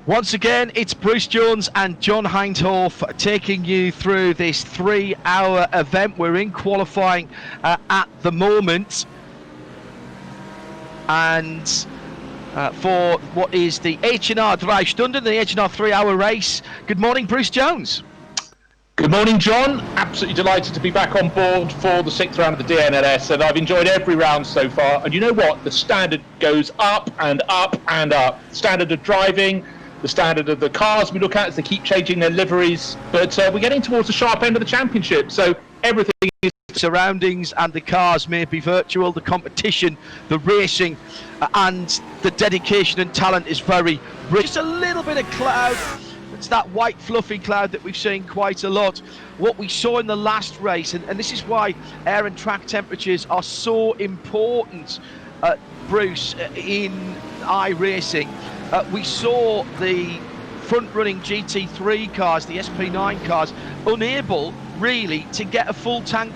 Once again, it's Bruce Jones and John Hindhoff taking you through this 3-hour event. We're in qualifying at the moment. And for what is the 3h-Race, the H&R 3-hour race. Good morning, Bruce Jones. Good morning, John. Absolutely delighted to be back on board for the 6th round of the DNLS, and I've enjoyed every round so far. And you know what? The standard goes up and up and up. Standard of driving, the standard of the cars we look at as they keep changing their liveries, but we're getting towards the sharp end of the championship, so everything is... Surroundings and the cars may be virtual, the competition, the racing and the dedication and talent is very rich. Just a little bit of cloud, it's that white fluffy cloud that we've seen quite a lot. What we saw in the last race, and this is why air and track temperatures are so important, Bruce, in iRacing. We saw the front-running GT3 cars, the SP9 cars, unable really to get a full tank,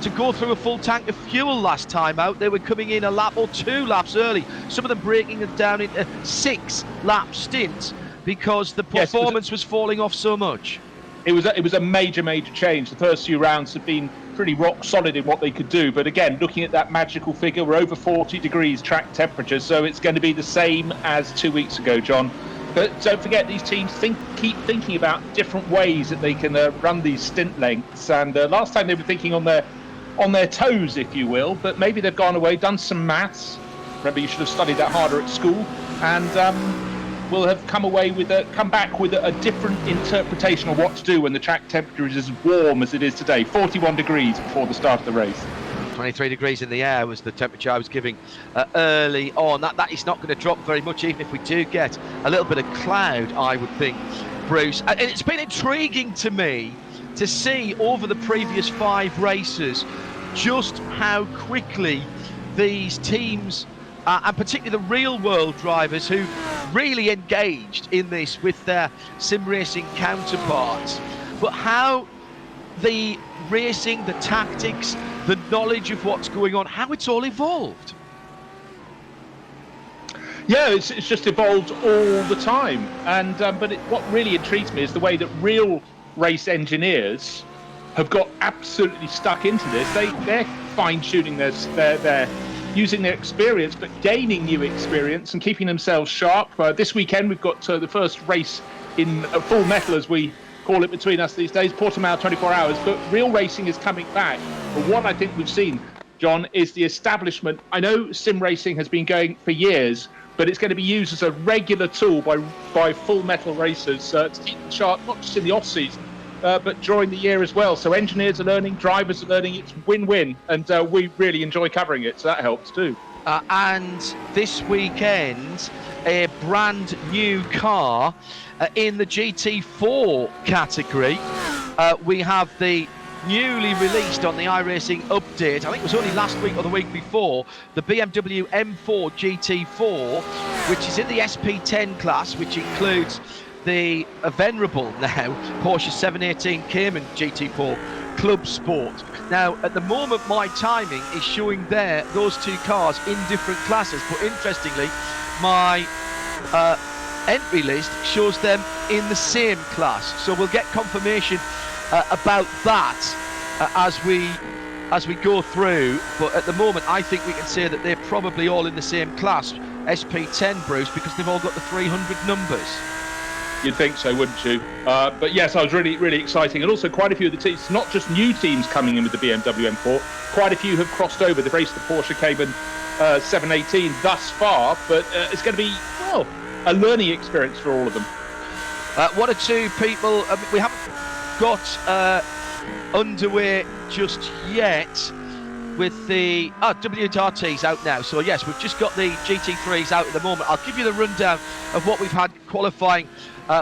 to go through a full tank of fuel last time out. They were coming in a lap or 2 laps early, some of them breaking it down into 6-lap stints because the performance was falling off so much. It was a major change. The first few rounds have been pretty rock solid in what they could do, but again, looking at that magical figure, we're over 40 degrees track temperature, so it's going to be the same as 2 weeks ago, John. But don't forget, these teams keep thinking about different ways that they can run these stint lengths, and last time they were thinking on their toes, if you will, but maybe they've gone away, done some maths. Remember, you should have studied that harder at school, and will have come back with a different interpretation of what to do when the track temperature is as warm as it is today. 41 degrees before the start of the race. 23 degrees in the air was the temperature I was giving early on. That is not going to drop very much, even if we do get a little bit of cloud, I would think, Bruce. And it's been intriguing to me to see over the previous 5 races just how quickly these teams and particularly the real-world drivers who really engaged in this with their sim racing counterparts, but how the racing, the tactics, the knowledge of what's going on, how it's all evolved. Yeah, it's just evolved all the time, and but what really intrigues me is the way that real race engineers have got absolutely stuck into this. They're fine-tuning their using their experience, but gaining new experience and keeping themselves sharp. This weekend we've got the first race in full metal, as we call it between us these days, Portimao 24 hours, but real racing is coming back. But what I think we've seen, John, is the establishment. I know sim racing has been going for years, but it's going to be used as a regular tool by full metal racers to keep them sharp, not just in the off-season, but during the year as well. So engineers are learning, drivers are learning, it's win-win, and we really enjoy covering it, so that helps too. And this weekend, a brand new car in the GT4 category. We have the newly released on the iRacing update, I think it was only last week or the week before, the BMW M4 GT4, which is in the SP10 class, which includes the venerable now Porsche 718 Cayman GT4 Club Sport. Now, at the moment, my timing is showing those 2 cars in different classes, but interestingly, my entry list shows them in the same class. So we'll get confirmation about that as we go through. But at the moment, I think we can say that they're probably all in the same class, SP10, Bruce, because they've all got the 300 numbers. You'd think so, wouldn't you? But yes, I was really exciting. And also quite a few of the teams, not just new teams coming in with the BMW M4, quite a few have crossed over. They've raced the Porsche Cayman 718 thus far, but it's going to be, well, a learning experience for all of them. One or two people, we haven't got underway just yet with the WRT's out now. So yes, we've just got the GT3s out at the moment. I'll give you the rundown of what we've had qualifying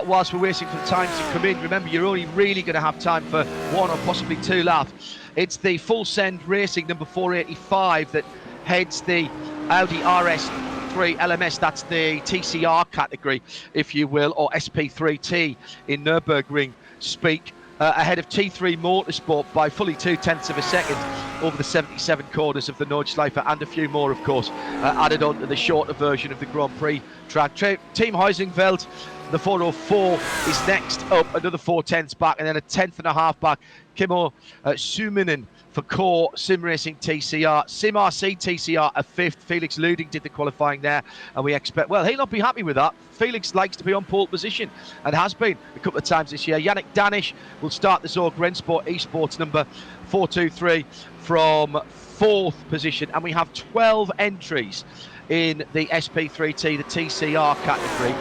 whilst we're waiting for the times to come in. Remember, you're only really going to have time for 1 or possibly 2 laps. It's the Full Send Racing number 485 that heads the Audi RS3 LMS. That's the TCR category, if you will, or SP3T in Nürburgring speak, ahead of T3 Motorsport by fully 0.2 of a second over the 77 corners of the Nordschleife, and a few more, of course, added on to the shorter version of the Grand Prix track. Team Huizenveld, the 404 is next up, another 4/10ths back, and then a 10.5 back. Kimmo Suminen for Core Sim Racing TCR. Sim RC TCR a 5th. Felix Luding did the qualifying there, and we expect, well, he'll not be happy with that. Felix likes to be on pole position and has been a couple of times this year. Yannick Danish will start the Zorg Rennsport Esports number 423 from 4th position, and we have 12 entries in the SP3T, the TCR category.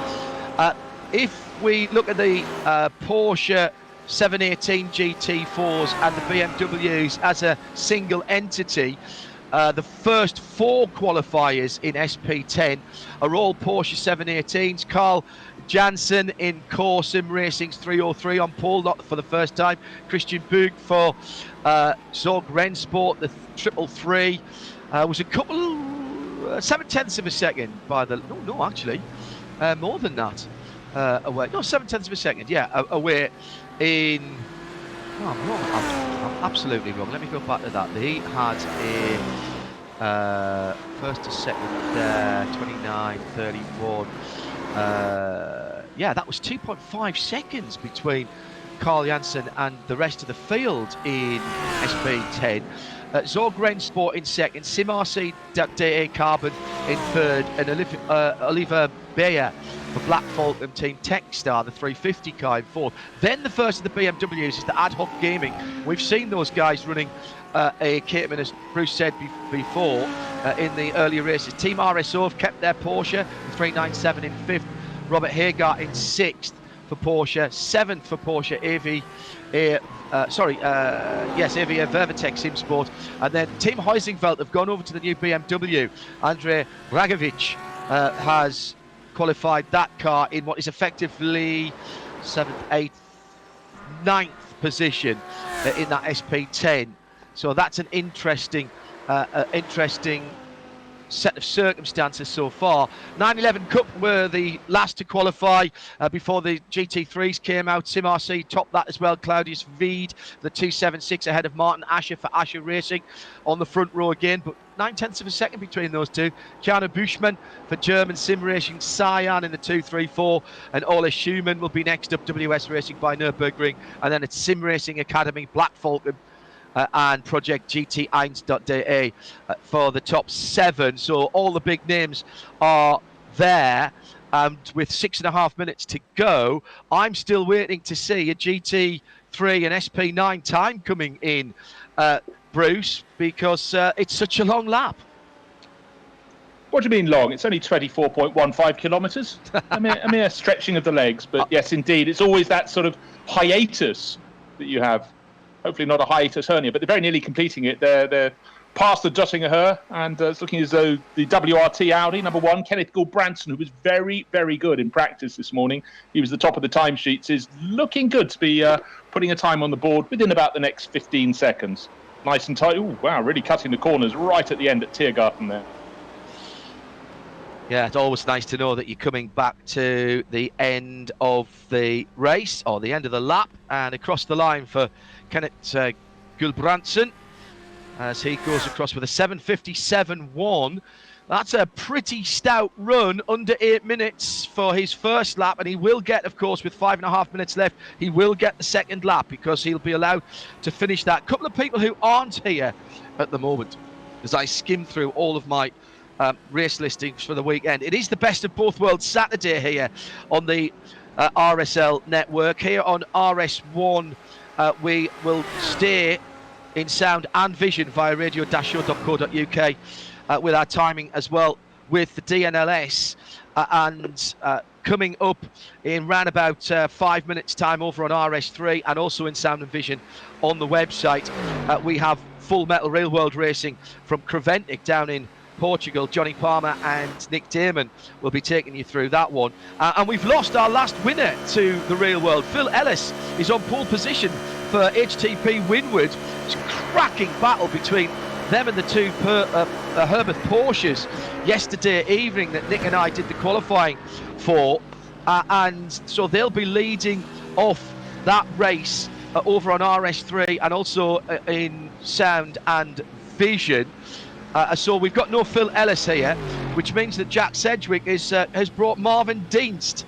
If we look at the Porsche 718 GT4s and the BMWs as a single entity, the first 4 qualifiers in SP10 are all Porsche 718s. Carl Janssen in Core Sim Racing's 303 on pole, not for the first time. Christian Bug for Zorg Rennsport, the 333, was a couple 7/10ths of a second by the actually more than that. Away. No, 7/10ths of a second. Yeah, away in. Oh, I'm wrong. I'm absolutely wrong. Let me go back to that. He had a first to second there, 29, 31. Yeah, that was 2.5 seconds between Carl Janssen and the rest of the field in SP10. Zorg Rennsport in second, Sim RC DA Carbon in third, and Oliver Bayer for Black Falcon Team Techstar, the 350 car, in fourth. Then the first of the BMWs is the Ad Hoc Gaming. We've seen those guys running a Caterham, as Bruce said before, in the earlier races. Team RSO have kept their Porsche, the 397 in fifth. Robert Hagar in sixth for Porsche, seventh for Porsche AV. AVA Vervatec Sim Sport, and then Team Huizenveld have gone over to the new BMW. Andrei Ragovic has qualified that car in what is effectively 7th, 8th, 9th position in that SP10. So that's an interesting set of circumstances so far. 911 Cup were the last to qualify before the GT3s came out. Sim RC topped that as well. Claudius Veed, the 276 ahead of Martin Asher for Asher Racing on the front row again, but 9/10ths of a second between those two. Keanu Buschmann for German Sim Racing Cyan in the 234, and Ole Schumann will be next up, WS Racing by Nürburgring, and then it's Sim Racing Academy, Black Falcon and Project GT1.de for the top 7. So all the big names are there, and with 6.5 minutes to go, I'm still waiting to see a GT3 and SP9 time coming in, Bruce, because it's such a long lap. What do you mean long? It's only 24.15 kilometres. I mean a stretching of the legs, but yes, indeed, it's always that sort of hiatus that you have. Hopefully not a hiatus hernia, but they're very nearly completing it. They're past the Duttinger, and it's looking as though the WRT Audi number 1, Kenneth Gulbrandsen, who was very, very good in practice this morning, he was the top of the timesheets, is looking good to be putting a time on the board within about the next 15 seconds. Nice and tight. Oh, wow, really cutting the corners right at the end at Tiergarten there. Yeah, it's always nice to know that you're coming back to the end of the race, or the end of the lap, and across the line for Kenneth Gulbrandsen as he goes across with a 7:57.1. That's a pretty stout run, under 8 minutes for his first lap, and he will get, of course, with 5.5 minutes left, he will get the second lap because he'll be allowed to finish that. A couple of people who aren't here at the moment, as I skim through all of my race listings for the weekend. It is the best of both worlds Saturday here on the RSL network. Here on RS1, we will stay in sound and vision via radio-show.co.uk with our timing as well with the DNLS, and coming up in round about 5 minutes time over on RS3 and also in sound and vision on the website, we have Full Metal Real World Racing from Creventic down in Portugal. Johnny Palmer and Nick Damon will be taking you through that one. And we've lost our last winner to the real world. Phil Ellis is on pole position for HTP Windward. It's a cracking battle between them and the two Herbert Porsches yesterday evening that Nick and I did the qualifying for. And so they'll be leading off that race over on RS3 and also in sound and vision. So we've got no Phil Ellis here, which means that Jack Sedgwick has brought Marvin Dienst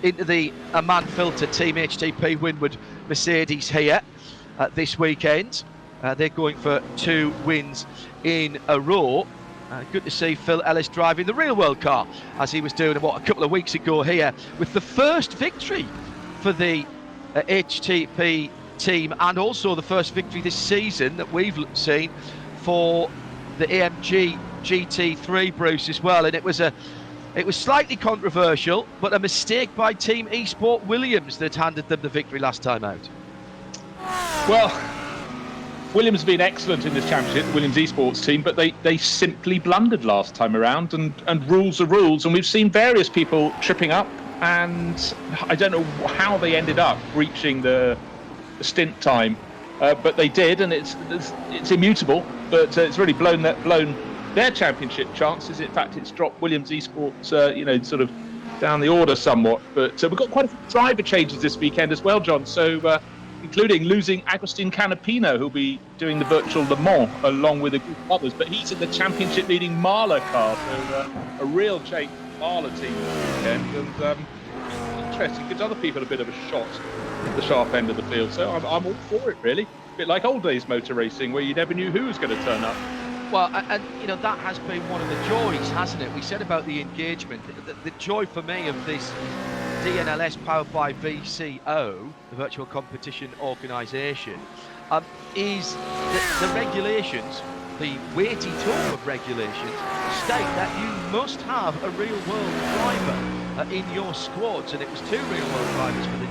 into the Mann-Filter Team HTP Windward Mercedes here this weekend. They're going for 2 wins in a row. Good to see Phil Ellis driving the real world car, as he was doing a couple of weeks ago here, with the first victory for the HTP team, and also the first victory this season that we've seen for the AMG GT3, Bruce, as well. And it was slightly controversial, but a mistake by Team Esport Williams that handed them the victory last time out. Well, Williams have been excellent in this championship, the Williams Esports team, but they simply blundered last time around, and rules are rules, and we've seen various people tripping up, and I don't know how they ended up reaching the stint time, but they did, and it's immutable, but it's really blown their championship chances. In fact, it's dropped Williams Esports, sort of down the order somewhat, but we've got quite a few driver changes this weekend as well, John, so including losing Agustin Canapino, who'll be doing the virtual Le Mans along with a group of others, but he's in the championship leading Marla car, so a real change for the Marla team this weekend, and interesting, gives other people a bit of a shot at the sharp end of the field, so I'm all for it, really. A bit like old days motor racing, where you never knew who was going to turn up. Well, and that has been one of the joys, hasn't it? We said about the engagement. The joy for me of this DNLS powered by VCO, the Virtual Competition Organisation, is the regulations, the weighty tome of regulations, state that you must have a real-world driver in your squads, and it was 2 real-world drivers for the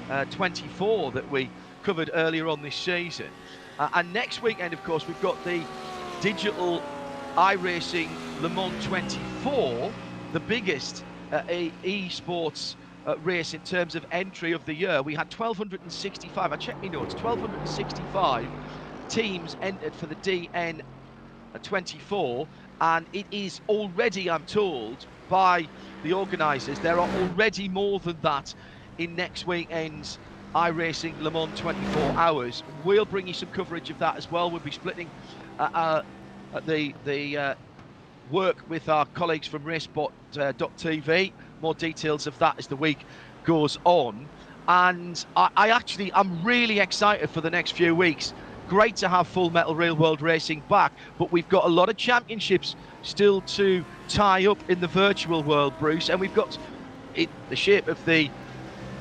DN24 that we covered earlier on this season. And next weekend, of course, we've got the digital iRacing Le Mans 24, the biggest esports race in terms of entry of the year. We had 1,265, I checked my notes, 1,265 teams entered for the DN24, and it is already, I'm told, by the organisers, there are already more than that in next weekend's iRacing Le Mans 24 hours. We'll bring you some coverage of that as well. We'll be splitting the work with our colleagues from racebot.tv. More details of that as the week goes on. And I'm really excited for the next few weeks. Great to have Full Metal Real World Racing back, but we've got a lot of championships still to tie up in the virtual world, Bruce, and we've got in the shape of the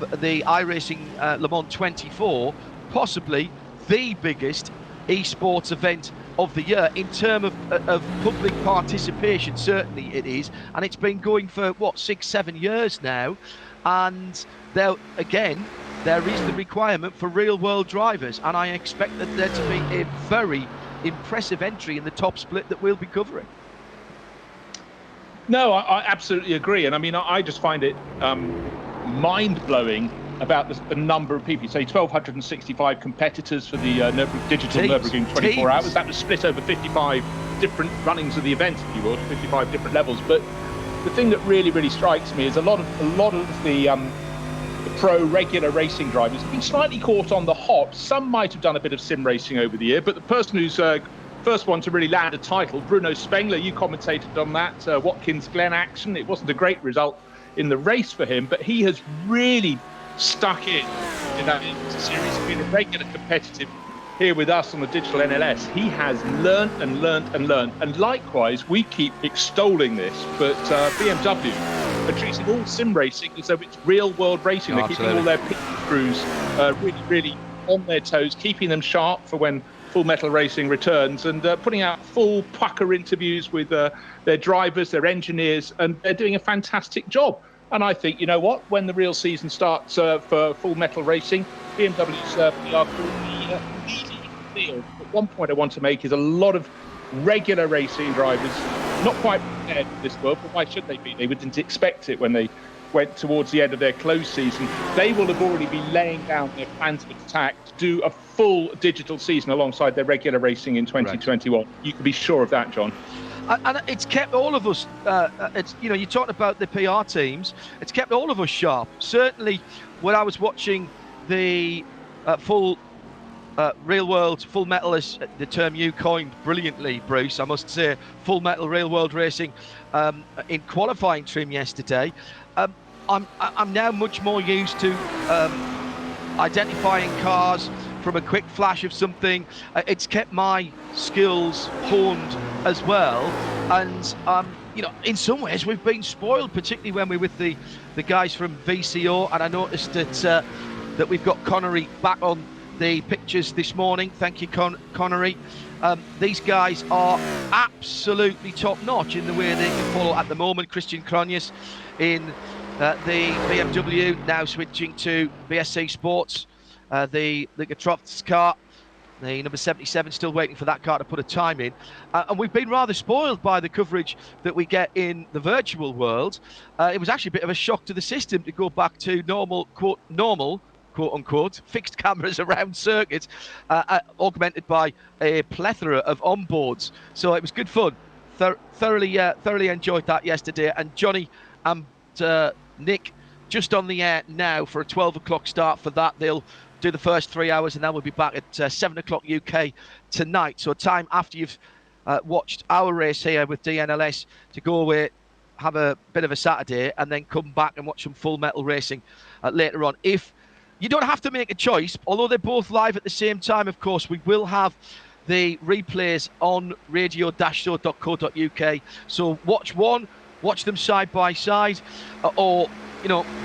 iRacing Le Mans 24, possibly the biggest esports event of the year in terms of public participation. Certainly it is, and it's been going for 6-7 years now, and there is the requirement for real world drivers, and I expect that there to be a very impressive entry in the top split that we'll be covering. No, I absolutely agree, and I mean I just find it mind-blowing about the number of people. You say 1,265 competitors for the digital Nürburgring 24 hours. That was split over 55 different runnings of the event, if you will, 55 different levels. But the thing that really strikes me is a lot of the pro regular racing drivers have been slightly caught on the hop. Some might have done a bit of sim racing over the year, but the person who's first one to really land a title, Bruno Spengler, you commentated on that, Watkins Glen action. It wasn't a great result in the race for him, but he has really stuck in that series, been a regular competitive here with us on the digital NLS. He has learnt, and likewise we keep extolling this, but BMW are treating all sim racing as though it's real world racing. They're keeping all their pit crews really on their toes, keeping them sharp for when Full Metal Racing returns, and putting out full pucker interviews with their drivers, their engineers, and they're doing a fantastic job. And I think, you know what, when the real season starts for Full Metal Racing, BMW's PR will be leading the field. But one point I want to make is a lot of regular racing drivers, not quite prepared for this world, but why should they be? They didn't expect it when they went towards the end of their close season. They will have already been laying down their plans of attack to do a full digital season alongside their regular racing in 2021. Right. You can be sure of that, John. And it's kept all of us, you're talking about the PR teams, it's kept all of us sharp. Certainly when I was watching the full real world, full metal, as the term you coined brilliantly, Bruce, I must say, full metal real world racing in qualifying trim yesterday. I'm now much more used to identifying cars from a quick flash of something. It's kept my skills honed as well, and in some ways we've been spoiled, particularly when we're with the guys from VCO. And I noticed that we've got Connery back on the pictures this morning. Thank you, Connery. These guys are absolutely top notch in the way they can follow at the moment. Christian Cronjes in the BMW, now switching to BSC Sports, the Trofts car, the number 77, still waiting for that car to put a time in. And we've been rather spoiled by the coverage that we get in the virtual world. It was actually a bit of a shock to the system to go back to normal, quote unquote, fixed cameras around circuits, augmented by a plethora of onboards. So it was good fun. Thoroughly enjoyed that yesterday. And Johnny and Nick just on the air now for a 12 o'clock start for that. They'll do the first 3 hours, and then we'll be back at 7 o'clock UK tonight. So time after you've watched our race here with DNLS to go away, have a bit of a Saturday, and then come back and watch some full metal racing later on. If you don't have to make a choice, although they're both live at the same time, of course, we will have the replays on radio-show.co.uk. So watch one, watch them side by side, or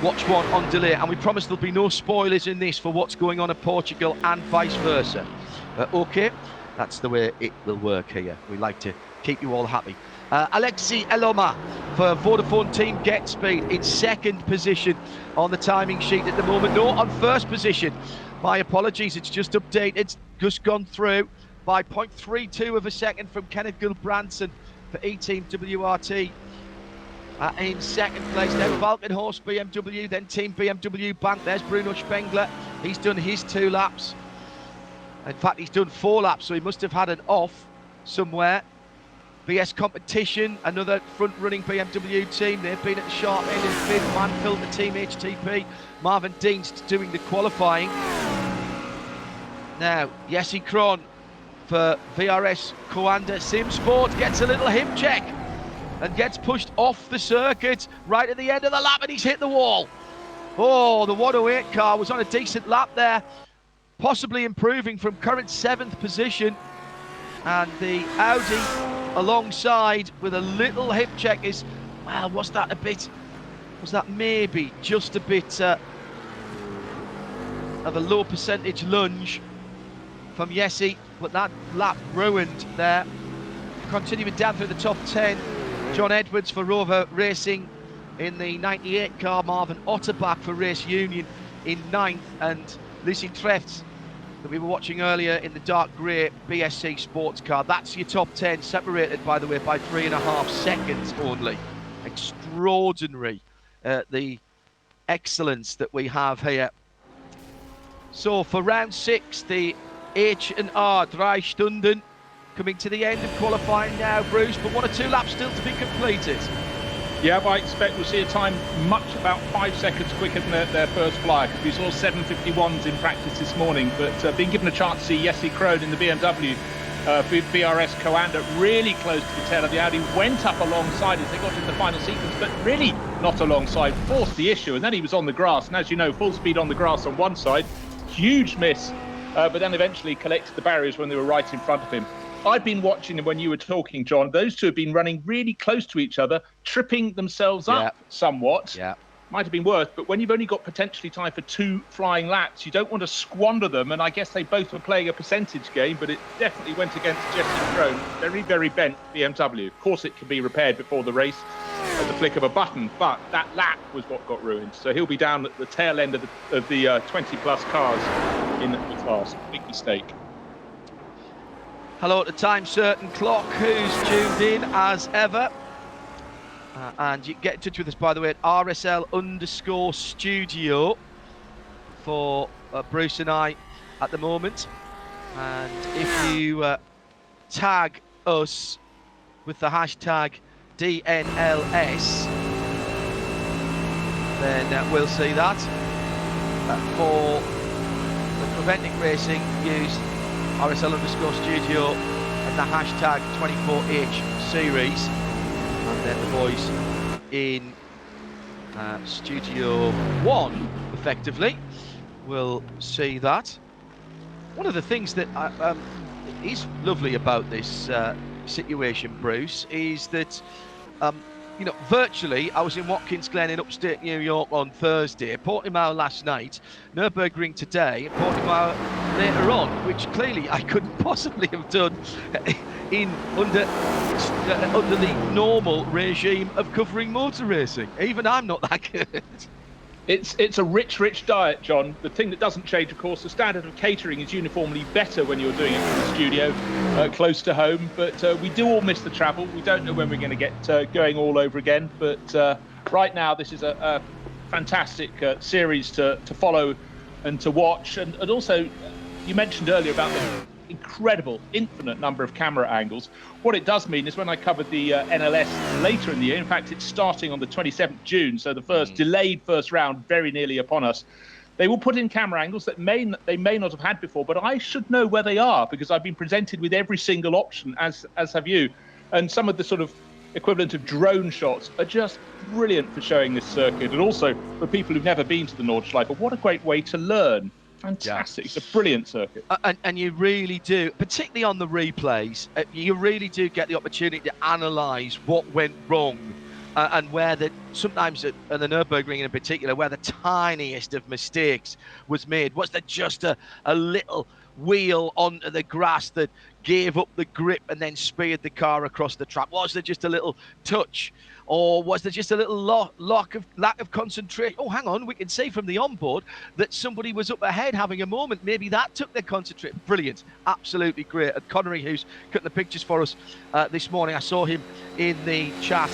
watch one on delay. And we promise there'll be no spoilers in this for what's going on at Portugal and vice versa. Okay, that's the way it will work here. We like to keep you all happy. Alexi Eloma for Vodafone Team Get Speed in second position on the timing sheet at the moment. No, on first position. My apologies, it's just updated. It's just gone through by 0.32 of a second from Kenneth Gilbranson for E-Team WRT. In second place, then Falkenhorst BMW, then Team BMW Bank. There's Bruno Spengler. He's done his 2 laps. In fact, he's done 4 laps, so he must have had an off somewhere. BS Competition, another front-running BMW team. They've been at the sharp end in fifth. Manfield, the Team HTP. Marvin Dienst doing the qualifying. Now, Jesse Kron for VRS Coanda Sim Sport gets a little hip check and gets pushed off the circuit right at the end of the lap, and he's hit the wall. Oh, the 108 car was on a decent lap there, possibly improving from current 7th position. And the Audi alongside with a little hip check is, well, was that maybe just a bit of a low percentage lunge from Jesse, but that lap ruined there. Continuing down through the top 10, John Edwards for Rover Racing in the 98 car, Marvin Otterbach for Race Union in 9th, and Lucy Trefts that we were watching earlier in the dark grey BSC sports car. That's your top 10, separated, by the way, by 3.5 seconds only. Extraordinary, the excellence that we have here. So for round 6, the H&R 3 Stunden coming to the end of qualifying now, Bruce, but 1 or 2 laps still to be completed. Yeah, I expect we'll see a time much about 5 seconds quicker than their first flyer, because we saw 7:51s in practice this morning, but being given a chance to see Jesse Krohn in the BMW BRS Coanda really close to the tail of the Audi, went up alongside as they got into the final sequence, but really not alongside, forced the issue, and then he was on the grass, and as you know, full speed on the grass on one side, huge miss, but then eventually collected the barriers when they were right in front of him. I've been watching them when you were talking, John. Those two have been running really close to each other, tripping themselves up somewhat. Yeah. Might have been worth, but when you've only got potentially time for 2 flying laps, you don't want to squander them, and I guess they both were playing a percentage game, but it definitely went against Jesse Krohn. Very, very bent BMW. Of course, it can be repaired before the race at the flick of a button, but that lap was what got ruined. So he'll be down at the tail end of the 20-plus cars in the class. Big mistake. Hello to Time Certain Clock, who's tuned in as ever. And you can get in touch with us, by the way, at RSL_studio for Bruce and I at the moment. And if you tag us with the hashtag DNLS, then we'll see that. For the Preventing Racing, use RSL_studio and the hashtag 24H series. And then the boys in Studio 1, effectively, will see that. One of the things that is lovely about this situation, Bruce, is that, you know, virtually, I was in Watkins Glen in upstate New York on Thursday, Portimao last night, Nürburgring today, and Portimao later on, which clearly I couldn't possibly have done under the normal regime of covering motor racing. Even I'm not that good. It's a rich diet, John. The thing that doesn't change, of course, the standard of catering is uniformly better when you're doing it from the studio, close to home. But we do all miss the travel. We don't know when we're going to get going all over again. But right now, this is a fantastic series to follow and to watch. And also, you mentioned earlier about the incredible, infinite number of camera angles. What it does mean is when I covered the NLS later in the year, in fact, it's starting on the 27th June, so the first delayed first round very nearly upon us. They will put in camera angles that they may not have had before, but I should know where they are because I've been presented with every single option, as have you. And some of the sort of equivalent of drone shots are just brilliant for showing this circuit. And also for people who've never been to the Nordschleife, what a great way to learn. Fantastic. Yeah. It's a brilliant circuit. And you really do, particularly on the replays, you really do get the opportunity to analyse what went wrong and where sometimes at the Nürburgring in particular, where the tiniest of mistakes was made. Was there just a little wheel onto the grass that gave up the grip and then speared the car across the track? Was there just a little touch? Or was there just a little lack of concentration? Oh, hang on, we can see from the onboard that somebody was up ahead having a moment. Maybe that took their concentration. Brilliant, absolutely great. And Connery, who's cutting the pictures for us this morning, I saw him in the chat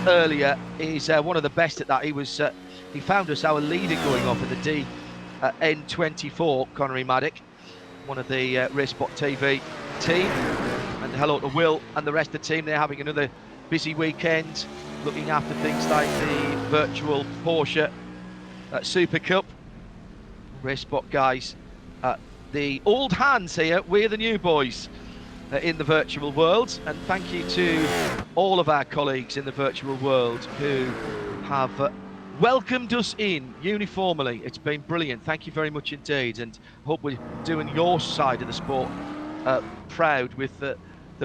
earlier, is one of the best at that. He found us our leader going off in the N24, Connery Maddock, one of the Racebot TV team. And hello to Will and the rest of the team. They're having another busy weekend, looking after things like the virtual Porsche Super Cup. Racebot guys, the old hands here, we're the new boys in the virtual world. And thank you to all of our colleagues in the virtual world who have welcomed us in uniformly. It's been brilliant. Thank you very much indeed. And hope we're doing your side of the sport proud with the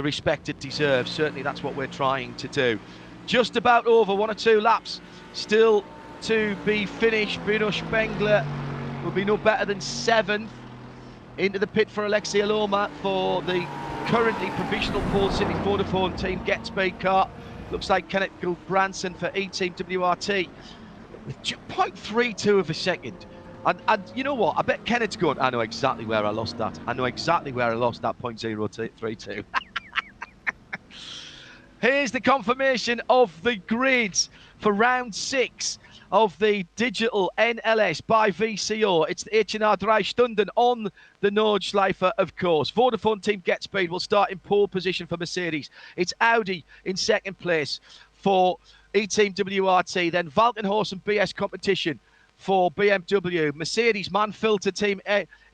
respect it deserves. Certainly that's what we're trying to do. Just about over, 1 or 2 laps still to be finished. Bruno Spengler will be no better than 7th. Into the pit for Alexei Aloma for the currently provisional pole sitting Vodafone team Get-Speed car. Looks like Kenneth Gulbranson for E-Team WRT. 0.32 of a second. And you know what? I bet Kenneth's going, I know exactly where I lost that. I know exactly where I lost that 0.032. Here's the confirmation of the grids for round 6 of the digital NLS by VCO. It's the H&R 3 on the Nordschleife, of course. Vodafone team Get-Speed will start in pole position for Mercedes. It's Audi in second place for E-Team WRT. Then Valkenhorst and BS competition for BMW. Mercedes, Manfilter team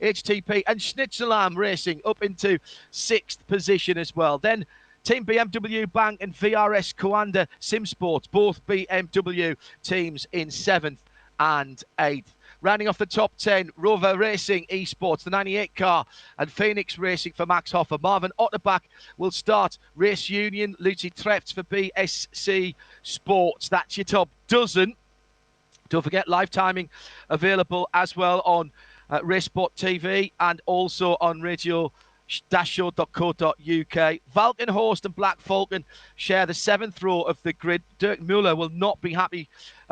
HTP, and Schnitzelam Racing up into 6th position as well. Then Team BMW Bank and VRS Coanda Simsports, both BMW teams in 7th and 8th. Rounding off the top 10, Rover Racing Esports, the 98 car, and Phoenix Racing for Max Hoffer. Marvin Otterbach will start Race Union, Lucy Trefts for BSC Sports. That's your top dozen. Don't forget, live timing available as well on Racebot TV and also on radio-show.co.uk. Valkenhorst and Black Falcon share the 7th row of the grid. Dirk Muller will not be happy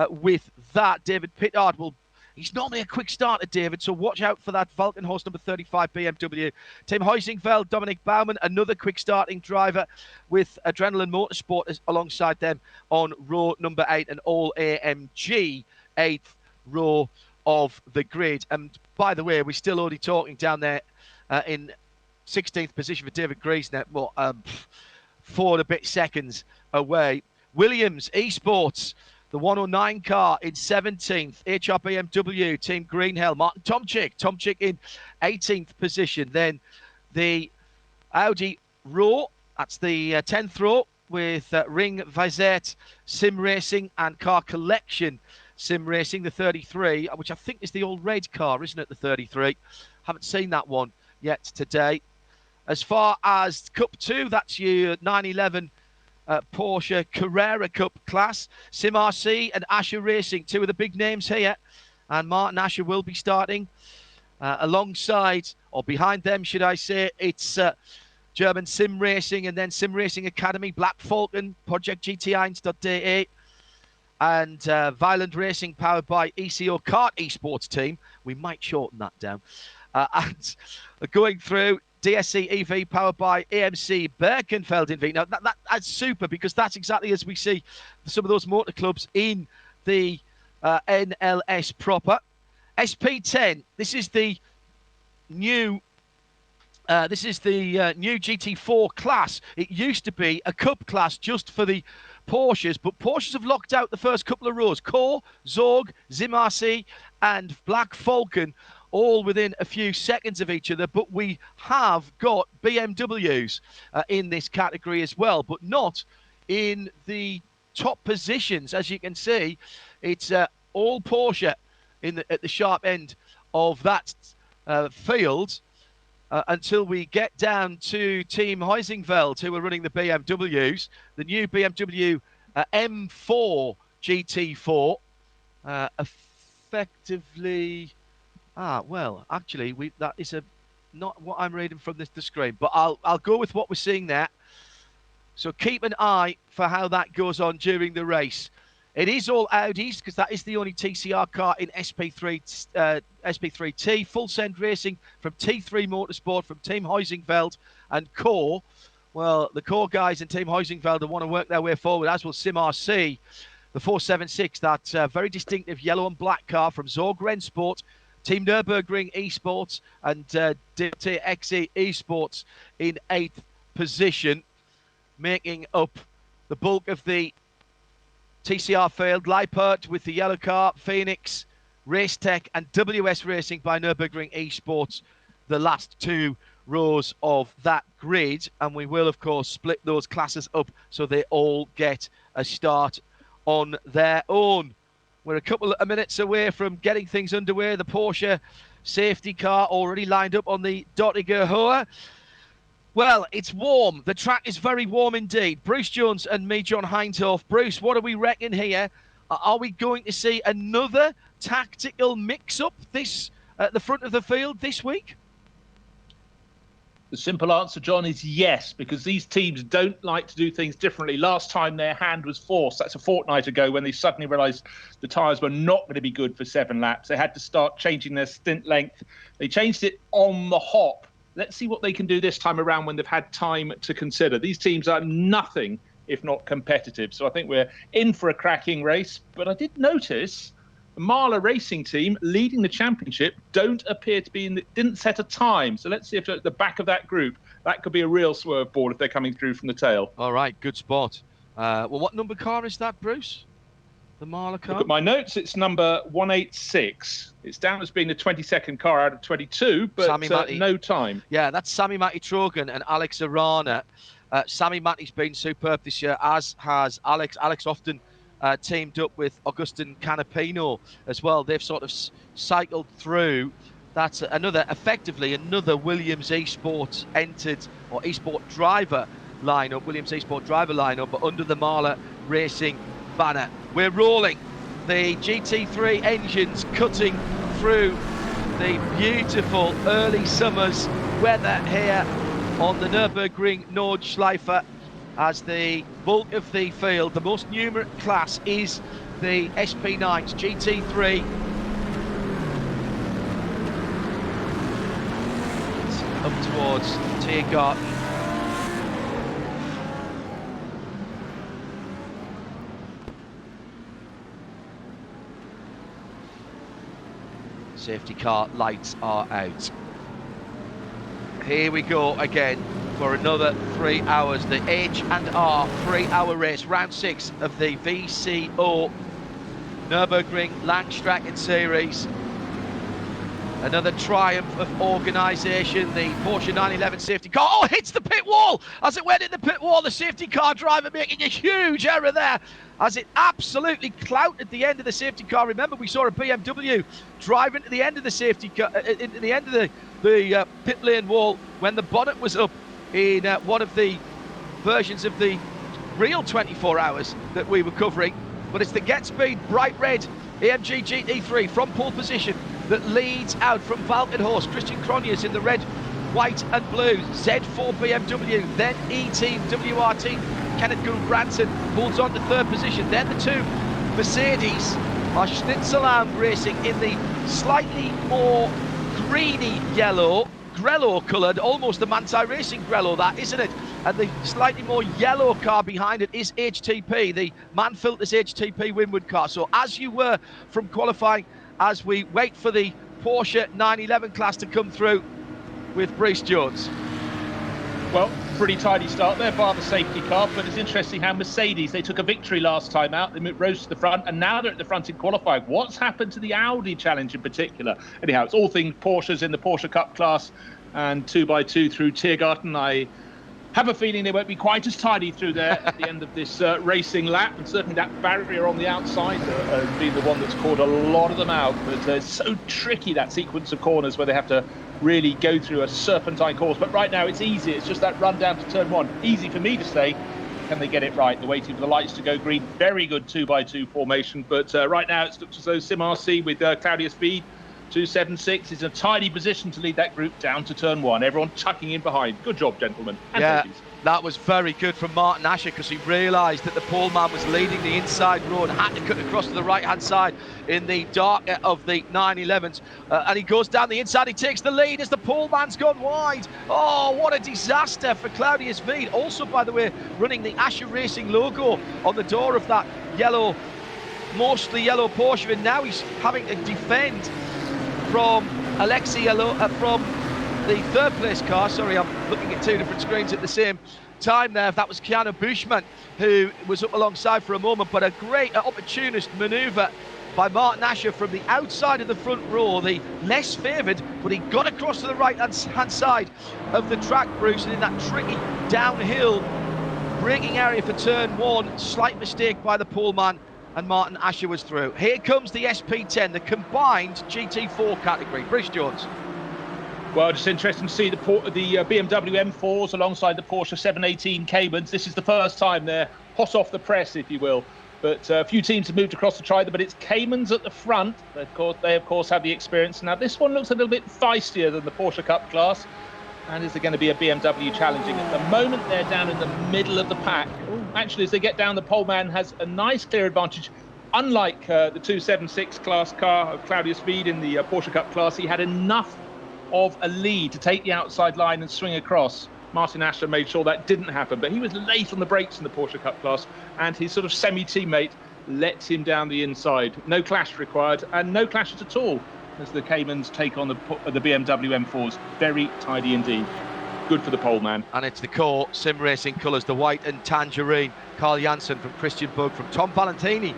with that. David Pittard will He's normally a quick starter, David, so watch out for that Falcon horse number 35 BMW. Tim Huizingveld, Dominic Baumann, another quick starting driver with Adrenaline Motorsport alongside them on row number 8, and all AMG 8th row of the grid. And by the way, we're still only talking down there in 16th position for David Griesner, 4 and a bit seconds away. Williams Esports, the 109 car in 17th. HR BMW, Team Greenhill, Martin Tomczyk in 18th position. Then the Audi row, that's the 10th row with Ring Vizet Sim Racing and Car Collection Sim Racing, the 33, which I think is the old red car, isn't it, the 33? Haven't seen that one yet today. As far as Cup 2, that's your 911 Porsche Carrera Cup class. Sim RC and Asher Racing, 2 of the big names here. And Martin Asher will be starting alongside, or behind them, should I say. It's German Sim Racing and then Sim Racing Academy, Black Falcon, Project GT1.de, and Violent Racing powered by ECO Kart Esports team. We might shorten that down. And going through, DSC EV powered by AMC Birkenfeld in V. Now, that's super, because that's exactly as we see some of those motor clubs in the NLS proper. SP10, this is the new new GT4 class. It used to be a cup class just for the Porsches, but Porsches have locked out the first couple of rows. Core, Zorg, Zim RC and Black Falcon all within a few seconds of each other, but we have got BMWs in this category as well, but not in the top positions. As you can see, it's all Porsche at the sharp end of that field until we get down to Team Huizingveld, who are running the BMWs, the new BMW M4 GT4, effectively. Well, actually, that is not what I'm reading from the screen, but I'll go with what we're seeing there. So keep an eye for how that goes on during the race. It is all Audis, because that is the only TCR car in SP3T. Full Send Racing from T3 Motorsport, from Team Huizingveld and Core. Well, the Core guys in Team Huizingveld want to work their way forward, as will Sim RC. The 476, that very distinctive yellow and black car from Zorg Rennsport, Team Nürburgring Esports and DTXE Esports in 8th position, making up the bulk of the TCR field. Leipert with the yellow car, Phoenix, Racetech and WS Racing by Nürburgring Esports, the last 2 rows of that grid. And we will, of course, split those classes up so they all get a start on their own. We're a couple of minutes away from getting things underway. The Porsche safety car already lined up on the Dottinger Hohe. Well, it's warm. The track is very warm indeed. Bruce Jones and me, John Hindhoff. Bruce, what do we reckon here? Are we going to see another tactical mix-up at the front of the field this week? The simple answer, John, is yes, because these teams don't like to do things differently. Last time their hand was forced, that's a fortnight ago, when they suddenly realised the tyres were not going to be good for 7 laps. They had to start changing their stint length. They changed it on the hop. Let's see what they can do this time around when they've had time to consider. These teams are nothing if not competitive. So I think we're in for a cracking race. But I did notice the Mahler Racing team leading the championship didn't set a time. So let's see if at the back of that group, that could be a real swerveball if they're coming through from the tail. All right, good spot. Well, what number car is that, Bruce? The Mahler car? Look at my notes, it's number 186. It's down as being the 22nd car out of 22, but no time. Yeah, that's Sami Matti-Trogen and Alex Arana. Sami Matti's been superb this year, as has Alex. Alex often teamed up with Augustin Canapino as well. They've sort of cycled through. That's effectively another Williams Esports entered, or Esport driver lineup, Williams Esport driver lineup, but under the Mahler Racing banner. We're rolling. The GT3 engines cutting through the beautiful early summer's weather here on the Nürburgring Nordschleife, as the bulk of the field, the most numerate class, is the SP9s. GT3 down towards Tiergarten. Safety car lights are out. Here we go again for another 3 hours. The H&R 3-hour race, round 6 of the VCO Nürburgring Langstrecken-Series. Another triumph of organisation. The Porsche 911 safety car, oh, hits the pit wall! As it went in the pit wall, the safety car driver making a huge error there, as it absolutely clouted the end of the safety car. Remember, we saw a BMW drive into the end of the safety car, into the end of the pit lane wall when the bonnet was up in one of the versions of the real 24 hours that we were covering. But it's the Get Speed bright red AMG GT3 from pole position that leads out from Valkenhorst. Christian Cronjes in the red, white and blue. Z4 BMW, then E-Team WRT. Kenneth Gulbrandsen pulls on to third position. Then the two Mercedes are Schnitzelam racing in the slightly more greeny yellow, Grello coloured, almost the Manthey Racing Grello, that, isn't it? And the slightly more yellow car behind it is HTP, the Manfilter's HTP Winward car. So as you were from qualifying, as we wait for the Porsche 911 class to come through with Bruce Jones. Well, pretty tidy start there, bar the safety car, but it's interesting how Mercedes, they took a victory last time out, they rose to the front, and now they're at the front in qualifying. What's happened to the Audi Challenge in particular? Anyhow, it's all things Porsches in the Porsche Cup class, and 2x2 through Tiergarten. I have a feeling they won't be quite as tidy through there at the end of this racing lap, and certainly that barrier on the outside has been the one that's caught a lot of them out. But it's so tricky, that sequence of corners where they have to really go through a serpentine course. But right now it's easy. It's just that run down to turn one. Easy for me to say. Can they get it right? They're waiting for the lights to go green. Very good 2x2 formation. But right now it looks as though Sim RC with Claudius Speed 276 is in a tidy position to lead that group down to turn one. Everyone tucking in behind. Good job, gentlemen. And yeah, ladies. That was very good from Martin Asher, because he realised that the pole man was leading the inside road, had to cut across to the right-hand side in the dark of the 911s. And he goes down the inside, he takes the lead as the pole man's gone wide. Oh, what a disaster for Claudius Speed. Also, by the way, running the Asher Racing logo on the door of that yellow, mostly yellow Porsche, and now he's having to defend from from the third place car. Sorry, I'm looking at two different screens at the same time there. That was Keanu Bushman, who was up alongside for a moment, but a great opportunist manoeuvre by Martin Asher from the outside of the front row, the less favoured, but he got across to the right-hand side of the track, Bruce, and in that tricky downhill braking area for turn one, slight mistake by the pole man, and Martin Asher was through. Here comes the SP10, the combined GT4 category. Bruce Jones. Well, just interesting to see the BMW M4s alongside the Porsche 718 Caymans. This is the first time they're hot off the press, if you will. But a few teams have moved across to try them, but it's Caymans at the front. They, of course, have the experience. Now, this one looks a little bit feistier than the Porsche Cup class. And is there going to be a BMW challenging? At the moment, they're down in the middle of the pack. Actually, as they get down, the pole man has a nice clear advantage. Unlike the 276 class car of Claudius Speed in the Porsche Cup class, he had enough of a lead to take the outside line and swing across. Martin Asher made sure that didn't happen, but he was late on the brakes in the Porsche Cup class, and his sort of semi-teammate let him down the inside. No clash required, and no clashes at all as the Caymans take on the BMW M4s. Very tidy indeed. Good for the pole man. And it's the core sim racing colours, the white and tangerine. Carl Janssen from Christian Bug, from Tom Valentini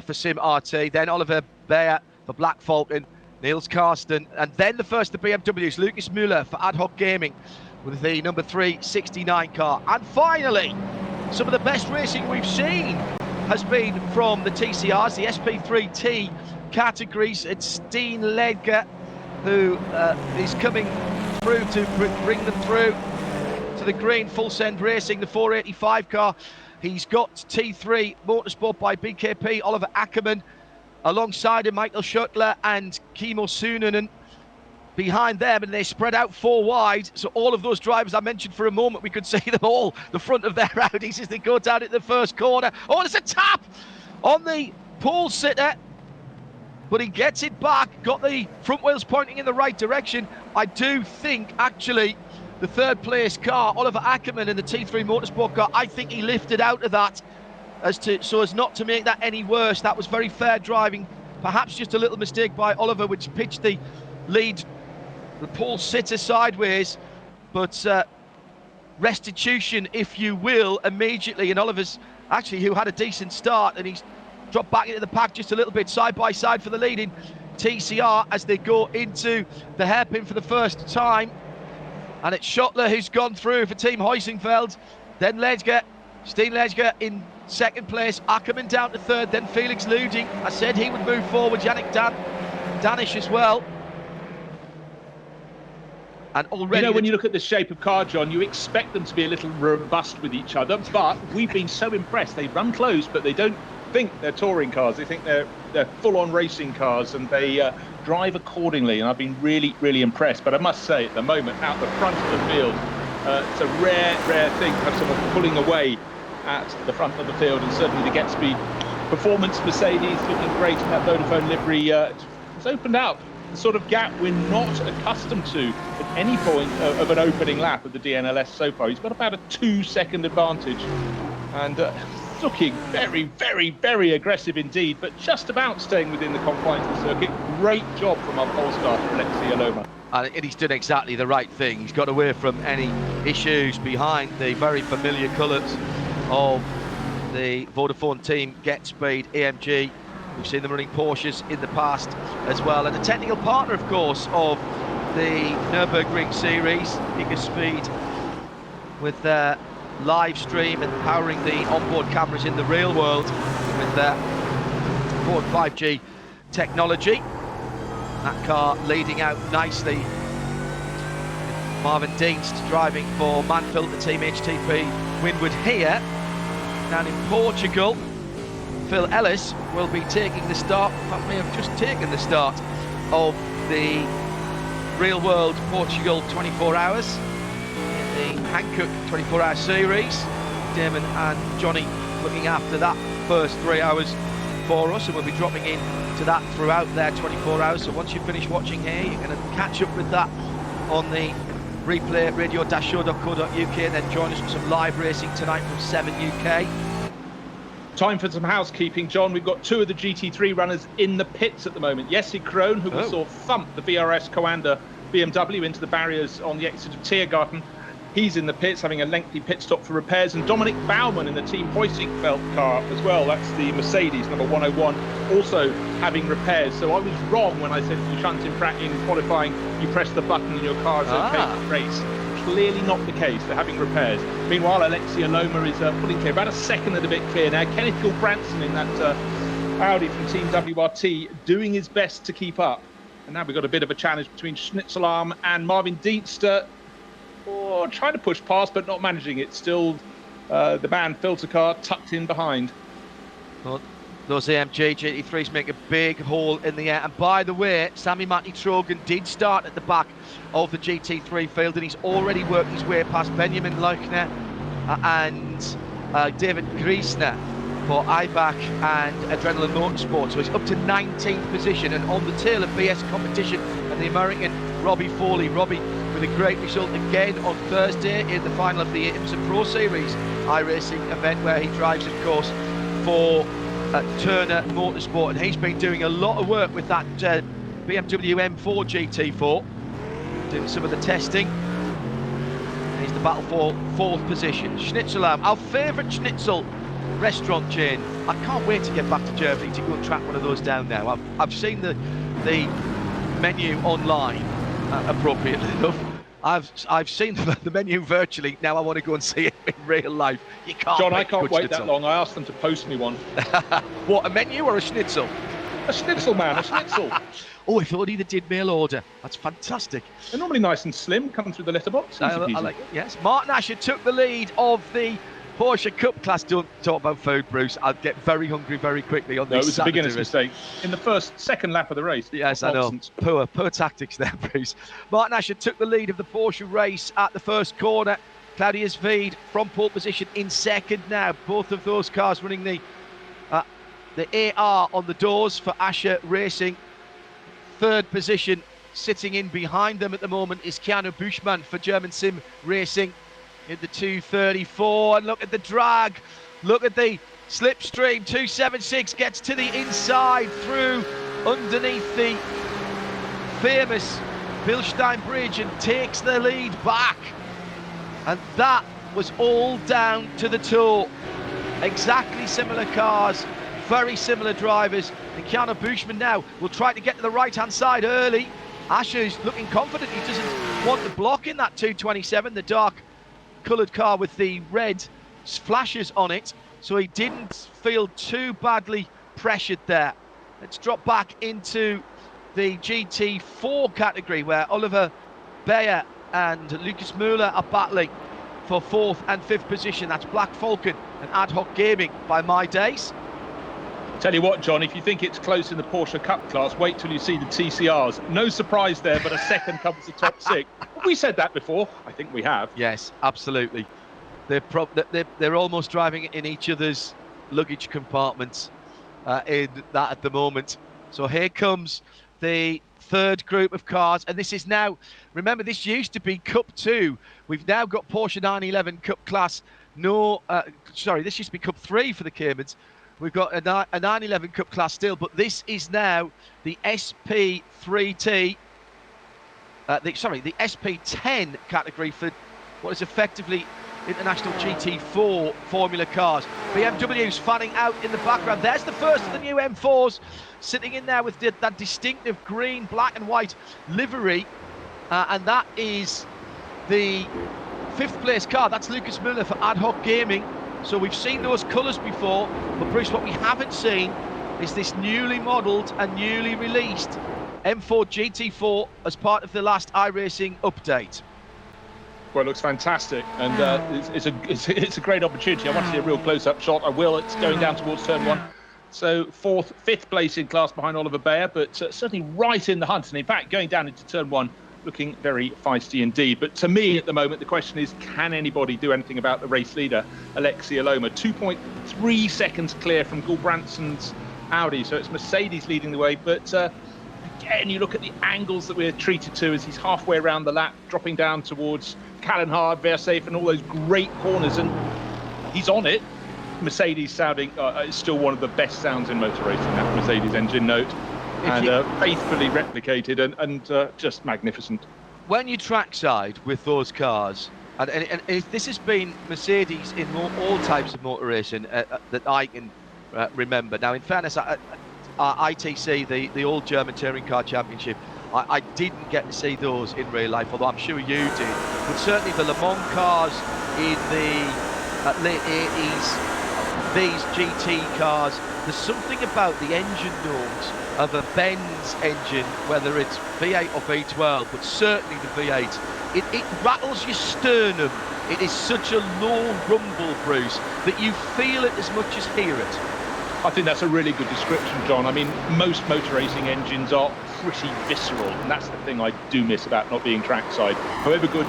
for Sim RT, then Oliver Bayer for Black Falcon, Niels Karsten, and then the first of the BMWs, Lucas Müller for Ad Hoc Gaming with the number 369 car. And finally, some of the best racing we've seen has been from the TCRs, the SP3T categories. It's Steen Ledger who is coming through to bring them through to the green. Full Send Racing, the 485 car. He's got T3 Motorsport by BKP, Oliver Ackerman. Alongside him, Michael Schuttler and Kimo Suunanen behind them, and they spread out four wide. So all of those drivers I mentioned for a moment, we could see them all, the front of their Audis as they go down at the first corner. Oh, there's a tap on the pole sitter, but he gets it back, got the front wheels pointing in the right direction, I do think, actually, the third place car, Oliver Ackerman in the T3 Motorsport car, I think he lifted out of that so as not to make that any worse. That was very fair driving. Perhaps just a little mistake by Oliver, which pitched the lead, the Paul Sitter sideways, but restitution, if you will, immediately. And Oliver's actually, who had a decent start, and he's dropped back into the pack just a little bit, side by side for the lead in TCR as they go into the hairpin for the first time. And it's Schottler who's gone through for Team Heusingfeld, then Steen Ledger in second place, Ackerman down to third, then Felix Luding. I said he would move forward, Yannick Danish as well. And already, when you look at the shape of car, John, you expect them to be a little robust with each other, but we've been so impressed. They run close, but they don't think they're touring cars. They think they're full-on racing cars, and they drive accordingly. And I've been really, really impressed. But I must say, at the moment, out the front of the field, it's a rare thing to have someone pulling away at the front of the field, and certainly the Get-Speed Performance Mercedes looking great in that Vodafone livery. It's opened up the sort of gap we're not accustomed to at any point of an opening lap of the DNLS so far. He's got about a 2-second advantage, and looking very, very, very aggressive indeed, but just about staying within the confines of the circuit. Great job from our pole starter, Alexei Aloma. And he's done exactly the right thing. He's got away from any issues behind the very familiar colours of the Vodafone team, Get-Speed, AMG. We've seen them running Porsches in the past as well. And the technical partner, of course, of the Nürburgring series, Speed, with their live stream and powering the onboard cameras in the real world with their Ford 5G technology. That car leading out nicely. Marvin Dienst driving for Manfield, the Team HTP Winward here. Down in Portugal, Phil Ellis will be taking the start, in fact may have just taken the start of the real world Portugal 24 hours in the Hankook 24-hour series. Damon and Johnny looking after that first 3 hours for us, and we'll be dropping in to that throughout their 24 hours. So once you finish watching here, you're going to catch up with that on the replay radio-show.co.uk, and then join us for some live racing tonight from 7 UK. Time for some housekeeping, John. We've got two of the GT3 runners in the pits at the moment. Jesse Krohn, who we saw thump the VRS Coanda BMW into the barriers on the exit of Tiergarten. He's in the pits, having a lengthy pit stop for repairs. And Dominic Baumann in the Team Heusingfeld car as well. That's the Mercedes, number 101, also having repairs. So I was wrong when I said to Shunt in qualifying, you press the button and your car is okay to race. Clearly not the case. They're having repairs. Meanwhile, Alexei Aloma is pulling clear, about a second and a bit clear now. Kenneth Gilbranson in that Audi from Team WRT doing his best to keep up. And now we've got a bit of a challenge between Schnitzelarm and Marvin Dienster. Trying to push past, but not managing it. Still, the man filter car tucked in behind. Well, those AMG GT3s make a big hole in the air. And by the way, Sammy Matty-Trogan did start at the back of the GT3 field, and he's already worked his way past Benjamin Leuchner and David Griesner for Eibach and Adrenaline Motorsport. So he's up to 19th position and on the tail of BS competition and the American Robbie Foley. Robbie with a great result again on Thursday in the final of the IMSA Pro Series iRacing event, where he drives, of course, for Turner Motorsport, and he's been doing a lot of work with that BMW M4 GT4, doing some of the testing. He's the battle for fourth position. Schnitzelarm, our favourite schnitzel restaurant chain. I can't wait to get back to Germany to go and track one of those down now. I've seen the menu online, appropriately enough. I've seen the menu virtually. Now I want to go and see it in real life. You can't. John, I can't wait that long. I asked them to post me one. What, a menu or a schnitzel? A schnitzel, man, a schnitzel. Oh, if only they did mail order. That's fantastic. They're normally nice and slim, come through the letterbox. I like it, yes. Martin Asher took the lead of the Porsche Cup class. Don't talk about food, Bruce. I'll get very hungry very quickly on this. No, it was a beginner's mistake in the second lap of the race. Yes, I know. Poor tactics there, Bruce. Martin Asher took the lead of the Porsche race at the first corner. Claudius Veed from pole position in second now. Both of those cars running the AR on the doors for Asher Racing. Third position sitting in behind them at the moment is Keanu Buschmann for German Sim Racing in the 2:34. And look at the drag, look at the slipstream. 2:76 gets to the inside through underneath the famous Bilstein Bridge and takes the lead back. And that was all down to the tow. Exactly similar cars, very similar drivers. And Keanu Buschmann now will try to get to the right-hand side early. Asher's looking confident. He doesn't want the block in that 227, the dark coloured car with the red flashes on it. So he didn't feel too badly pressured there. Let's drop back into the GT4 category where Oliver Beyer and Lucas Müller are battling for 4th and 5th position. That's Black Falcon and Ad Hoc Gaming by My Days. Tell you what, John, if you think it's close in the Porsche Cup class, wait till you see the TCRs. No surprise there, but a second comes the top 6. Have we said that before? I think we have. Yes, absolutely. They're almost driving in each other's luggage compartments in that at the moment. So here comes the third group of cars, and this is now, remember, this used to be Cup 2. We've now got Porsche 911 Cup class. This used to be Cup 3 for the Caymans. We've got a 911 Cup class still, but this is now the SP3T, the SP10 category for what is effectively International GT4 Formula cars. BMW's fanning out in the background. There's the first of the new M4s sitting in there with that distinctive green, black and white livery. And that is the 5th place car. That's Lucas Müller for Ad Hoc Gaming. So we've seen those colours before, but Bruce, what we haven't seen is this newly modelled and newly released M4 GT4 as part of the last iRacing update. Well, it looks fantastic, and it's a great opportunity. I want to see a real close-up shot. I will. It's going down towards turn 1. So 5th place in class behind Oliver Beyer, but certainly right in the hunt. And in fact, going down into turn 1, looking very feisty indeed. But to me, at the moment, the question is, can anybody do anything about the race leader, Alexei Aloma? 2.3 seconds clear from Gulbrandson's Audi, so it's Mercedes leading the way. But again, you look at the angles that we're treated to as he's halfway around the lap, dropping down towards Kallenhard, Versailles, and all those great corners, and he's on it. Mercedes sounding is still one of the best sounds in motor racing, that Mercedes engine note, and faithfully replicated and just magnificent. When you trackside with those cars, and this has been Mercedes in all types of motor racing that I can remember. Now, in fairness, ITC, the All German Touring Car Championship, I didn't get to see those in real life, although I'm sure you did. But certainly the Le Mans cars in the late 80s, these GT cars, there's something about the engine notes of a Benz engine, whether it's V8 or V12, but certainly the V8. It rattles your sternum. It is such a low rumble, Bruce, that you feel it as much as hear it. I think that's a really good description, John. I mean, most motor racing engines are pretty visceral, and that's the thing I do miss about not being trackside. However good,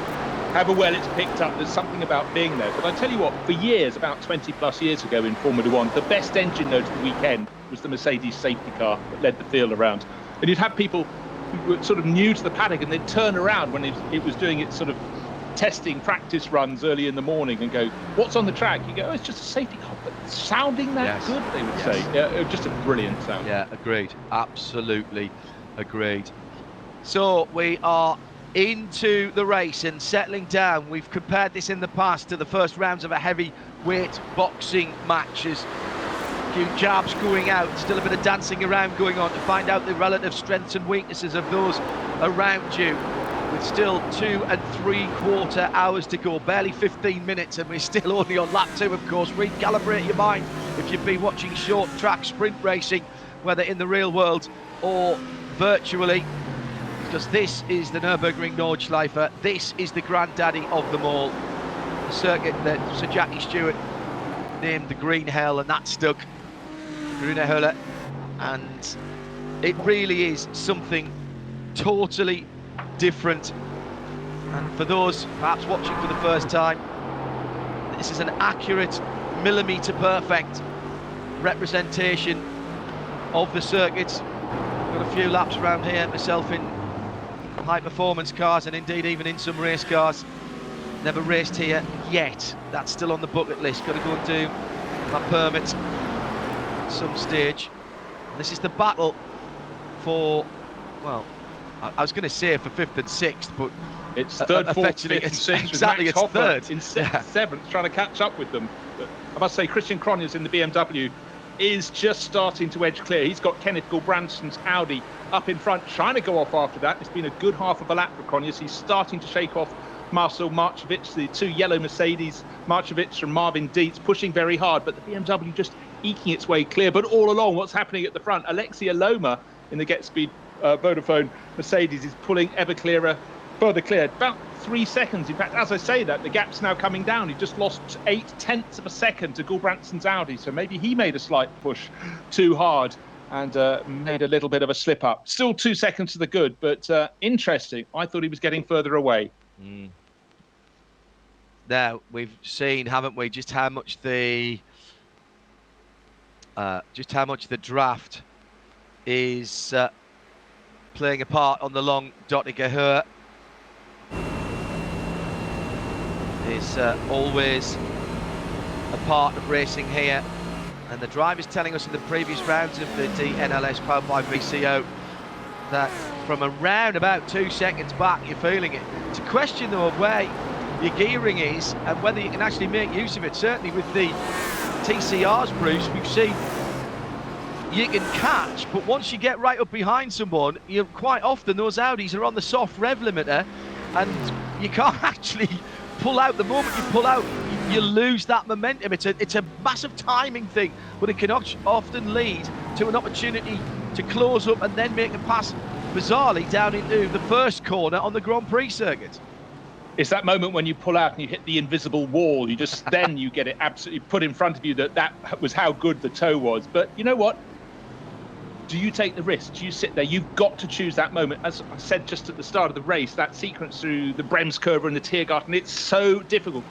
however well it's picked up, there's something about being there. But I tell you what, for years, about 20 plus years ago in Formula One, the best engine note of the weekend was the Mercedes safety car that led the field around. And you'd have people who were sort of new to the paddock, and they'd turn around when it was doing its sort of testing practice runs early in the morning and go, what's on the track? You go, oh, it's just a safety car, but sounding that good, they would say. Yeah, just a brilliant sound. Yeah, agreed. Absolutely agreed. So we are into the race and settling down. We've compared this in the past to the first rounds of a heavyweight boxing match. As a few jabs going out, still a bit of dancing around going on to find out the relative strengths and weaknesses of those around you. With still 2 3/4 hours to go, barely 15 minutes, and we're still only on lap 2, of course. Recalibrate your mind if you've been watching short track sprint racing, whether in the real world or virtually, because this is the Nürburgring Nordschleife. This is the granddaddy of them all. The circuit that Sir Jackie Stewart named the Green Hell, and that stuck. Grüne Hölle. And it really is something totally different. And for those perhaps watching for the first time, this is an accurate, millimetre perfect representation of the circuit. Got a few laps around here myself in high-performance cars, and indeed even in some race cars. Never raced here yet. That's still on the bucket list. Got to go and do my permit at some stage. And this is the battle for, well, I was going to say for 5th and 6th, but it's third, fourth, fifth, and sixth. Exactly, it's third. In seventh, trying to catch up with them. But I must say, Christian Cronjes in the BMW is just starting to edge clear. He's got Kenneth Gulbrandson's Audi up in front, trying to go off after that. It's been a good half of a lap for Cronjes. He's starting to shake off Marcel Marcevic, the 2 yellow Mercedes, Marcevic and Marvin Dietz, pushing very hard, but the BMW just eking its way clear. But all along, what's happening at the front? Alexia Loma in the Get Speed Vodafone Mercedes is pulling ever clearer, further clear. About 3 seconds. In fact, as I say that, the gap's now coming down. He just lost 0.8 of a second to Gulbrandson's Audi, so maybe he made a slight push too hard and made a little bit of a slip up. Still 2 seconds to the good, but interesting. I thought he was getting further away. Now we've seen, haven't we, just how much the draft is playing a part on the long Dottinger Höhe. Is always a part of racing here, and the driver's telling us in the previous rounds of the DNLS powered by VCO that from around about 2 seconds back you're feeling it. It's a question though of where your gearing is and whether you can actually make use of it. Certainly with the TCRs, Bruce, we've seen you can catch, but once you get right up behind someone, you quite often those Audis are on the soft rev limiter and you can't actually pull out. The moment you pull out, you lose that momentum. It's a massive timing thing, but it can often lead to an opportunity to close up and then make a pass bizarrely down into the first corner on the Grand Prix circuit. It's that moment when you pull out and you hit the invisible wall. You just then you get it absolutely put in front of you that was how good the toe was. But you know what? Do you take the risk? Do you sit there? You've got to choose that moment. As I said just at the start of the race, that sequence through the Bremskurve and the Tiergarten, it's so difficult.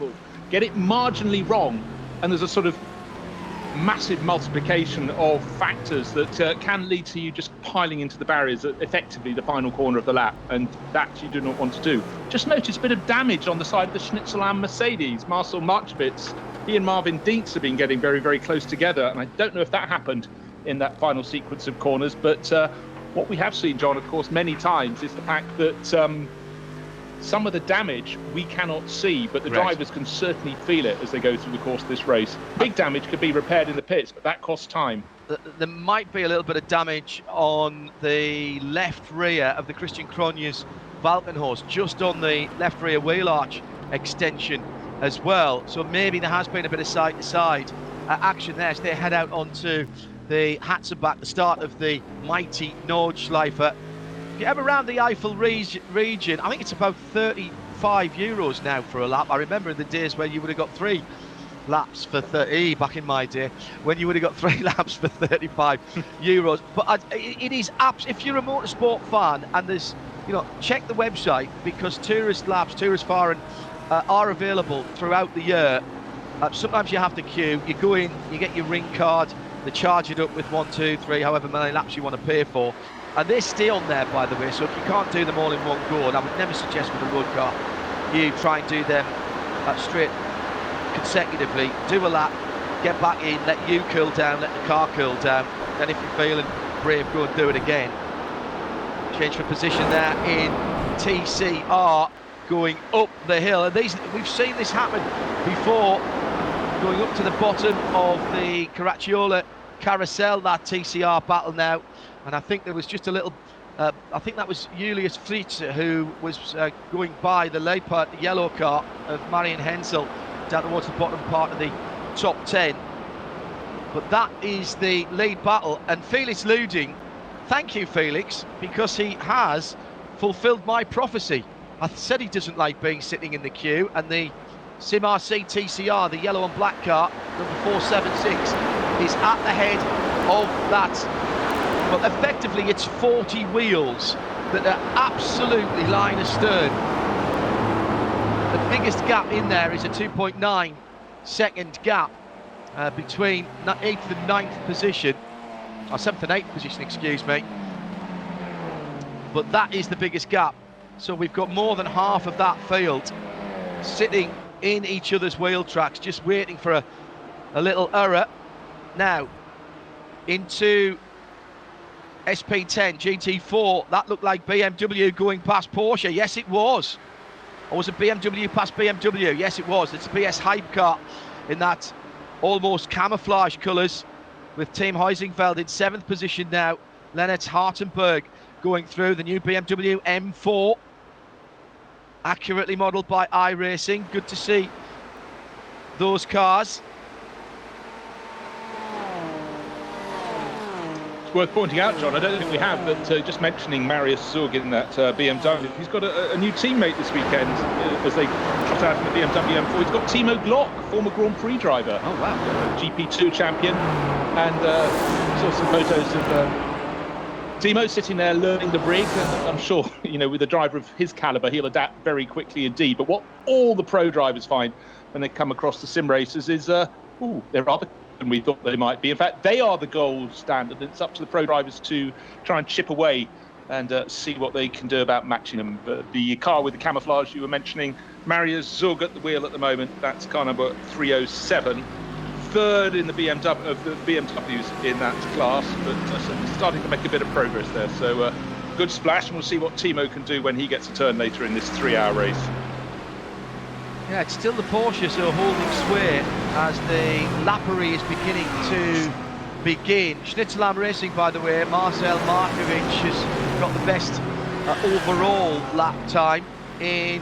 Get it marginally wrong, and there's a sort of massive multiplication of factors that can lead to you just piling into the barriers at effectively the final corner of the lap, and that you do not want to do. Just notice a bit of damage on the side of the Schnitzelam Mercedes. Marcel Marcevic, he and Marvin Dietz have been getting very, very close together, and I don't know if that happened in that final sequence of corners, but what we have seen, John, of course, many times is the fact that some of the damage we cannot see, but the drivers can certainly feel it as they go through the course of this race. Big damage could be repaired in the pits, but that costs time. There might be a little bit of damage on the left rear of the Christian Cronjes Valkenhorst, just on the left rear wheel arch extension as well. So maybe there has been a bit of side-to-side action there as they head out onto the Hatzenbach, the start of the mighty Nordschleife. If you're ever around the Eifel region, I think it's about €35 now for a lap. I remember in the days where you would have got 3 laps for 30, back in my day, when you would have got 3 laps for €35. But it is if you're a motorsport fan, and there's, check the website, because tourist laps, tourist fahren are available throughout the year. Sometimes you have to queue. You go in, you get your ring card, they charge it up with 1, 2, 3, however many laps you want to pay for. And they stay on there, by the way, so if you can't do them all in one go, and I would never suggest with a road car, you try and do them straight consecutively, do a lap, get back in, let you cool down, let the car cool down, then if you're feeling brave, go and do it again. Change for position there in TCR, going up the hill, and we've seen this happen before, going up to the bottom of the Caracciola carousel, that TCR battle now. And I think there was just a little, I think that was Julius Fritz who was going by the Leopard yellow car of Marian Hensel down towards the bottom part of the top 10. But that is the lead battle, and Felix Luding, thank you Felix, because he has fulfilled my prophecy. I said he doesn't like being sitting in the queue, and the Sim RC TCR, the yellow and black car, number 476, is at the head of that. Well, effectively, it's 40 wheels that are absolutely line astern. The biggest gap in there is a 2.9 second gap between 8th and 9th position, or 7th and 8th position, excuse me. But that is the biggest gap So we've got more than half of that field sitting in each other's wheel tracks, just waiting for a little error. Now, into SP10 GT4, that looked like BMW going past Porsche. Yes, it was. Or was it BMW past BMW? Yes, it was. It's PS Hype car in that almost camouflage colours, with Team Heusingfeld in 7th position now. Lennart Hartenberg going through the new BMW M4, accurately modelled by iRacing. Good to see those cars. It's worth pointing out, John, I don't think we have, but just mentioning Marius Zug in that BMW, he's got a new teammate this weekend as they trot out in the BMW M4. He's got Timo Glock, former Grand Prix driver. Oh, wow. GP2 champion. And saw some photos of Timo sitting there learning the rig, and I'm sure, with a driver of his caliber, he'll adapt very quickly indeed. But what all the pro drivers find when they come across the sim races is, they're rather than we thought they might be. In fact, they are the gold standard. It's up to the pro drivers to try and chip away and see what they can do about matching them. But the car with the camouflage you were mentioning, Marius Zug at the wheel at the moment, that's car number 307. Third in the BMW of the BMWs in that class, but starting to make a bit of progress there. So good splash, and we'll see what Timo can do when he gets a turn later in this 3-hour race. Yeah, it's still the Porsches who are holding sway as the lappery is beginning to begin. Schnitzelam Racing, by the way, Marcel Markovic has got the best overall lap time in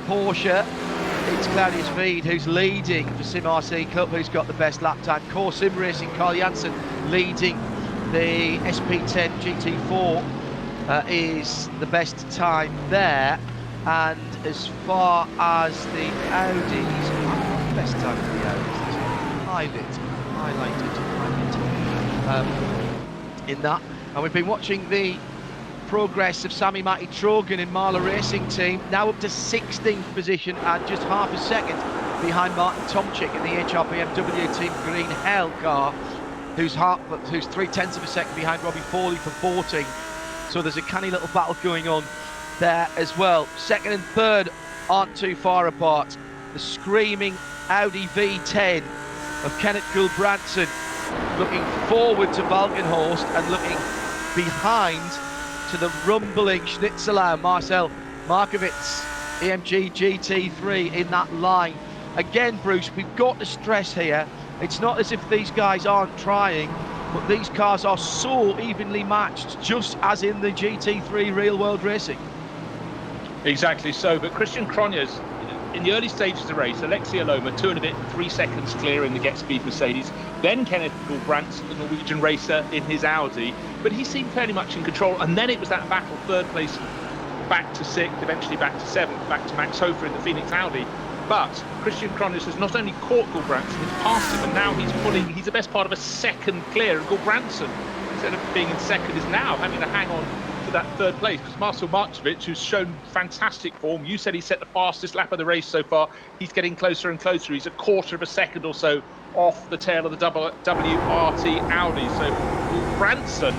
Porsche. It's Claudius Veed who's leading for Sim RC Cup, who's got the best lap time. Core Sim Racing, Carl Janssen leading the SP10 GT4 is the best time there. And as far as the Audis, best time for the Audis, highlighted in that. And we've been watching the progress of Sami Matti Trogan in Marla Racing Team, now up to 16th position and just half a second behind Martin Tomczyk in the HR BMW Team Green Hell car, who's 0.3 of a second behind Robbie Foley for 14. So there's a canny little battle going on there as well. Second and third aren't too far apart. The screaming Audi V10 of Kenneth Gulbrandsen looking forward to Valkenhorst and looking behind to the rumbling Schnitzelau Marcel Markovic EMG GT3 in that line. Again, Bruce, we've got to stress here, it's not as if these guys aren't trying, but these cars are so evenly matched, just as in the GT3 real world racing. Exactly so, but Christian Cronjes, in the early stages of the race, Alexi Aloma, 2 and a bit, 3 seconds clear in the Get Speed Mercedes, then Kenneth Gulbrandsen, the Norwegian racer, in his Audi, but he seemed fairly much in control, and then it was that battle, 3rd place back to 6th, eventually back to 7th, back to Max Hofer in the Phoenix Audi. But Christian Cronjes has not only caught Gulbrandsen, he's passed him, and now he's the best part of a second clear, and Gulbrandsen, instead of being in second, is now having to hang on to that 3rd place, because Marcel Markovic, who's shown fantastic form, you said he set the fastest lap of the race so far, he's getting closer and closer. He's a 1/4 of a second or so off the tail of the WRT Audi. So Gulbrandsen,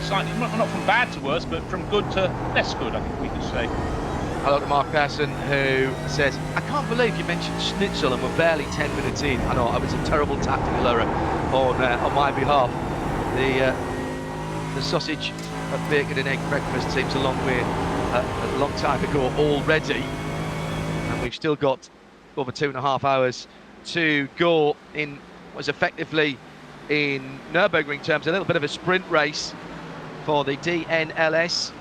slightly not from bad to worse, but from good to less good, I think we could say. Hello to Mark Persson, who says, I can't believe you mentioned Schnitzel and we're barely 10 minutes in. I know, it was a terrible tactical error on my behalf. The sausage and bacon and egg breakfast seems a long time ago already, and we've still got over 2.5 hours to go in what was effectively, in Nürburgring terms, a little bit of a sprint race for the DNLS.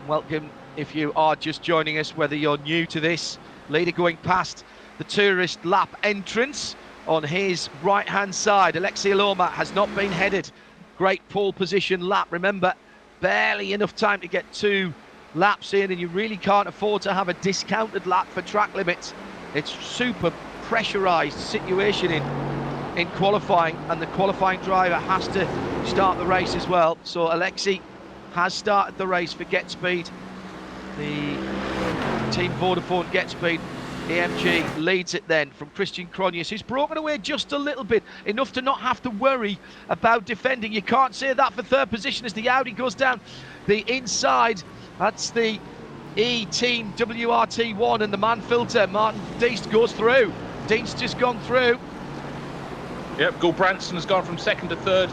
Welcome if you are just joining us, whether you're new to this. Leader going past the tourist lap entrance on his right hand side. Alexi Aloma has not been headed. Great pole position lap. Remember, barely enough time to get 2 laps in, and you really can't afford to have a discounted lap for track limits. It's super pressurized situation in qualifying, and the qualifying driver has to start the race as well. So Alexi has started the race for Get Speed, the Team Vodafone Get Speed AMG leads it then from Christian Cronjes, who's broken away just a little bit, enough to not have to worry about defending. You can't say that for third position as the Audi goes down the inside. That's the E-Team WRT1 and the man filter. Martin Deist goes through. Deist just gone through. Yep, Gulbranson has gone from second to third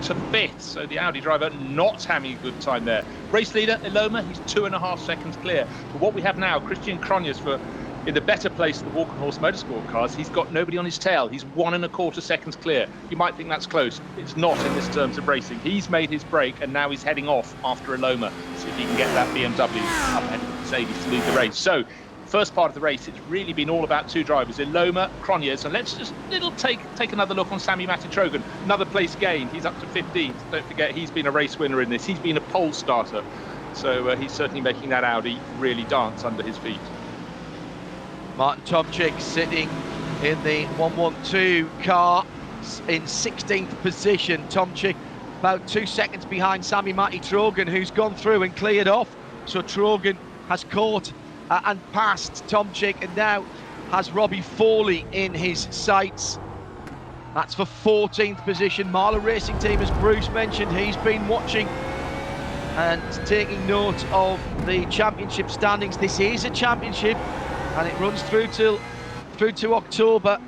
to fifth. So the Audi driver not having a good time there. Race leader, Iloma, he's 2.5 seconds clear. But what we have now, Christian Cronjes in the better place of the Walk and Horse Motorsport cars, he's got nobody on his tail. He's 1.25 seconds clear. You might think that's close. It's not in this terms of racing. He's made his break and now he's heading off after Iloma. See if he can get that BMW up ahead of Mercedes to lead the race. So, first part of the race, it's really been all about two drivers, Iloma, Cronjes, and let's just take another look on Sami Matitrogan. Another place gained. He's up to 15th. Don't forget, he's been a race winner in this. He's been a pole starter. So he's certainly making that Audi really dance under his feet. Martin Tomczyk sitting in the 112 car in 16th position. Tomczyk about 2 seconds behind Sami Matitrogan, who's gone through and cleared off. So Trogan has caught and passed Tomczyk and now has Robbie Foley in his sights. That's for 14th position. Marla Racing Team, as Bruce mentioned, he's been watching and taking note of the championship standings. This is a championship and it runs through to October.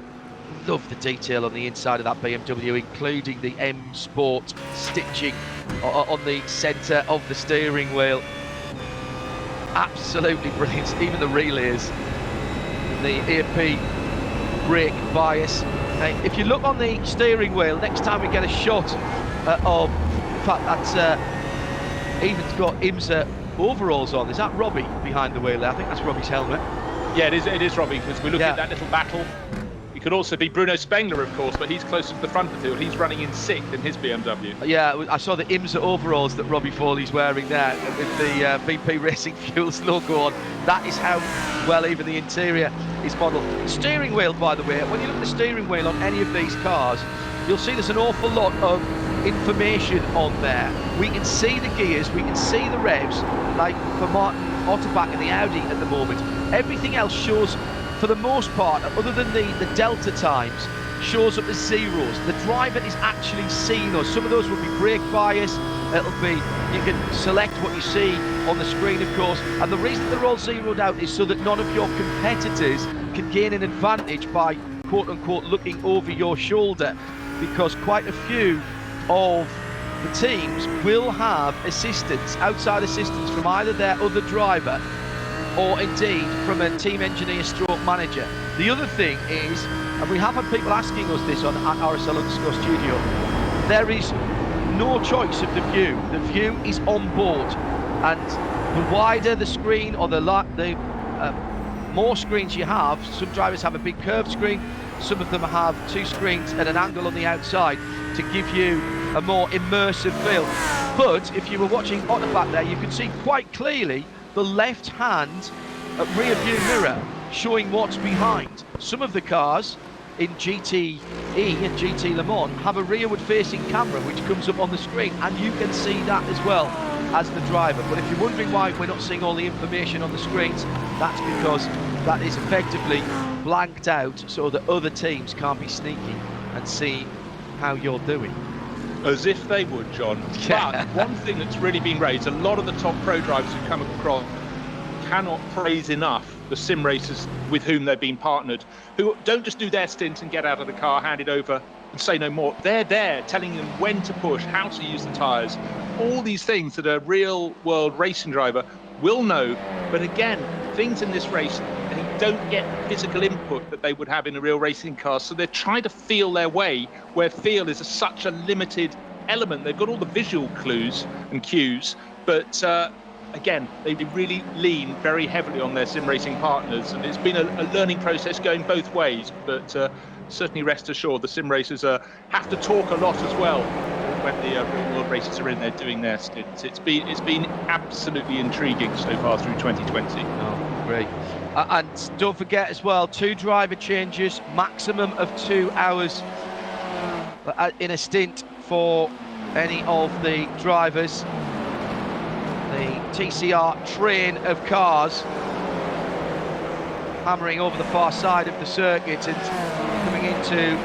Love the detail on the inside of that BMW, including the M Sport stitching on the centre of the steering wheel. Absolutely brilliant. Even the relays, the AP brake bias. If you look on the steering wheel, next time we get a shot of, in fact, that's even got IMSA overalls on. Is that Robbie behind the wheel there? I think that's Robbie's helmet. Yeah, it is Robbie, because we look at that little battle. It could also be Bruno Spengler, of course, but he's closer to the front of the field. He's running in 6th in his BMW. Yeah, I saw the IMSA overalls that Robbie Foley's wearing there with the VP Racing Fuels logo on. That is how well even the interior is modelled. Steering wheel, by the way, when you look at the steering wheel on any of these cars, you'll see there's an awful lot of information on there. We can see the gears, we can see the revs, like for Martin Otterbach in the Audi at the moment. Everything else shows, for the most part, other than the delta times, shows up as zeros. The driver is actually seeing those. Some of those will be brake bias. It'll be, you can select what you see on the screen, of course. And the reason they're all zeroed out is so that none of your competitors can gain an advantage by, quote unquote, looking over your shoulder, because quite a few of the teams will have assistance, outside assistance from either their other driver or indeed from a team engineer stroke manager. The other thing is, and we have had people asking us this on @RSL_studio, there is no choice of the view. The view is on board, and the wider the screen or the more screens you have, some drivers have a big curved screen, some of them have 2 screens at an angle on the outside to give you a more immersive feel. But if you were watching Otterbach there, you could see quite clearly the left-hand rear view mirror showing what's behind. Some of the cars in GTE and GT Le Mans have a rearward-facing camera which comes up on the screen, and you can see that as well as the driver. But if you're wondering why we're not seeing all the information on the screens, that's because that is effectively blanked out so that other teams can't be sneaky and see how you're doing. As if they would, John. Yeah. But one thing that's really been raised, a lot of the top pro drivers who come across cannot praise enough the sim racers with whom they've been partnered, who don't just do their stint and get out of the car, hand it over and say no more. They're there telling them when to push, how to use the tyres, all these things that a real world racing driver will know. But again, things in this race, they don't get physical input that they would have in a real racing car. So they're trying to feel their way, where feel is such a limited element. They've got all the visual clues and cues, but again, they really lean very heavily on their sim racing partners. And it's been a learning process going both ways, but certainly rest assured the sim racers have to talk a lot as well when the real world racers are in there doing their stints. It's been absolutely intriguing so far through 2020. Oh, great. And don't forget as well, 2 driver changes, maximum of 2 hours in a stint for any of the drivers. The TCR train of cars hammering over the far side of the circuit and coming into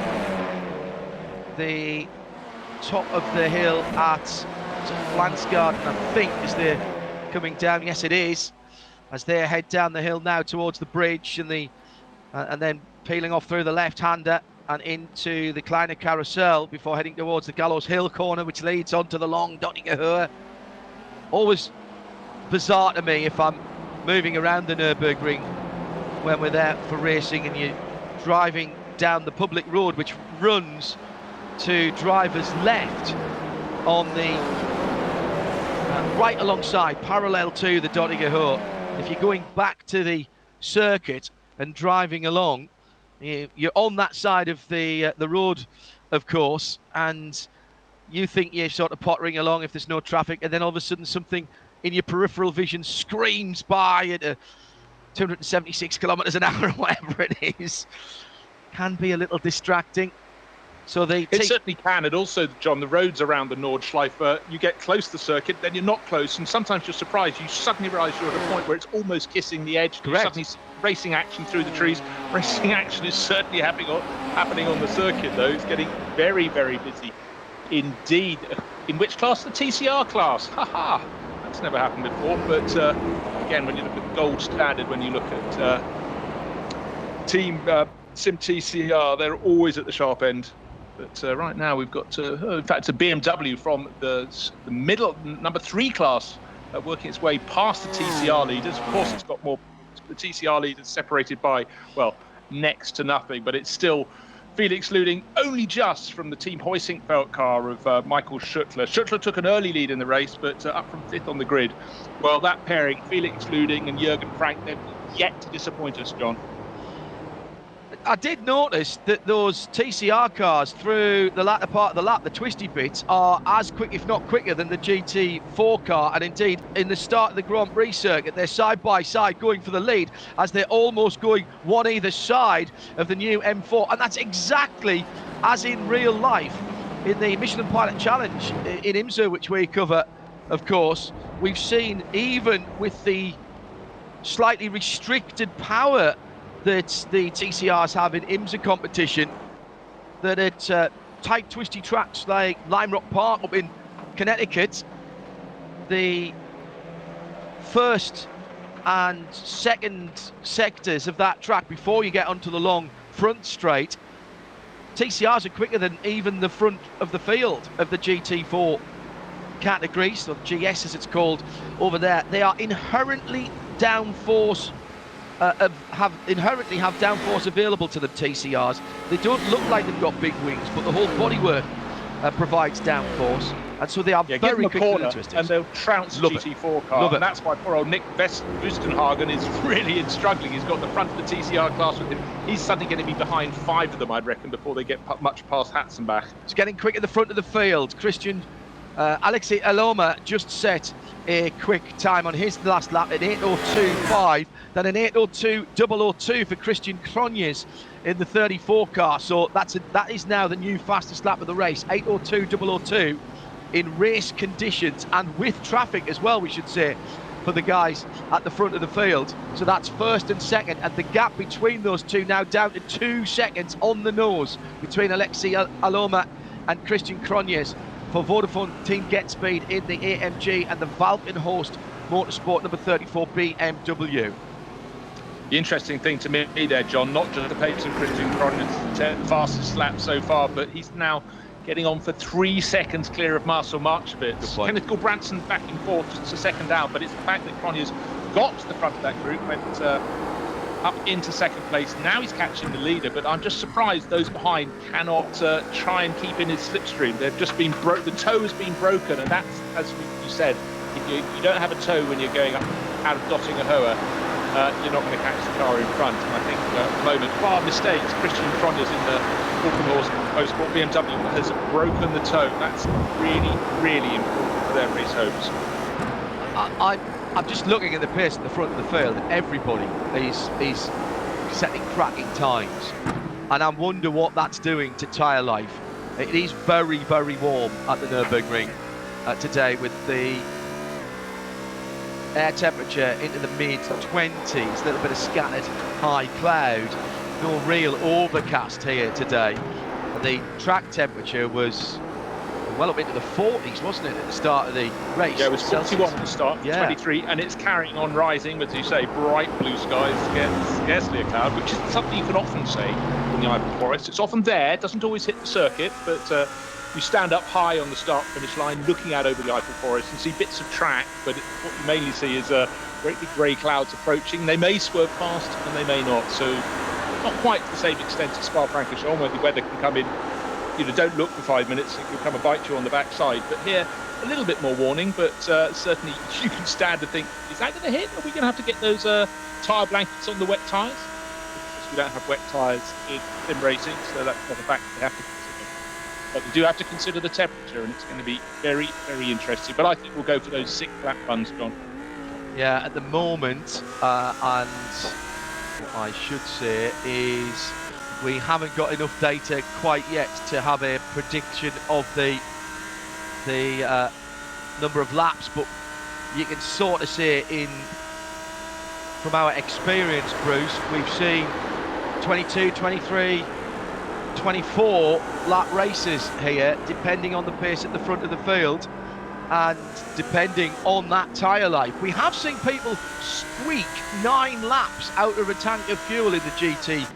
the top of the hill at Lansgarten, I think, as they're coming down. Yes, it is, as they head down the hill now towards the bridge and then peeling off through the left-hander and into the Kleine Carousel before heading towards the Gallows Hill corner, which leads onto the long Dottinger. Always bizarre to me if I'm moving around the Nürburgring when we're there for racing and you're driving down the public road, which runs to driver's left on the right alongside, parallel to the Dottinger. If you're going back to the circuit and driving along, you're on that side of the road, of course, and you think you're sort of pottering along if there's no traffic, and then all of a sudden something in your peripheral vision screams by at 276 kilometers an hour or whatever it is. Can be a little distracting. So it certainly can. And also, John, the roads around the Nordschleife, you get close to the circuit, then you're not close, and sometimes you're surprised. You suddenly realise you're at a point where it's almost kissing the edge. Correct. Suddenly racing action through the trees. Racing action is certainly happening on the circuit, though. It's getting very, very busy indeed. In which class? The TCR class. Ha! That's never happened before. But again, when you look at the gold standard, when you look at Team Sim TCR, they're always at the sharp end. But right now we've got, in fact, a BMW from the middle, number 3 class, working its way past the TCR leaders. Of course, it's got more. The TCR leaders separated by, well, next to nothing, but it's still Felix Luding only just from the Team Heusingfeld car of Michael Schuttler. Schuttler took an early lead in the race, but up from 5th on the grid. Well, that pairing, Felix Luding and Jürgen Frank, they've yet to disappoint us, John. I did notice that those TCR cars through the latter part of the lap, the twisty bits, are as quick, if not quicker, than the GT4 car. And indeed, in the start of the Grand Prix circuit, they're side by side going for the lead as they're almost going one either side of the new M4. And that's exactly as in real life in the Michelin Pilot Challenge in IMSA, which we cover, of course. We've seen, even with the slightly restricted power that the TCRs have in IMSA competition, that at tight twisty tracks like Lime Rock Park up in Connecticut, the first and second sectors of that track before you get onto the long front straight, TCRs are quicker than even the front of the field of the GT4 categories, or GS as it's called over there. They are inherently downforce inherently have downforce available to them, TCRs. They don't look like they've got big wings, but the whole bodywork provides downforce, and so they are very quick to the twisters. And they'll trounce the GT4 car, and that's why poor old Nick Wustenhagen is really struggling. He's got the front of the TCR class with him. He's suddenly going to be behind 5 of them, I'd reckon, before they get much past Hatzenbach. It's getting quick at the front of the field. Alexei Aloma just set a quick time on his last lap at 8:02.5, then an 8:02.002 for Christian Cronjes in the 34 car. So that is now the new fastest lap of the race, 8:02.002 in race conditions and with traffic as well, we should say, for the guys at the front of the field. So that's first and second, and the gap between those two now down to 2 seconds on the nose between Alexei Aloma and Christian Cronjes for Vodafone Team Get Speed in the AMG and the Valkenhorst Motorsport number 34 BMW. The interesting thing to me there, John, not just the pace of Christian Cronjes' fastest lap so far, but he's now getting on for 3 seconds clear of Marcel Marchevitz. Kenneth Gulbrandsen back and forth just a second out, but it's the fact that Cronjes got to the front of that group, went up into second place. Now he's catching the leader, but I'm just surprised those behind cannot try and keep in his slipstream. They've just been the toe has been broken, and that's, as you said, if you don't have a toe when you're going up out of Dottinger Höhe, you're not going to catch the car in front. And I think at the moment, bar mistakes, Christian Cronjes in the Valkenhorst Motorsport BMW has broken the toe. That's really, really important for their race hopes. I'm just looking at the pace at the front of the field, and everybody is setting cracking times, and I wonder what that's doing to tyre life. It is very, very warm at the Nürburgring today, with the air temperature into the mid-20s, a little bit of scattered high cloud, no real overcast here today. The track temperature was well up into the 40s, wasn't it, at the start of the race? Yeah, it was 41 at the start, yeah. 23, and it's carrying on rising, as you say, bright blue skies, scarcely a cloud, which is something you can often say in the Eiffel Forest. It's often there, it doesn't always hit the circuit, but you stand up high on the start-finish line, looking out over the Eiffel Forest and see bits of track, but what you mainly see is great big grey clouds approaching. They may swerve past and they may not, so not quite to the same extent as Spa-Francorchamps, where the weather can come in. Don't look for 5 minutes, it can come and bite you on the backside. But here, a little bit more warning, but certainly you can stand and think, is that going to hit? Are we going to have to get those tyre blankets on the wet tyres? Because we don't have wet tyres in sim racing, so that's not a fact they have to consider. But we do have to consider the temperature, and it's going to be very, very interesting. But I think we'll go for those 6 lap runs, John. Yeah, at the moment, and what I should say is, we haven't got enough data quite yet to have a prediction of the number of laps, but you can sort of say from our experience, Bruce, we've seen 22, 23, 24 lap races here, depending on the pace at the front of the field and depending on that tyre life. We have seen people squeak 9 laps out of a tank of fuel in the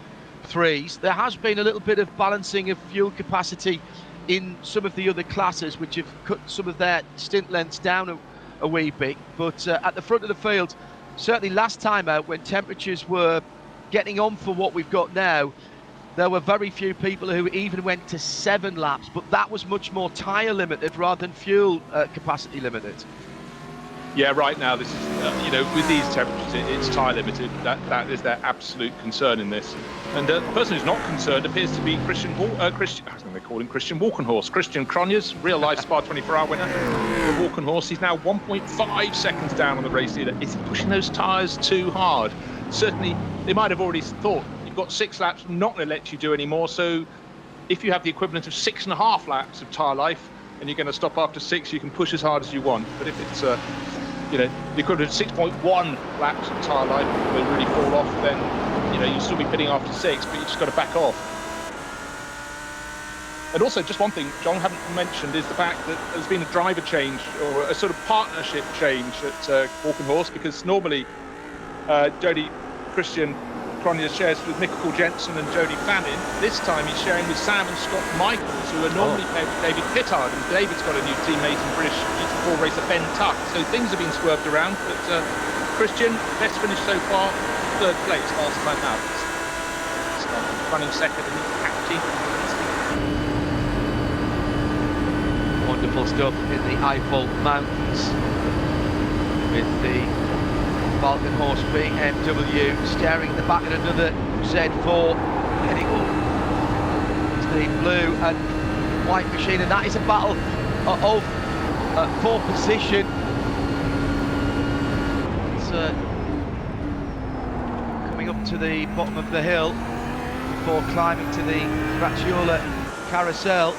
GT3s. There has been a little bit of balancing of fuel capacity in some of the other classes, which have cut some of their stint lengths down a wee bit. But at the front of the field, certainly last time out, when temperatures were getting on for what we've got now, there were very few people who even went to 7 laps, but that was much more tyre limited rather than fuel capacity limited. Yeah, right now this is, with these temperatures, it's tyre limited. That is their absolute concern in this. And the person who's not concerned appears to be Christian Walkenhorst. Christian Cronjes, real life Spa 24-hour winner. Walkenhorst, he's now 1.5 seconds down on the race leader. Is he pushing those tyres too hard? Certainly, they might have already thought, you've got 6 laps, I'm not going to let you do any more. So if you have the equivalent of 6.5 laps of tyre life and you're going to stop after 6, you can push as hard as you want. But if it's the equivalent of 6.1 laps of tyre life, they really fall off, then you'll still be pitting after 6, but you just got to back off. And also, just one thing John haven't mentioned is the fact that there's been a driver change, or a sort of partnership change at Walkenhorst, because normally Christian Cronjes shares with Mikkel Jensen and Jody Fannin. This time he's sharing with Sam and Scott Michaels, who are normally paired with David Pittard, and David's got a new teammate in British GT4 racer Ben Tuck. So things have been swerved around, but Christian, best finish so far, 3rd place last time out. Running second and catchy. Wonderful stuff in the Eiffel Mountains with the Valkenhorst BMW staring at the back of another Z4, heading up to the blue and white machine, and that is a battle for position. It's coming up to the bottom of the hill before climbing to the Graciola carousel.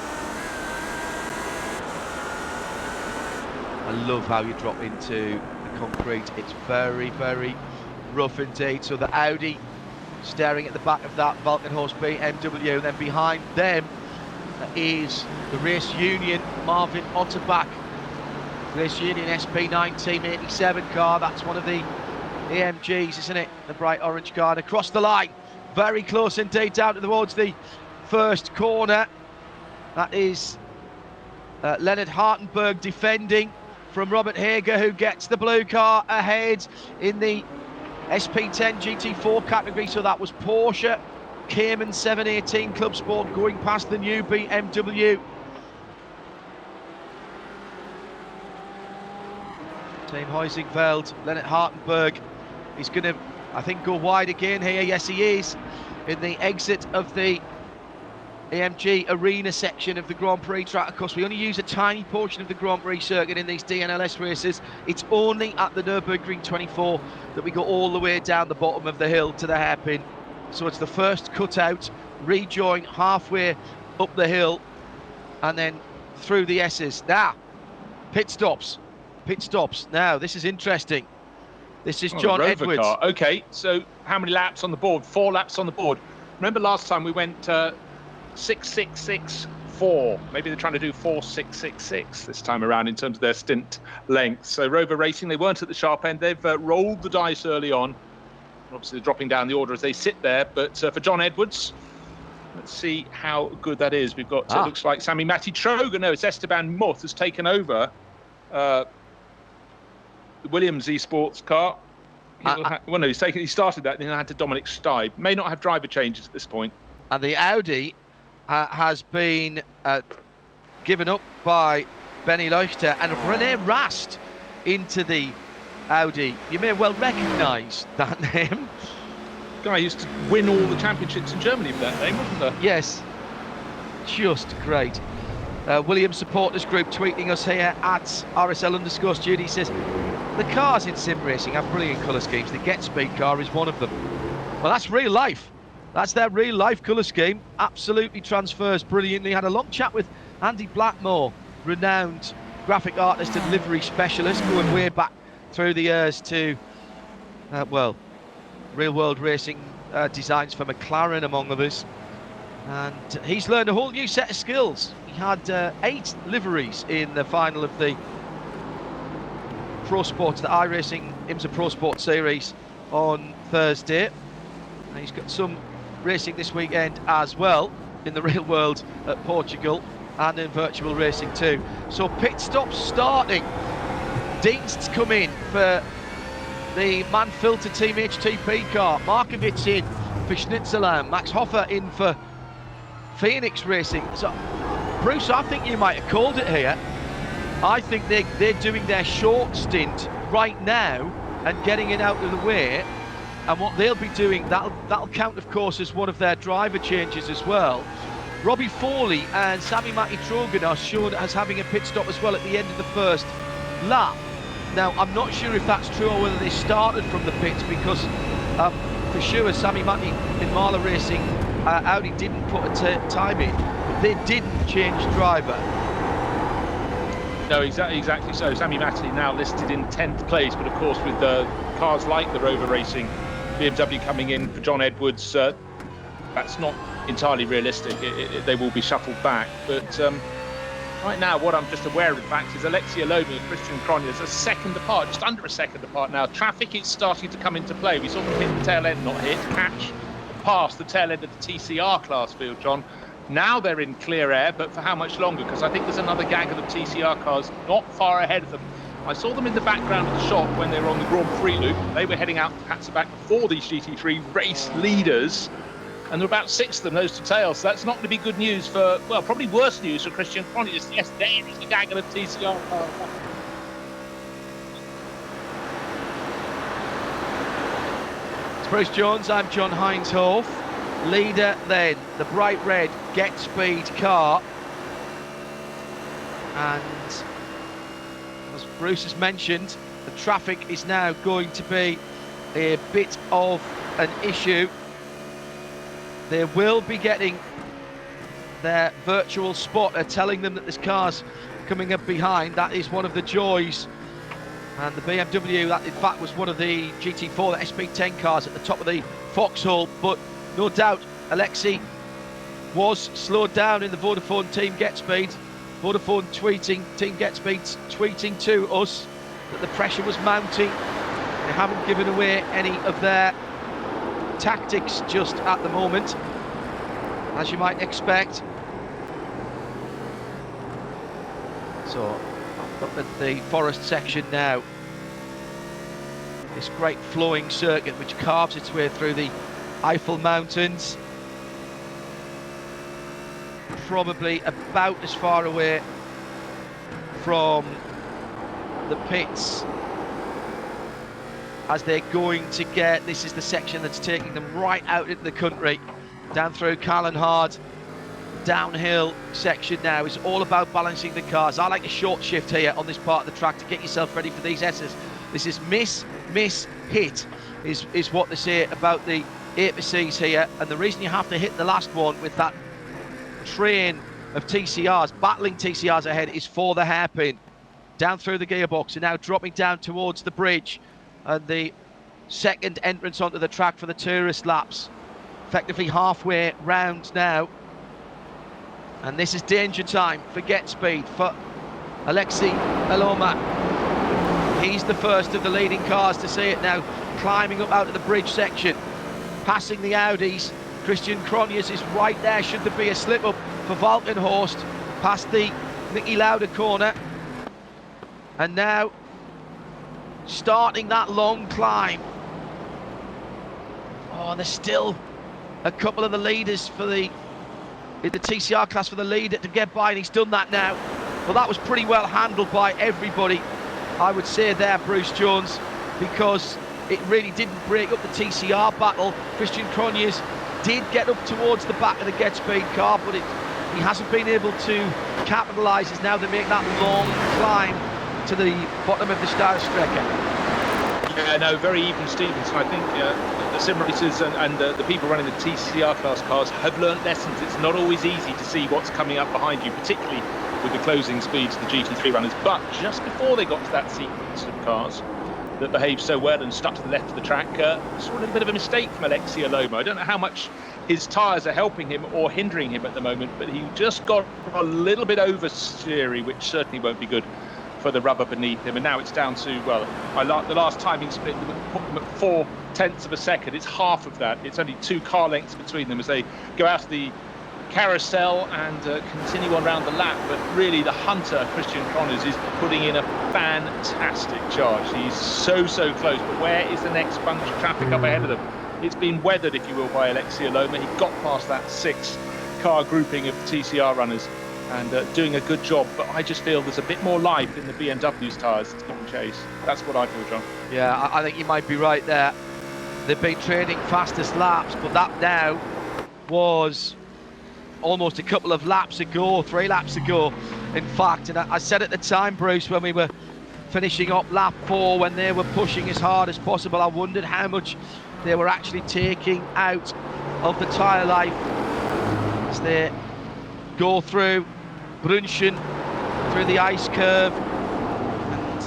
I love how you drop into concrete. It's very, very rough indeed. So the Audi staring at the back of that Valkenhorst BMW, and then behind them is the Race Union Marvin Otterbach Race Union SP9 Team 87 car. That's one of the AMGs, isn't it? The bright orange card across the line, very close indeed, down towards the first corner. That is Leonard Hartenberg defending from Robert Hager, who gets the blue car ahead in the SP10 GT4 category. So that was Porsche Cayman 718 Club Sport going past the new BMW. Team Heusingfeld, Leonard Hartenberg, he's going to, I think, go wide again here. Yes, he is, in the exit of the AMG Arena section of the Grand Prix track. Of course, we only use a tiny portion of the Grand Prix circuit in these DNLS races. It's only at the Nürburgring 24 that we go all the way down the bottom of the hill to the hairpin. So it's the first cutout, rejoin halfway up the hill, and then through the S's. Now, pit stops. Now, this is interesting. This is John Rover Edwards. car. Okay, so how many laps on the board? 4 laps on the board. Remember last time we went 6.664. Maybe they're trying to do 4.666 this time around in terms of their stint length. So Rover Racing, they weren't at the sharp end. They've rolled the dice early on. Obviously, they're dropping down the order as they sit there. But for John Edwards, let's see how good that is. We've got, it looks like Sammy Matti Troga. No, it's Esteban Muth has taken over the Williams eSports car. Well, no, he started that, then he had to Dominic Steib. May not have driver changes at this point. And the Audi has been given up by Benny Leuchter and René Rast into the Audi. You may well recognise that name. Guy used to win all the championships in Germany with that name, wasn't there? Yes, just great. Williams supporters group tweeting us here at RSL_Studio says the cars in sim racing have brilliant colour schemes. The Get Speed car is one of them. Well, that's real life. That's their real life colour scheme. Absolutely transfers brilliantly. Had a long chat with Andy Blackmore, renowned graphic artist and livery specialist, going way back through the years to, real world racing designs for McLaren, among others. And he's learned a whole new set of skills. He had 8 liveries in the final of the Pro Sports, the iRacing IMSA Pro Sports Series on Thursday. And he's got some racing this weekend as well in the real world at Portugal and in virtual racing too. So pit stops starting. Dienst's come in for the Manfilter Team HTP car. Markovic in for Schnitzelam. Max Hoffer in for Phoenix Racing. So, Bruce, I think you might have called it here. I think they're doing their short stint right now and getting it out of the way. And what they'll be doing, that'll count, of course, as one of their driver changes as well. Robbie Foley and Sammy Matti Trogan are shown as having a pit stop as well at the end of the first lap. Now, I'm not sure if that's true or whether they started from the pits, because for sure Sammy Matti in Marla Racing, Audi didn't put a time in, but they didn't change driver. No, exactly so. Sammy Matti now listed in 10th place, but of course with the cars like the Rover Racing BMW coming in for John Edwards, that's not entirely realistic. They will be shuffled back. But right now, what I'm just aware of the fact is Alexia Lomi and Christian Cronje are a second apart, just under a second apart now. Traffic is starting to come into play. We saw them hit the tail end, not hit, catch, past the tail end of the TCR class field, John. Now they're in clear air, but for how much longer? Because I think there's another gaggle of TCR cars not far ahead of them. I saw them in the background of the shot when they were on the Grand Prix loop. They were heading out perhaps back before these GT3 race leaders. And there were about 6 of them, nose to tail. So that's not going to be good news for, well, probably worse news for Christian Cronje. Yes, there is the gaggle of TCR cars. It's Bruce Jones, I'm John Heinzhoff. Leader then, the bright red Get Speed car. And as Bruce has mentioned, the traffic is now going to be a bit of an issue. They will be getting their virtual spotter telling them that this car's coming up behind. That is one of the joys. And the BMW, that in fact was one of the GT4, the SP10 cars at the top of the foxhole. But no doubt, Alexi was slowed down in the Vodafone Team Get Speed. Vodafone tweeting, Team Get Speed tweeting to us that the pressure was mounting. They haven't given away any of their tactics just at the moment, as you might expect. So, I've looked at the Forest section now. This great flowing circuit which carves its way through the Eifel Mountains. Probably about as far away from the pits as they're going to get. This is the section that's taking them right out into the country, down through Callanhard. Downhill section now is all about balancing the cars. I like a short shift here on this part of the track to get yourself ready for these S's. This is miss, hit is what they say about the APCs here, and the reason you have to hit the last one with that train of TCRs, battling TCRs ahead, is for the hairpin. Down through the gearbox and now dropping down towards the bridge. and the second entrance onto the track for the tourist laps. Effectively halfway round now. And this is danger time for Get Speed, for Alexei Aloma. He's the first of the leading cars to see it now, climbing up out of the bridge section, passing the Audis. Christian Cronjes is right there, should there be a slip up for Valkenhorst, past the Niki Lauda corner. And now starting that long climb. Oh, there's still a couple of the leaders for in the TCR class for the leader to get by, and he's done that now. Well, that was pretty well handled by everybody, I would say there, Bruce Jones, because it really didn't break up the TCR battle. Christian Cronjes did get up towards the back of the Get Speed car, but he hasn't been able to capitalise as now they make that long climb to the bottom of the Starstrecke. Yeah, no, very even, Stevenson. I think the sim racers and the people running the TCR class cars have learnt lessons. It's not always easy to see what's coming up behind you, particularly with the closing speeds of the GT3 runners. But just before they got to that sequence of cars that behaved so well and stuck to the left of the track, saw a little bit of a mistake from Alexei Aloma. I don't know how much his tyres are helping him or hindering him at the moment, but he just got a little bit oversteery, which certainly won't be good for the rubber beneath him. And now it's down to, well, the last timing split put them at 0.4 of a second. It's half of that. It's only 2 car lengths between them as they go out of the carousel and continue on round the lap. But really the hunter, Christian Cronjes, is putting in a fantastic charge. He's so close, but where is the next bunch of traffic up ahead of them? It's been weathered, if you will, by Alexei Aloma. He got past that 6 car grouping of the TCR runners and doing a good job, but I just feel there's a bit more life in the BMW's tyres to give chase. That's what I feel, John. Yeah, I think you might be right there. They've been trading fastest laps, but that now was almost a couple of laps ago, 3 laps ago, in fact. And I said at the time, Bruce, when we were finishing up lap 4, when they were pushing as hard as possible, I wondered how much they were actually taking out of the tyre life as they go through Brunchen, through the ice curve, and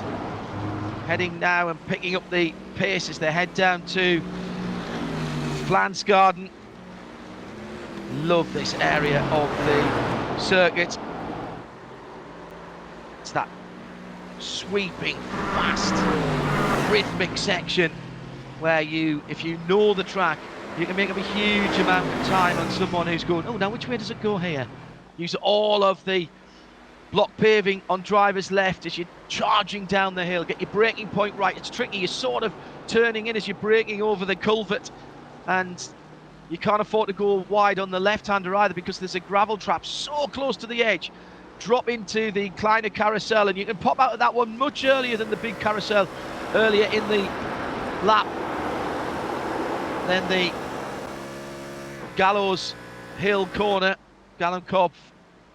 heading now and picking up the pace as they head down to Flansgarden. Love this area of the circuit. It's that sweeping, fast, rhythmic section where if you know the track, you can make up a huge amount of time on someone who's going, oh, now which way does it go here? Use all of the block paving on driver's left as you're charging down the hill. Get your braking point right. It's tricky. You're sort of turning in as you're braking over the culvert, and you can't afford to go wide on the left-hander either because there's a gravel trap so close to the edge. Drop into the Kleiner carousel, and you can pop out of that one much earlier than the big carousel earlier in the lap. Then the Gallows Hill corner, Gallenkopf,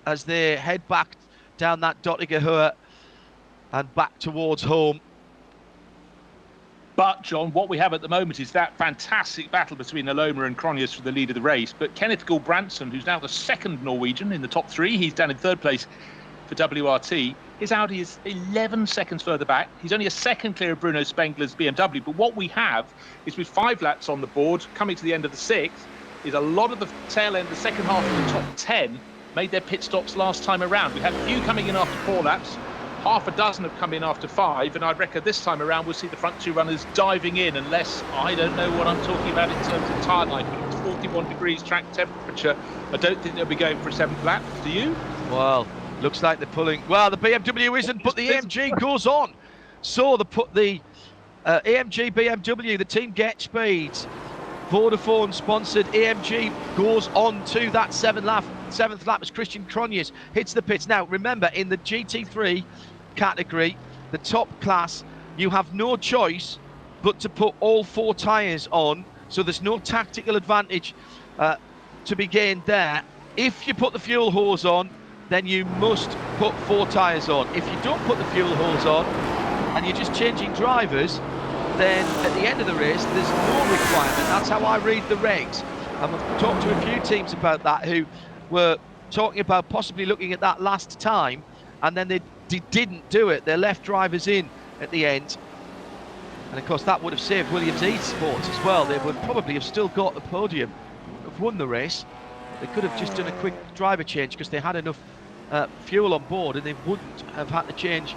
as they head back down that Dottinger Höhe and back towards home. But, John, what we have at the moment is that fantastic battle between Aloma and Cronjes for the lead of the race. But Kenneth Gulbrandsen, who's now the second Norwegian in the top 3, he's down in 3rd place for WRT. His Audi is 11 seconds further back. He's only a second clear of Bruno Spengler's BMW. But what we have is, with 5 laps on the board, coming to the end of the 6th, is a lot of the tail end, the second half of the top 10, made their pit stops last time around. We had a few coming in after 4 laps. Half a dozen have come in after 5, and I'd reckon this time around we'll see the front 2 runners diving in, unless I don't know what I'm talking about in terms of tyre life. But it's 41 degrees track temperature. I don't think they'll be going for a 7th lap. Do you? Well, looks like they're pulling. Well, the BMW isn't, but the AMG goes on. So the AMG BMW, the team Get Speed, Vodafone sponsored AMG, goes on to that 7th lap as Christian Cronjes hits the pits. Now remember, in the GT3 category, the top class, you have no choice but to put all 4 tyres on, so there's no tactical advantage to be gained there. If you put the fuel hose on, then you must put 4 tyres on. If you don't put the fuel hose on and you're just changing drivers, then at the end of the race there's no requirement. That's how I read the regs. I've talked to a few teams about that who were talking about possibly looking at that last time, and then they didn't do it. They left drivers in at the end. And of course that would have saved Williams Esports as well. They would probably have still got the podium, have won the race. They could have just done a quick driver change because they had enough fuel on board, and they wouldn't have had to change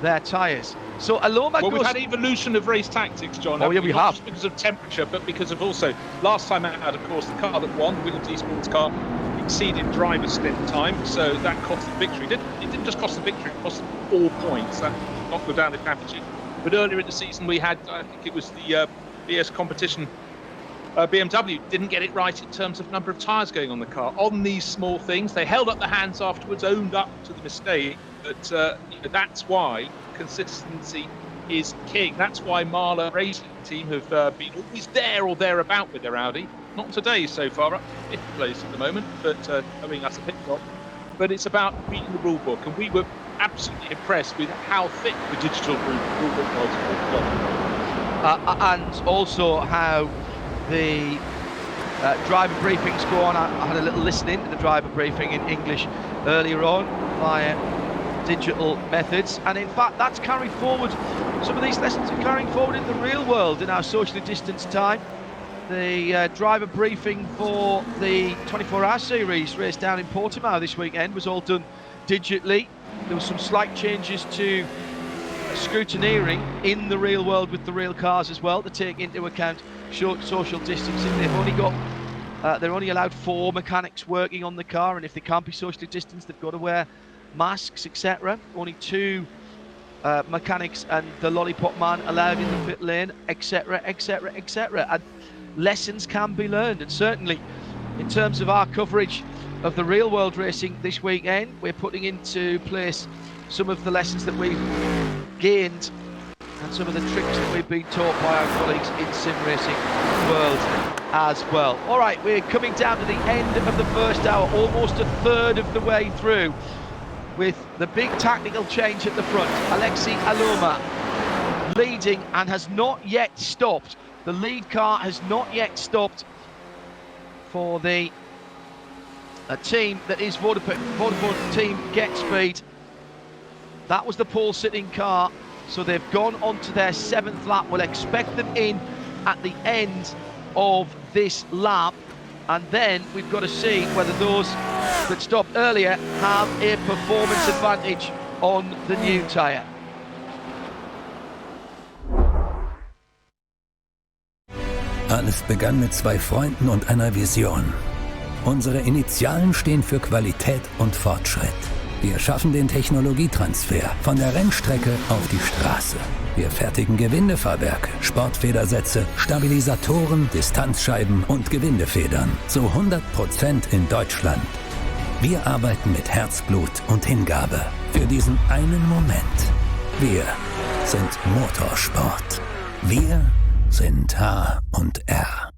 their tyres. So Aloma well, goes... we've had evolution of race tactics, John. Oh yeah, we Not have. just because of temperature, but because of also last time out, of course, the car that won, the Williams Esports car, exceeded driver stint time, so that cost the victory. It didn't just cost the victory; it cost 4 points. That knocked them down the championship. But earlier in the season, we had, I think it was the BS competition. BMW didn't get it right in terms of number of tyres going on the car. On these small things, they held up their hands afterwards, owned up to the mistake. But that's why consistency is king. That's why Marla Racing Team have been always there or thereabout with their Audi. Not today so far, up to 5th place at the moment, but I mean that's a pit stop. But it's about reading the rule book, and we were absolutely impressed with how thick the digital rule book was. And also how the driver briefings go on. I had a little listen in to the driver briefing in English earlier on via digital methods, and in fact that's carried forward. Some of these lessons are carrying forward in the real world in our socially distanced time. The driver briefing for the 24-hour series race down in Portimao this weekend was all done digitally. There were some slight changes to scrutineering in the real world with the real cars as well to take into account short social distancing. They're only allowed 4 mechanics working on the car, and if they can't be socially distanced, they've got to wear masks, etc. Only 2 mechanics and the lollipop man allowed in the pit lane, etc., etc., etc. And lessons can be learned, and certainly in terms of our coverage of the real world racing this weekend, we're putting into place some of the lessons that we've gained and some of the tricks that we've been taught by our colleagues in sim racing world as well. All right, we're coming down to the end of the first hour, almost a third of the way through, with the big tactical change at the front. Alexi Aloma leading and has not yet stopped. The lead car has not yet stopped for the team that is Vodafone Team Get Speed. That was the pole sitting car, so they've gone on to their 7th lap. We'll expect them in at the end of this lap, and then we've got to see whether those that stopped earlier have a performance advantage on the new tyre. Alles begann mit 2 Freunden und einer Vision. Unsere Initialen stehen für Qualität und Fortschritt. Wir schaffen den Technologietransfer von der Rennstrecke auf die Straße. Wir fertigen Gewindefahrwerke, Sportfedersätze, Stabilisatoren, Distanzscheiben und Gewindefedern zu 100% in Deutschland. Wir arbeiten mit Herzblut und Hingabe für diesen einen Moment. Wir sind Motorsport. Wir sind H&R.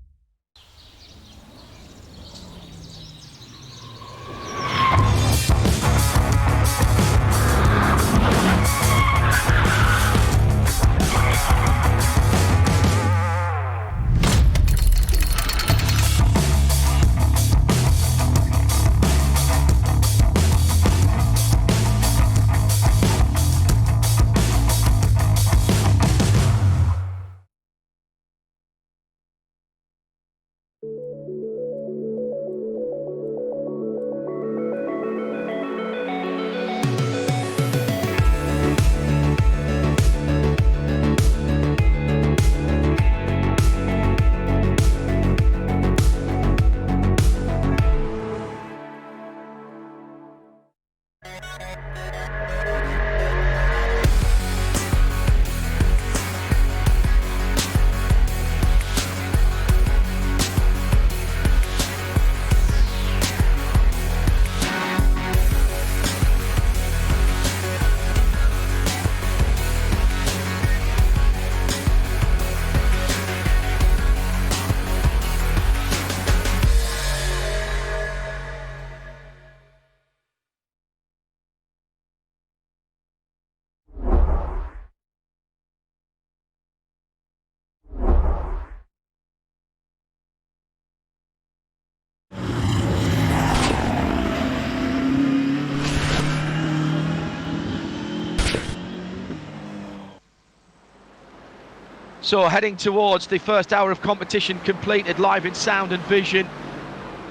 So heading towards the first hour of competition completed, live in sound and vision.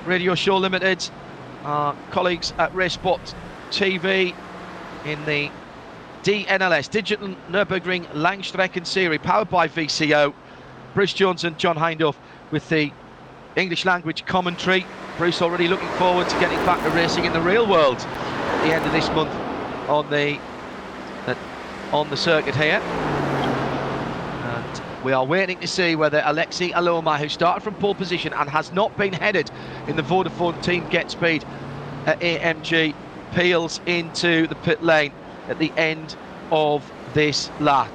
Radio Show Limited, our colleagues at Race Sport TV in the DNLS, Digital Nürburgring Langstrecken-Serie, powered by VCO. Bruce Jones and John Hindhaugh with the English language commentary. Bruce already looking forward to getting back to racing in the real world at the end of this month on the circuit here. And we are waiting to see whether Alexei Aloma, who started from pole position and has not been headed in the Vodafone Team Get Speed at AMG, peels into the pit lane at the end of this lap.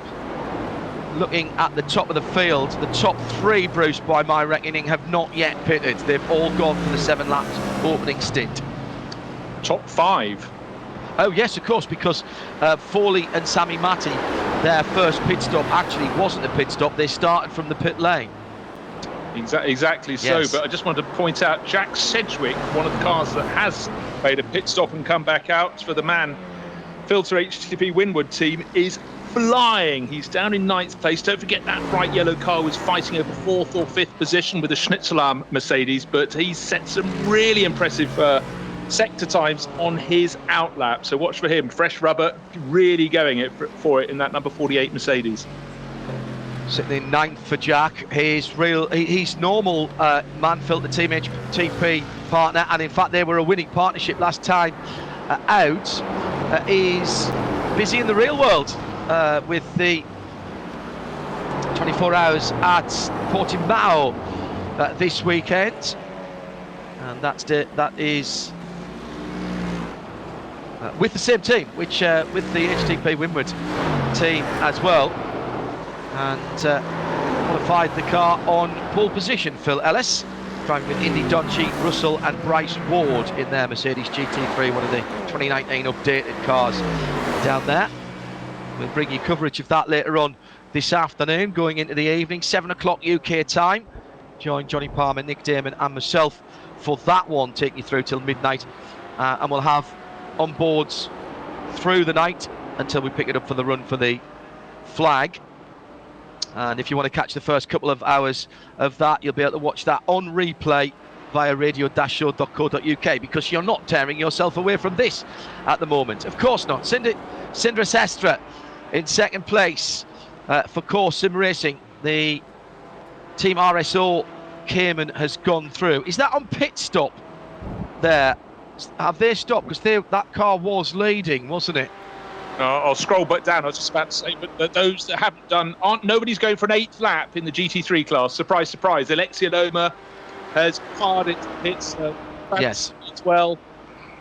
Looking at the top of the field, the top three, Bruce, by my reckoning, have not yet pitted. They've all gone for the 7 laps opening stint. Top 5. Oh yes, of course, because Foley and Sami Matti, their first pit stop actually wasn't a pit stop. They started from the pit lane. Exactly so, yes. But I just wanted to point out Jack Sedgwick, one of the cars that has made a pit stop and come back out for the Man Filter HTTP Windward team, is flying. He's down in 9th place. Don't forget that bright yellow car was fighting over 4th or 5th position with the Schnitzelarm Mercedes, but he's set some really impressive sector times on his outlap. So watch for him. Fresh rubber, really going for it in that number 48 Mercedes. Sitting in 9th for Jack. He's normal Man Filter Team HTP partner, and in fact they were a winning partnership last time out. Is busy in the real world with the 24 hours at Portimao this weekend, and that is with the same team, which with the HTP Windward team as well, and qualified the car on pole position. Phil Ellis driving with Indy Donchi, Russell and Bryce Ward in their Mercedes GT3, one of the 2019 updated cars down there. We'll bring you coverage of that later on this afternoon, going into the evening, 7 o'clock UK time. Join Johnny Palmer, Nick Damon and myself for that one, taking you through till midnight, and we'll have onboards through the night until we pick it up for the run for the flag. And if you want to catch the first couple of hours of that, you'll be able to watch that on replay via radio-show.co.uk, because you're not tearing yourself away from this at the moment. Of course not. Sindre Sestra in second place for Core Sim Racing. The Team RSO Cayman has gone through. Is that on pit stop there? Have they stopped? Because that car was leading, wasn't it? I'll scroll back down. I was just about to say, but those that haven't done, nobody's going for an 8th lap in the GT3 class. Surprise, surprise. Alexia Loma has fired it. Yes. As well.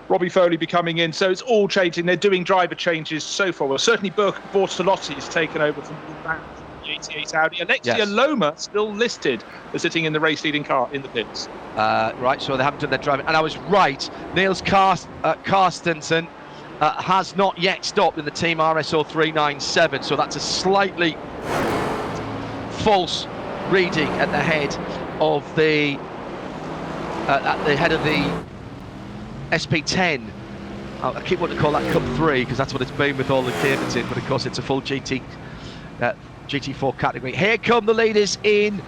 Robbie Foley be coming in. So it's all changing. They're doing driver changes so far. Well, certainly Bortolotti has taken over from the 88 Audi. Alexia Loma still listed as sitting in the race leading car in the pits. Right, so they haven't done their driving. And I was right. Niels Carstensen has not yet stopped in the Team RSO 397, so that's a slightly false reading at the head of the SP10. I keep wanting to call that Cup 3 because that's what it's been with all the Caymans in, but of course it's a full GT4 category. Here come the leaders in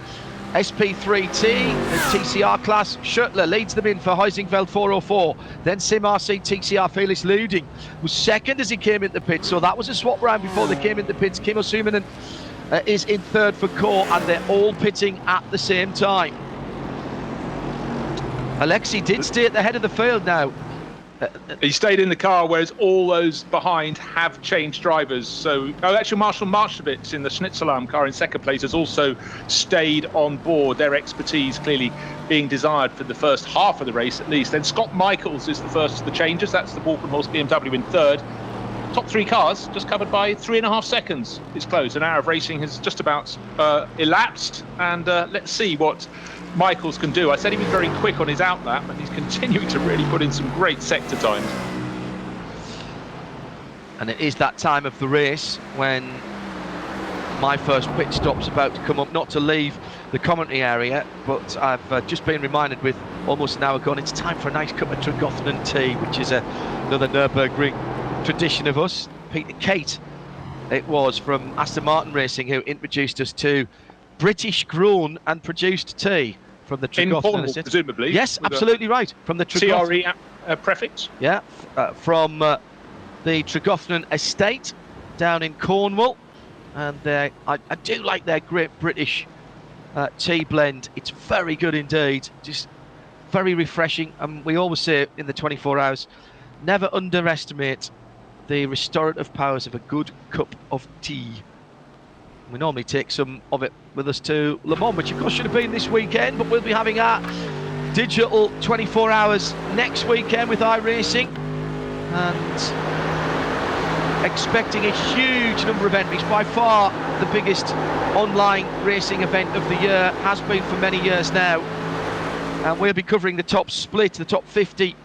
SP3T, the TCR class. Schürtler leads them in for Heusingfeld 404. Then Sim RC TCR Felix Luding was second as he came into the pits. So that was a swap round before they came into the pits. Kimmo Suominen is in third for Core, and they're all pitting at the same time. Alexei did stay at the head of the field now. He stayed in the car, whereas all those behind have changed drivers. So, actually, Marshall Marshevitz in the Schnitzelarm car in second place has also stayed on board. Their expertise clearly being desired for the first half of the race, at least. Then Scott Michaels is the first of the changes. That's the Walkenhorst BMW in third. Top 3 cars just covered by 3.5 seconds. It's closed. An hour of racing has just about elapsed, and let's see what Michaels can do. I said he was very quick on his outlap, and he's continuing to really put in some great sector times. And it is that time of the race when my first pit stop's about to come up, not to leave the commentary area, but I've just been reminded with almost an hour gone, it's time for a nice cup of Tregothnan tea, which is another Nürburgring tradition of us. Peter Kate it was, from Aston Martin Racing, who introduced us to British grown and produced tea from the In Tregothnan Cornwall, estate. presumably. Yes, absolutely right. From the Tregothnan. TRE prefix. Yeah, from the Tregothnan estate down in Cornwall. And I do like their Great British tea blend. It's very good indeed. Just very refreshing. And we always say in the 24 hours, never underestimate the restorative powers of a good cup of tea. We normally take some of it with us to Le Mans, which of course should have been this weekend, but we'll be having our digital 24 hours next weekend with iRacing, and expecting a huge number of entries. By far the biggest online racing event of the year, has been for many years now, and we'll be covering the top split, the top 50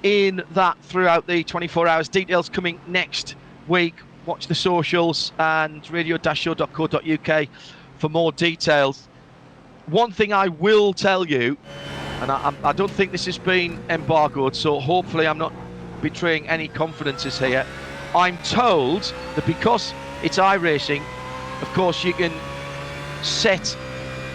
in that throughout the 24 hours. Details coming next week. Watch the socials and radio-show.co.uk for more details. One thing I will tell you, and I don't think this has been embargoed, so hopefully I'm not betraying any confidences here. I'm told that because it's iRacing, of course you can set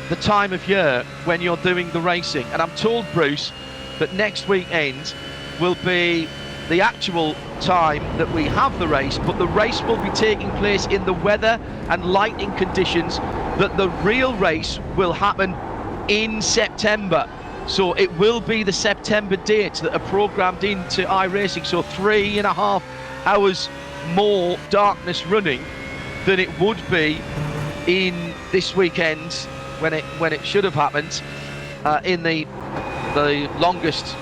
the time of year when you're doing the racing. And I'm told, Bruce, that next weekend will be the actual time that we have the race, but the race will be taking place in the weather and lighting conditions that the real race will happen in September. So it will be the September dates that are programmed into iRacing. So 3.5 hours more darkness running than it would be in this weekend when it should have happened in the longest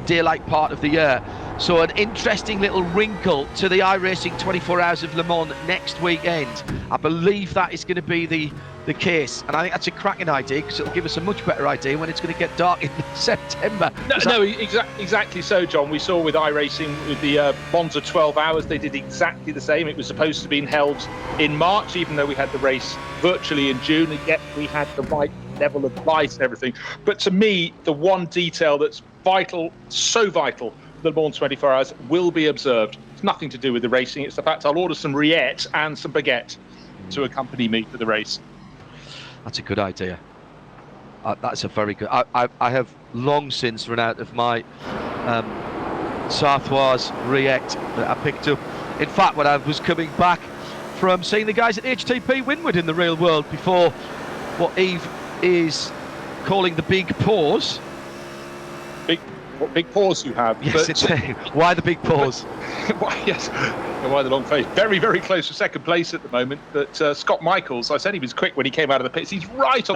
daylight part of the year. So an interesting little wrinkle to the iRacing 24 Hours of Le Mans next weekend. I believe that is going to be the case, and I think that's a cracking idea, because it'll give us a much better idea when it's going to get dark in September. Exactly so, John. We saw with iRacing with the Monza 12 Hours, they did exactly the same. It was supposed to have been held in March, even though we had the race virtually in June, and yet we had the right level of light and everything. But to me, the one detail that's vital, so vital, the Le Mans 24 Hours will be observed. It's nothing to do with the racing. It's the fact I'll order some rillettes and some baguette to accompany me for the race. That's a good idea. That's a very good. I have long since run out of my Sarthoise rillette that I picked up. In fact, when I was coming back from seeing the guys at HTP Winwood in the real world before what Eve is calling the big pause. What big pause you have. Yes, why the big pause? Why the long face? Very, very close to second place at the moment. But Scott Michaels, I said he was quick when he came out of the pits. He's right on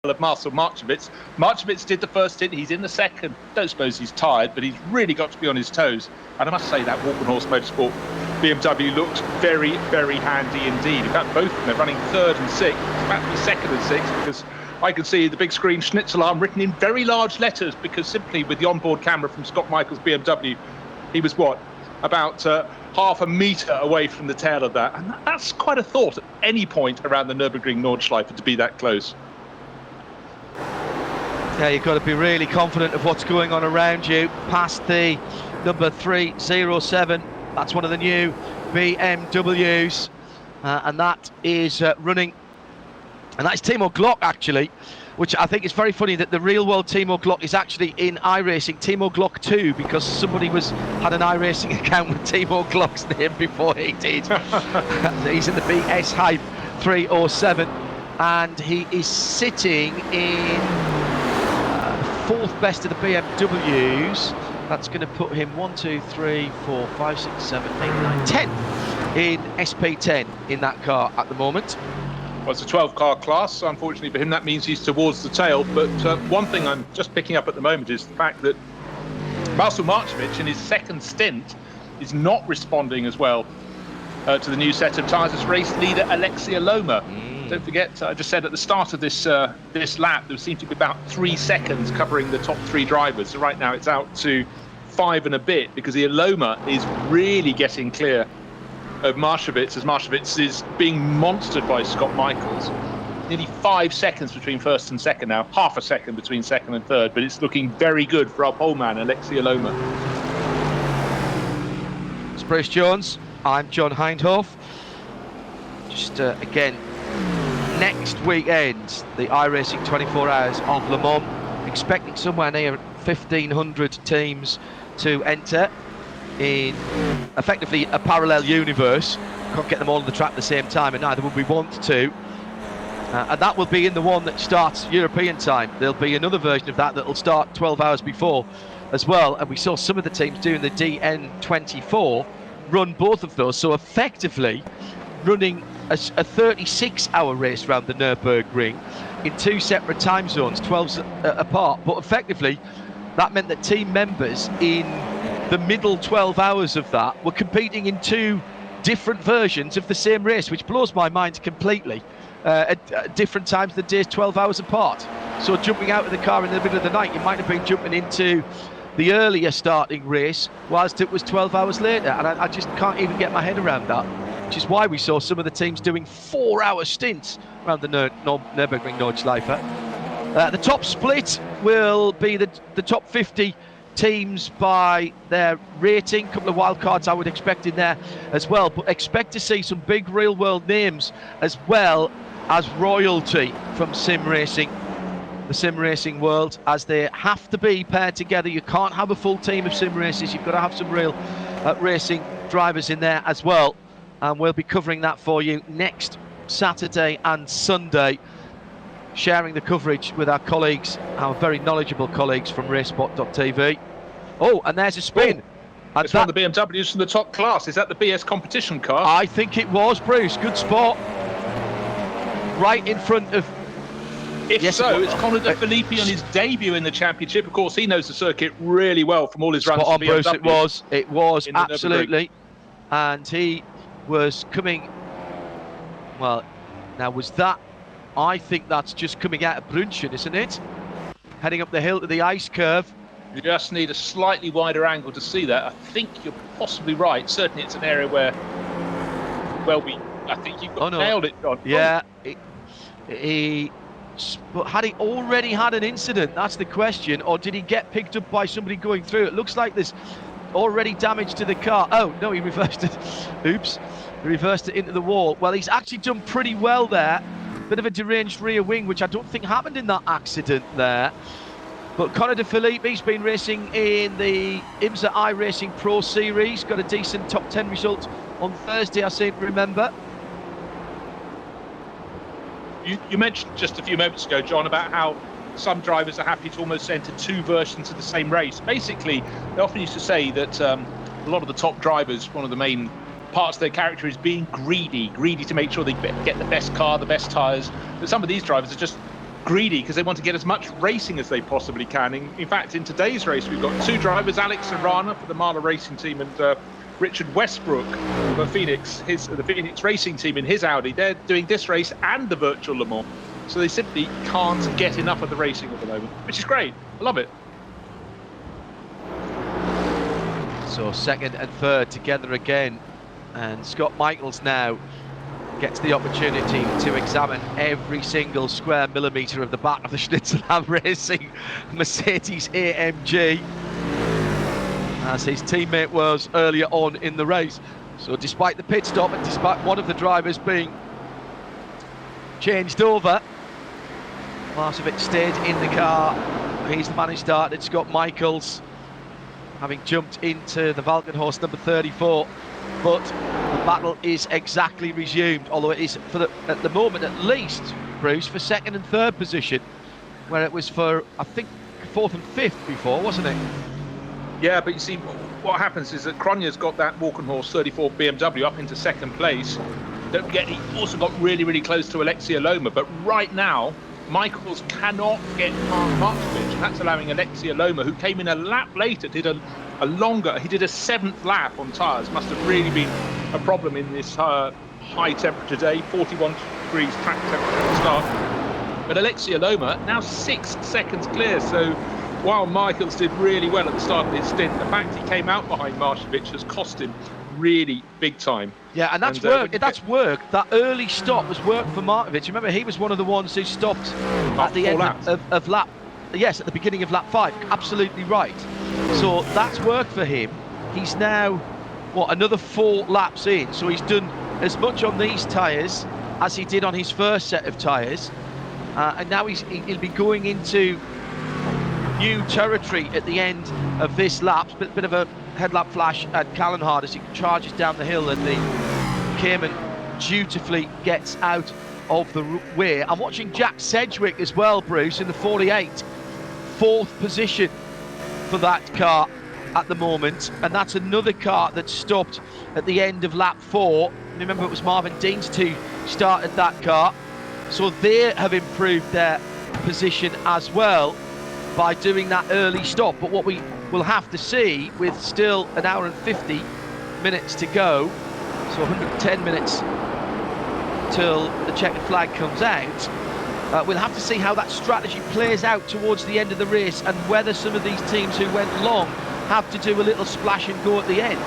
of Marcel Marchevitz. Marchevitz did the first stint. He's in the second. Don't suppose he's tired, but he's really got to be on his toes. And I must say that Walkenhorst Motorsport BMW looked very, very handy indeed. In fact, both of them are running third and sixth. It's about to be second and sixth, because I can see the big screen Schnitzelarm written in very large letters, because simply with the onboard camera from Scott Michaels' BMW, he was about half a metre away from the tail of that. And that's quite a thought at any point around the Nürburgring Nordschleife to be that close. Yeah, you've got to be really confident of what's going on around you. Past the number 307, that's one of the new BMWs, and that is running. And that's Timo Glock, actually, which I think is very funny that the real world Timo Glock is actually in iRacing, Timo Glock 2, because somebody had an iRacing account with Timo Glock's name before he did. He's in the BS Hype 307, and he is sitting in fourth best of the BMWs. That's going to put him 1, 2, 3, 4, 5, 6, 7, 8, 9, 10 in SP10 in that car at the moment. Well, it's a 12-car class, so unfortunately for him that means he's towards the tail. But one thing I'm just picking up at the moment is the fact that Marcel Marchevitz in his second stint is not responding as well to the new set of tyres as race leader Alexia Loma. Don't forget, I just said at the start of this lap, there seemed to be about 3 seconds covering the top 3 drivers. So right now it's out to 5 and a bit, because Loma is really getting clear of Marchevitz, as Marchevitz is being monstered by Scott Michaels. Nearly 5 seconds between first and second now, half a second between second and third, but it's looking very good for our pole man, Alexia Loma. It's Bruce Jones I'm John Hindhoff. Just again, next weekend, the iRacing 24 Hours of Le Mans, expecting somewhere near 1,500 teams to enter in effectively a parallel universe. Can't get them all on the track at the same time, and neither would we want to. And that will be in the one that starts European time. There'll be another version of that that'll start 12 hours before as well. And we saw some of the teams doing the DN24 run both of those. So effectively running a 36-hour race around the Nürburgring in two separate time zones, 12 apart. But effectively, that meant that team members in the middle 12 hours of that were competing in two different versions of the same race, which blows my mind completely. At different times of the days, 12 hours apart. So jumping out of the car in the middle of the night, you might have been jumping into the earlier starting race whilst it was 12 hours later. And I just can't even get my head around that, which is why we saw some of the teams doing 4-hour stints around the Nürburgring Nordschleife. The top split will be the top 50 teams by their rating. A couple of wild cards I would expect in there as well, but expect to see some big real world names as well as royalty from sim racing, the sim racing world, as they have to be paired together. You can't have a full team of sim racers, you've got to have some real racing drivers in there as well, and we'll be covering that for you next Saturday and Sunday, sharing the coverage with our colleagues, our very knowledgeable colleagues from racespot.tv. Oh, and there's a spin. And it's one of the BMWs from the top class. Is that the BS competition car? I think it was, Bruce. Good spot. Right in front of... If so, it's Conor De Filippi on his debut in the championship. Of course, he knows the circuit really well from all his runs. Spot on, Bruce. It was absolutely. And he was coming... Well, now was that... I think that's just coming out of Brunchen, isn't it? Heading up the hill to the ice curve. You just need a slightly wider angle to see that. I think you're possibly right. Certainly it's an area where, well, I think you've nailed it, John. Yeah. But had he already had an incident? That's the question. Or did he get picked up by somebody going through? It looks like there's already damage to the car. Oh, no, he reversed it. Oops. He reversed it into the wall. Well, he's actually done pretty well there. Bit of a deranged rear wing, which I don't think happened in that accident there. But Conor De Filippi's been racing in the IMSA iRacing Pro Series. Got a decent top 10 result on Thursday, I seem to remember. You mentioned just a few moments ago, John, about how some drivers are happy to almost enter two versions of the same race. Basically, they often used to say that a lot of the top drivers, one of the main parts of their character is being greedy to make sure they get the best car, the best tyres. But some of these drivers are just greedy because they want to get as much racing as they possibly can. In fact, in today's race, we've got two drivers, Alex Arana for the Marla Racing team and Richard Westbrook for the Phoenix Racing team in his Audi. They're doing this race and the virtual Le Mans. So they simply can't get enough of the racing at the moment, which is great. I love it. So second and third together again. And Scott Michaels now gets the opportunity to examine every single square millimetre of the back of the Schnitzelham Racing Mercedes AMG, as his teammate was earlier on in the race. So despite the pit stop and despite one of the drivers being changed over, Marcevic stayed in the car. He's the man who started, Scott Michaels, having jumped into the Valkenhorst number 34. But the battle is exactly resumed, although it is, at the moment at least, Bruce, for second and third position, where it was for, I think, fourth and fifth before, wasn't it? Yeah, but you see, what happens is that Cronje's got that Walkenhorst 34 BMW up into second place. Don't forget, he also got really, really close to Alexia Loma, but right now, Michaels cannot get past Markovic, and that's allowing Alexia Loma, who came in a lap later, did a seventh lap on tyres. Must have really been a problem in this high temperature day, 41 degrees track temperature at the start. But Alexia Loma now 6 seconds clear, so while Michaels did really well at the start of his stint, the fact he came out behind Markovic has cost him really big time. Yeah, and that's worked. That early stop was work for Markovic. Remember, he was one of the ones who stopped at the end of lap. Yes, at the beginning of lap 5. Absolutely right. So that's worked for him. He's now another 4 laps in. So he's done as much on these tyres as he did on his first set of tyres. And now he'll be going into new territory at the end of this lap. Bit of a headlamp flash at Callanhard as he charges down the hill, and the Cayman dutifully gets out of the way. I'm watching Jack Sedgwick as well, Bruce, in the 48, 4th position for that car at the moment, and that's another car that stopped at the end of lap 4. Remember, it was Marvin Deans who started that car, so they have improved their position as well by doing that early stop. But what we will have to see, with still an hour and 50 minutes to go, so 110 minutes till the checkered flag comes out, we'll have to see how that strategy plays out towards the end of the race, and whether some of these teams who went long have to do a little splash and go at the end.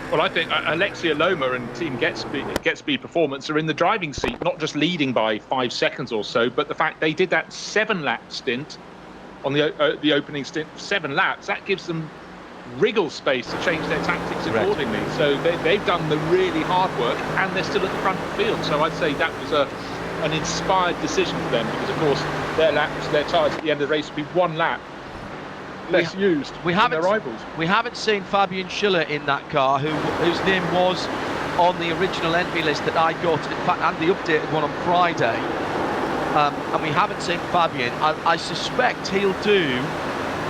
Well, I think Alexia Loma and Team Get Speed Performance are in the driving seat, not just leading by 5 seconds or so, but the fact they did that 7-lap stint on the opening stint, 7 laps, that gives them wriggle space to change their tactics accordingly. Correct. So they've done the really hard work, and they're still at the front of the field. So I'd say that was an inspired decision for them, because of course their tyres at the end of the race would be 1 lap less used than their rivals. We haven't seen Fabian Schiller in that car, whose name was on the original entry list that I got, in fact, and the updated one on Friday. And we haven't seen Fabian. I suspect he'll do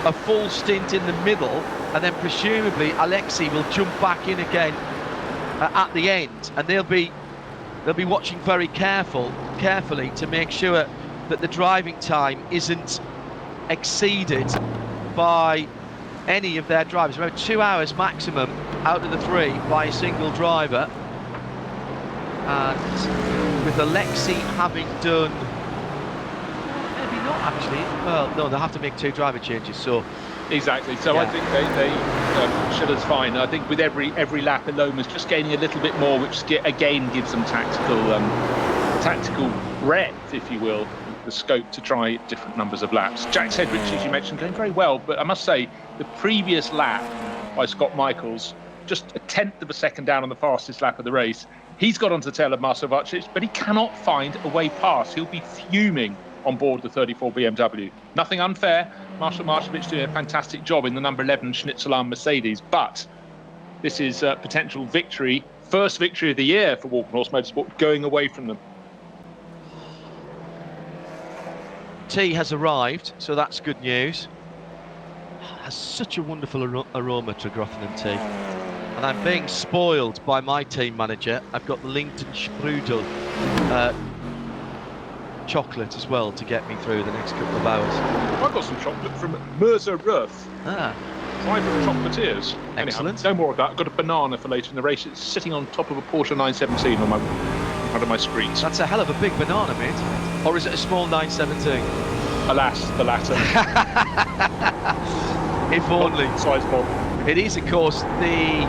a full stint in the middle, and then presumably Alexei will jump back in again at the end, and they'll be watching very carefully to make sure that the driving time isn't exceeded by any of their drivers. Remember, 2 hours maximum out of the 3 by a single driver. And with Alexei having done, maybe not actually, well, no, they'll have to make 2 driver changes, so exactly. So yeah. I think Schiller's fine. I think with every lap, Loma's just gaining a little bit more, which again gives them tactical breadth, if you will, the scope to try different numbers of laps. Jack Sedgwick, as you mentioned, going very well, but I must say the previous lap by Scott Michaels, just a 1/10 of a second down on the fastest lap of the race. He's got onto the tail of Marcel Varcic, but he cannot find a way past. He'll be fuming on board the 34 BMW. Nothing unfair. Marcel Marcevic doing a fantastic job in the number 11 Schnitzelarm Mercedes, but this is a potential victory, first victory of the year for Walkenhorst Motorsport, going away from them. Tea has arrived, so that's good news. Has such a wonderful aroma, Tregrothenen tea. And I'm being spoiled by my team manager. I've got the Linton Sprudel chocolate as well to get me through the next couple of hours. I've got some chocolate from Mirza Ruth. Private chocolatiers. Excellent. Anyhow, no more of that. I've got a banana for later in the race. It's sitting on top of a Porsche 917 on one of my screens. That's a hell of a big banana, mate. Or is it a small 917? Alas, the latter. If only. Size bomb. It is, of course, the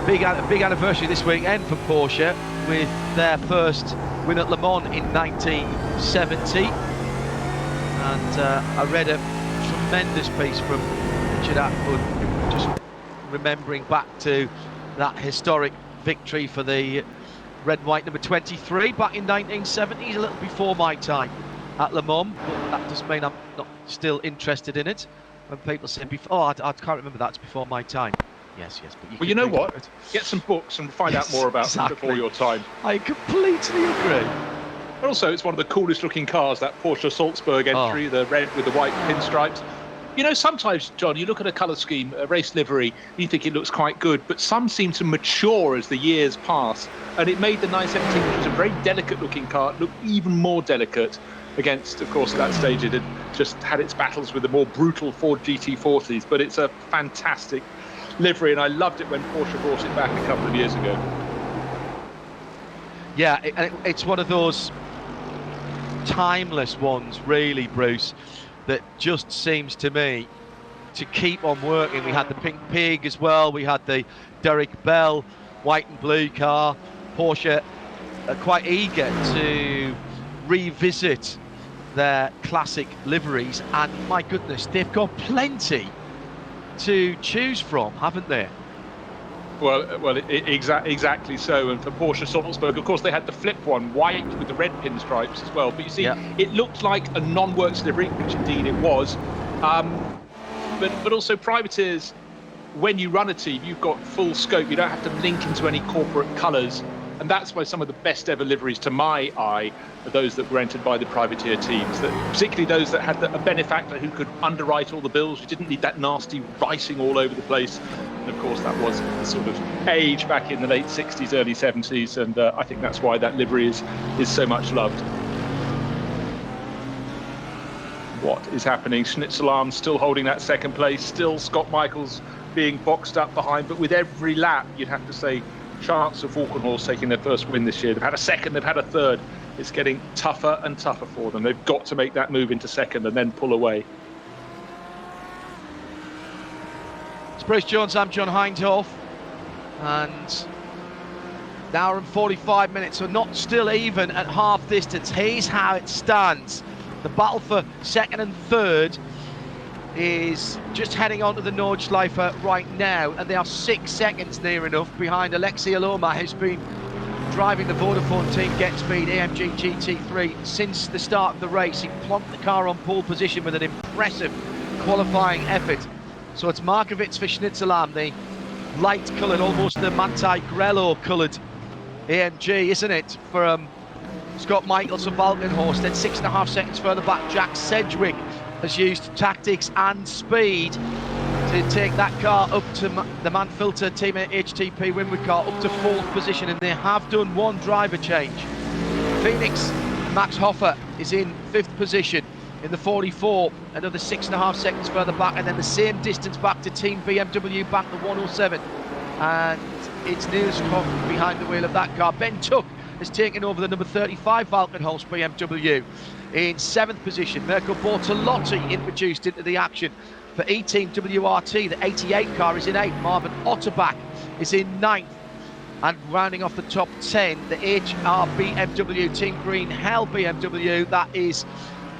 big anniversary this weekend for Porsche, with their first win at Le Mans in 1970. And I read a tremendous piece from Richard Atwood, just remembering back to that historic victory for the red and white number 23 back in 1970s, a little before my time at Le Mans, but that doesn't mean I'm not still interested in it. When people say, I can't remember, that's before my time. Yes, but you know what? Get some books and find out more about them before your time. I completely agree. But also, it's one of the coolest looking cars, that Porsche Salzburg entry, the red with the white pinstripes. You know, sometimes, John, you look at a colour scheme, a race livery, you think it looks quite good, but some seem to mature as the years pass. And it made the 917, which was a very delicate looking car, look even more delicate against, of course, at that stage it had just had its battles with the more brutal Ford GT40s. But it's a fantastic livery, and I loved it when Porsche brought it back a couple of years ago. Yeah, it's one of those timeless ones, really, Bruce, that just seems to me to keep on working. We had the Pink Pig as well, we had the Derek Bell white and blue car. Porsche are quite eager to revisit their classic liveries, and my goodness, they've got plenty to choose from, haven't they? Exactly so. And for Porsche Salzburg, of course, they had the flip one, white with the red pinstripes as well. But you see, it looked like a non-works livery, which indeed it was. But also privateers, when you run a team, you've got full scope. You don't have to link into any corporate colours. And that's why some of the best ever liveries, to my eye, are those that were entered by the privateer teams, particularly those that had a benefactor who could underwrite all the bills. You didn't need that nasty writing all over the place. And of course, that was the sort of age back in the late 60s, early 70s. And I think that's why that livery is so much loved. What is happening? Schnitzelarm still holding that second place. Still Scott Michaels being boxed up behind. But with every lap, you'd have to say, chance of Walkenhorst taking their first win this year. They've had a second, they've had a third. It's getting tougher and tougher for them. They've got to make that move into second and then pull away. It's Bruce Jones, I'm John Hindhoff. And an hour and 45 minutes, so not still even at half distance. Here's how it stands. The battle for second and third is just heading onto the Nordschleife right now, and they are 6 seconds near enough behind Alexei Aloma, who's been driving the Vodafone team GetSpeed AMG GT3 since the start of the race. He plonked the car on pole position with an impressive qualifying effort. So it's Markovic for Schnitzelarm, the light-coloured, almost the Manti Grello coloured AMG, isn't it, for Scott Michaels for Walkenhorst. Then 6.5 seconds further back, Jack Sedgwick has used tactics and speed to take that car up to the Manfilter team at HTP Winwood car up to 4th position, and they have done one driver change. Phoenix Max Hoffer is in 5th position in the 44, another 6.5 seconds further back, and then the same distance back to Team BMW back to 107, and it's Nilskov behind the wheel of that car. Ben Tuck has taken over the number 35 Walkenhorst BMW in 7th position. Mirko Bortolotti introduced into the action for E-Team WRT. The 88 car is in 8th. Marvin Otterbach is in 9th. And rounding off the top 10, the HR BMW Team Green Hell BMW, that is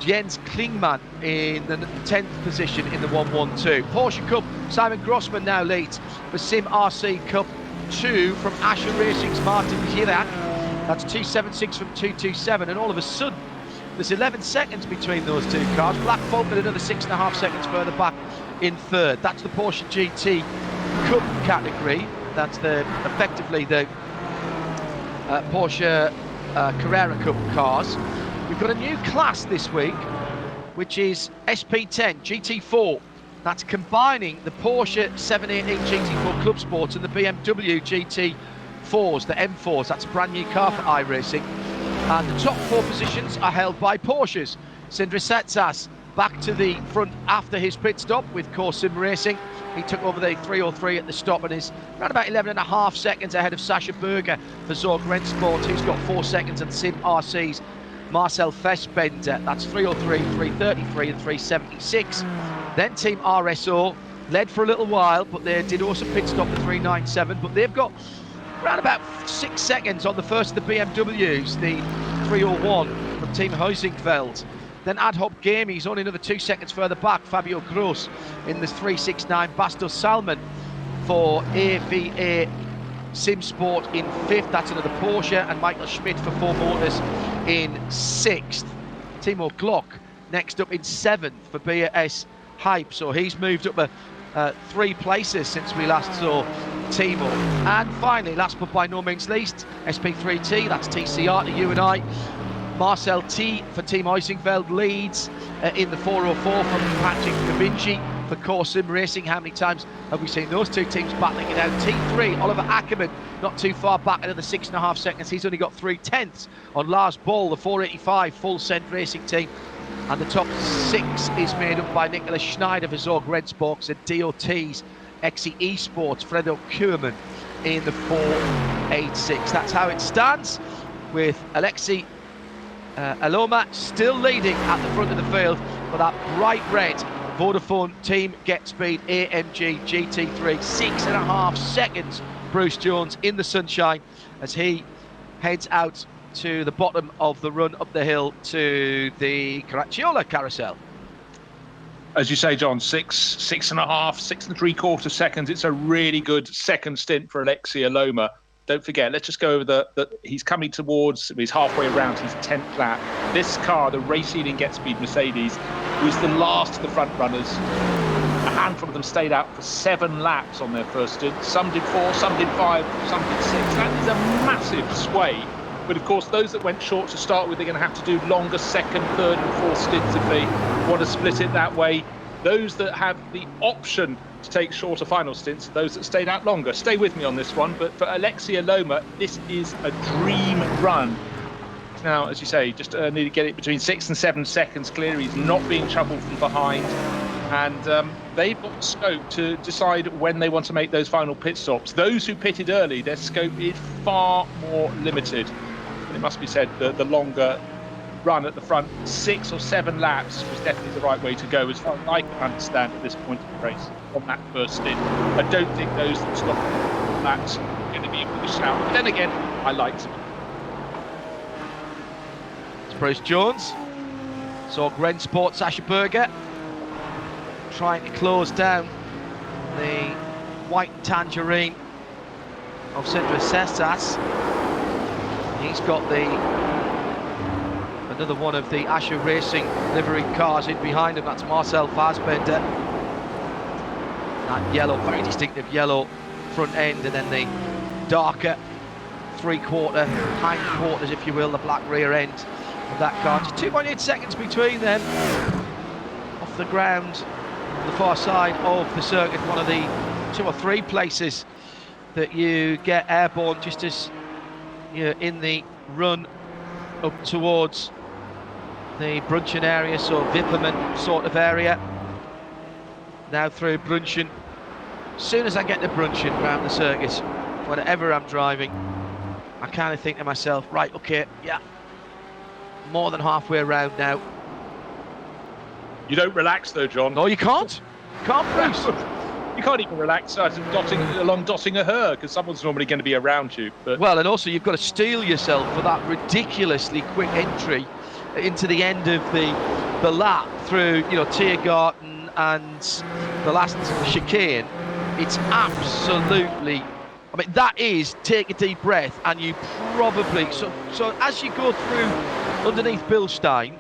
Jens Klingmann in the 10th position in the 112. Porsche Cup, Simon Grossman now leads for Sim RC Cup 2 from Asher Racing's Martin Kirak. That's 276 from 227, and all of a sudden there's 11 seconds between those two cars. Black Falcon another 6.5 seconds further back in 3rd. That's the Porsche GT Cup category. That's effectively the Porsche Carrera Cup cars. We've got a new class this week, which is SP10 GT4. That's combining the Porsche 788 GT4 Club Sports and the BMW GT4s, the M4s. That's a brand new car for iRacing. And the top 4 positions are held by Porsches. Sindre Setsas back to the front after his pit stop with Core Sim Racing. He took over the 303 at the stop and is around about 11.5 seconds ahead of Sasha Berger for Zorg Rennsport, who's got 4 seconds, and Sim RC's Marcel Fassbender. That's 303, 333 and 376. Then Team RSO led for a little while, but they did also pit stop the 397, but they've got around about 6 seconds on the first of the BMWs, the 301 from Team Huizingveld. Then Ad Hoc Game, he's only another 2 seconds further back. Fabio Gross in the 369. Bastos Salmon for AVA Sim Sport in 5th. That's another Porsche. And Michael Schmidt for 4 Motors in 6th. Timo Glock next up in 7th for BAS Hype. So he's moved up 3 places since we last saw Timo. And finally, last but by no means least, SP3T, that's TCR to you and I. Marcel T for Team Huizingveld leads in the 404 from Patrick Da Vinci for Core Sim Racing. How many times have we seen those two teams battling it out? T3, Oliver Ackerman, not too far back, another 6.5 seconds. He's only got 3/10 on Lars Ball, the 485 full Cent Racing team. And the top 6 is made up by Nicholas Schneider for Zorg Rennsports and DOT's XE Esports, Fredo Kuhlmann in the 486. That's how it stands, with Alexei Aloma still leading at the front of the field for that bright red Vodafone Team GetSpeed AMG GT3. 6.5 seconds, Bruce Jones in the sunshine as he heads out to the bottom of the run up the hill to the Caracciola carousel. As you say, John, 6.5 seconds. It's a really good second stint for Alexia Loma. Don't forget, let's just go over the he's coming towards, he's halfway around his 10th lap. This car, the race-leading Get-Speed Mercedes, was the last of the front runners. A handful of them stayed out for 7 laps on their first stint. Some did 4, some did 5, some did 6. That is a massive sway. But of course, those that went short to start with, they're going to have to do longer second, third and fourth stints if they want to split it that way. Those that have the option to take shorter final stints, those that stayed out longer. Stay with me on this one, but for Alexia Loma, this is a dream run. Now, as you say, just need to get it between 6 and 7 seconds clear. He's not being troubled from behind. And they've got scope to decide when they want to make those final pit stops. Those who pitted early, their scope is far more limited. And it must be said that the longer run at the front, 6 or 7 laps, was definitely the right way to go, as far as I can understand at this point in the race, on that first stint. I don't think those that stopped laps are going to be able to shout. But then again, I liked them. It's Bruce Jones. Saw Gren Sport, Sasha Berger trying to close down the white tangerine of Sindra Sestas. He's got another one of the 3h-Racing livery cars in behind him. That's Marcel Fassbender. That yellow, very distinctive yellow front end, and then the darker three-quarter hind quarters, if you will, the black rear end of that car. Just 2.8 seconds between them. Off the ground, on the far side of the circuit, one of the 2 or 3 places that you get airborne just as you're in the run up towards the Brunchen area, so Wipperman sort of area. Now through Brunchen. As soon as I get to Brunchen around the circuit, whenever I'm driving, I kind of think to myself, right, okay, yeah, more than halfway around now. You don't relax though, John. No, you can't. You can't, Bruce. You can't even relax along dotting a her, because someone's normally going to be around you. But well, and also you've got to steel yourself for that ridiculously quick entry into the end of the lap through, Tiergarten and the last chicane. It's absolutely, I mean, that is take a deep breath, and you probably so as you go through underneath Bilstein,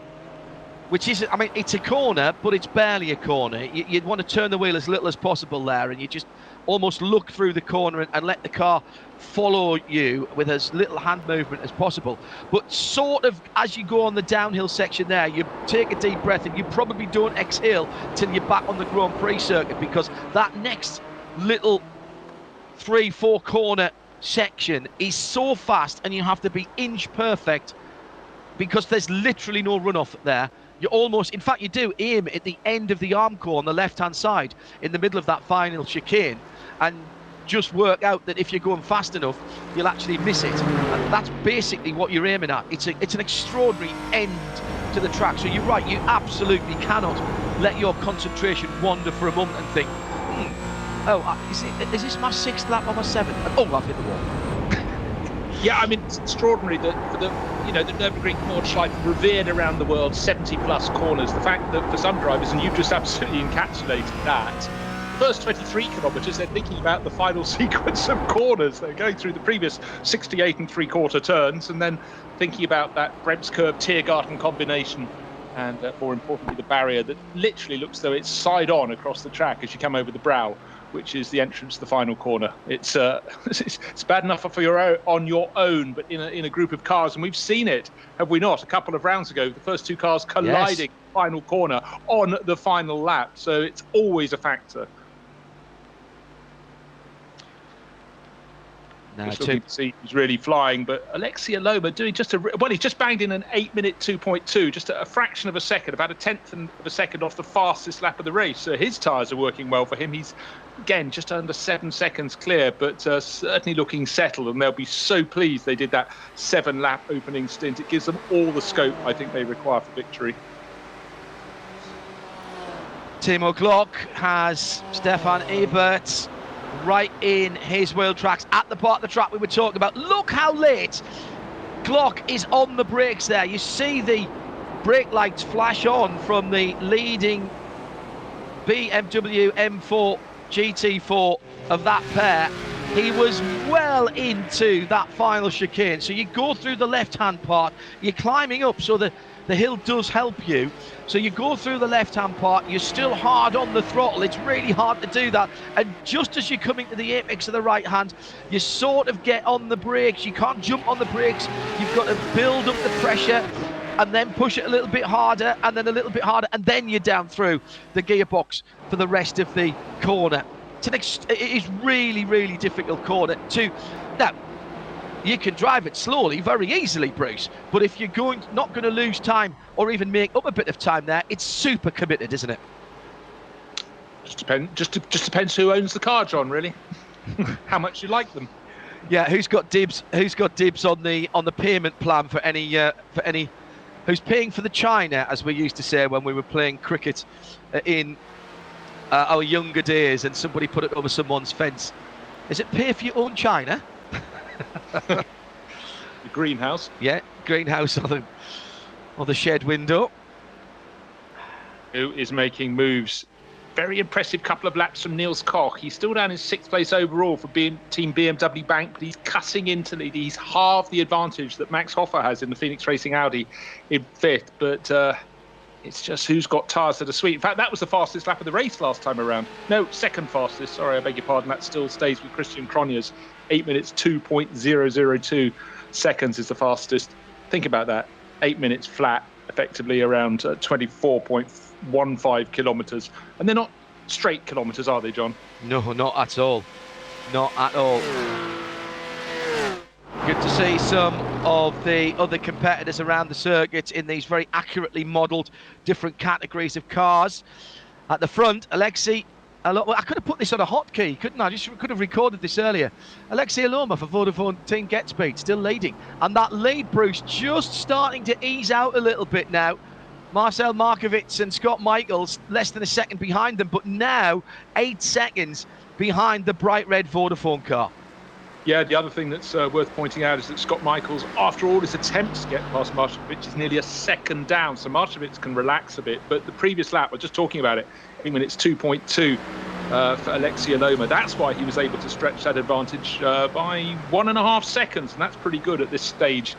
which is, I mean, it's a corner, but it's barely a corner. You'd want to turn the wheel as little as possible there, and you just almost look through the corner and let the car follow you with as little hand movement as possible. But sort of as you go on the downhill section there, you take a deep breath, and you probably don't exhale till you're back on the Grand Prix circuit, because that next little 3-4 corner section is so fast, and you have to be inch perfect, because there's literally no runoff there. You almost, in fact, you do aim at the end of the Armco on the left-hand side in the middle of that final chicane, and just work out that if you're going fast enough, you'll actually miss it. And that's basically what you're aiming at. It's an extraordinary end to the track. So you're right, you absolutely cannot let your concentration wander for a moment and think, is this my 6th lap or my 7th? And, I've hit the wall. yeah, I mean, it's extraordinary that for the Nürburgring Nordschleife, revered around the world, 70+ corners. The fact that for some drivers, and you've just absolutely encapsulated that, the first 23 kilometres, they're thinking about the final sequence of corners. They're going through the previous 68 3/4 turns, and then thinking about that Bremskurve Tiergarten combination, and more importantly, the barrier that literally looks though it's side on across the track as you come over the brow, which is the entrance to the final corner. It's bad enough for on your own, but in a group of cars, and we've seen it, have we not? A couple of rounds ago, the first 2 cars colliding final corner on the final lap. So it's always a factor. Now, just looking to see who's really flying, but Alexia Loma doing he's just banged in an 8-minute 2.2, just a fraction of a second, about a tenth of a second off the fastest lap of the race. So his tyres are working well for him. He's, again, just under 7 seconds clear, but certainly looking settled, and they'll be so pleased they did that 7-lap opening stint. It gives them all the scope I think they require for victory. Timo Glock has Stefan Ebert right in his wheel tracks at the part of the track we were talking about. Look how late Glock is on the brakes there. You see the brake lights flash on from the leading BMW M4 GT4 of that pair, he was well into that final chicane. So you go through the left-hand part, you're climbing up, so the hill does help you. So you go through the left-hand part, you're still hard on the throttle. It's really hard to do that. And just as you're coming to the apex of the right hand, you sort of get on the brakes. You can't jump on the brakes. You've got to build up the pressure and then push it a little bit harder and then a little bit harder, and then you're down through the gearbox for the rest of the corner. It is really, really difficult corner to... Now, you can drive it slowly very easily, Bruce, but if you're not going to lose time or even make up a bit of time there, it's super committed, isn't it? Just depends who owns the car, John, really. How much you like them. Yeah, who's got dibs on the payment plan for any who's paying for the china, as we used to say when we were playing cricket in our younger days, and somebody put it over someone's fence. Is it pay for your own china? The greenhouse. Yeah, greenhouse on the shed window. Who is making moves. Very impressive couple of laps from Niels Koch. He's still down in 6th place overall for Team BMW Bank, but he's cutting into lead. He's half the advantage that Max Hoffa has in the Phoenix Racing Audi in 5th, but it's just who's got tyres that are sweet. In fact, that was the fastest lap of the race last time around. No, second fastest. Sorry, I beg your pardon. That still stays with Christian Cronjes. 8 minutes, 2.002 seconds is the fastest. Think about that. 8 minutes flat, effectively around 24.15 kilometres. And they're not straight kilometres, are they, John? No, not at all. Not at all. Good to see some of the other competitors around the circuit in these very accurately modelled different categories of cars. At the front, Alexei... Well, I could have put this on a hotkey, couldn't I? I just could have recorded this earlier. Alexei Aloma for Vodafone Team GetSpeed, still leading. And that lead, Bruce, just starting to ease out a little bit now. Marcel Markovits and Scott Michaels less than a second behind them, but now 8 seconds behind the bright red Vodafone car. Yeah, the other thing that's worth pointing out is that Scott Michaels, after all his attempts to get past Markovits, is nearly a second down. So Markovits can relax a bit. But the previous lap, we're just talking about it, I mean, it's 2.2 for Alexei Aloma. That's why he was able to stretch that advantage by 1.5 seconds. And that's pretty good at this stage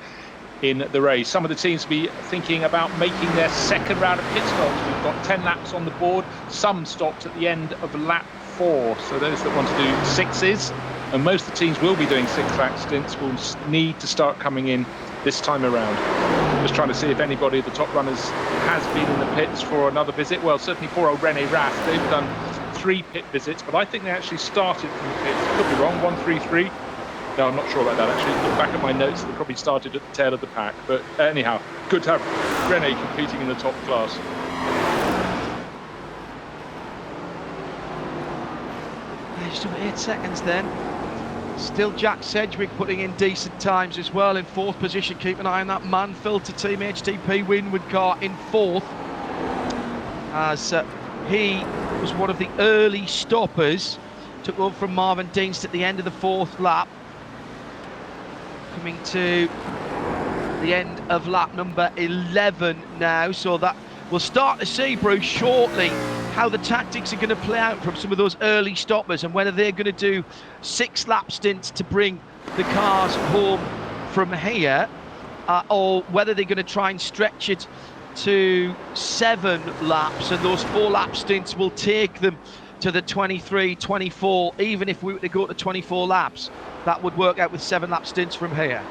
in the race. Some of the teams will be thinking about making their second round of pit stops. We've got 10 laps on the board. Some stopped at the end of lap 4. So those that want to do sixes, and most of the teams will be doing 6-lap stints, will need to start coming in this time around. Just trying to see if anybody of the top runners has been in the pits for another visit. Well, certainly poor old René Rast. They've done 3 pit visits, but I think they actually started from the pits. Could be wrong, 133. No, I'm not sure about that, actually. Look back at my notes, they probably started at the tail of the pack. But anyhow, good to have René competing in the top class. Just over 8 seconds then. Still Jack Sedgwick putting in decent times as well in 4th position. Keep an eye on that Manfilter Team HTP Winward car in 4th, as he was one of the early stoppers. Took over from Marvin Dienst at the end of the 4th lap. Coming to the end of lap number 11 now, so that we'll start to see, Bruce, shortly how the tactics are going to play out from some of those early stoppers, and whether they're going to do 6-lap stints to bring the cars home from here, or whether they're going to try and stretch it to 7 laps, and those 4-lap stints will take them to the 23, 24. Even if we were to go to 24 laps, that would work out with 7-lap stints from here.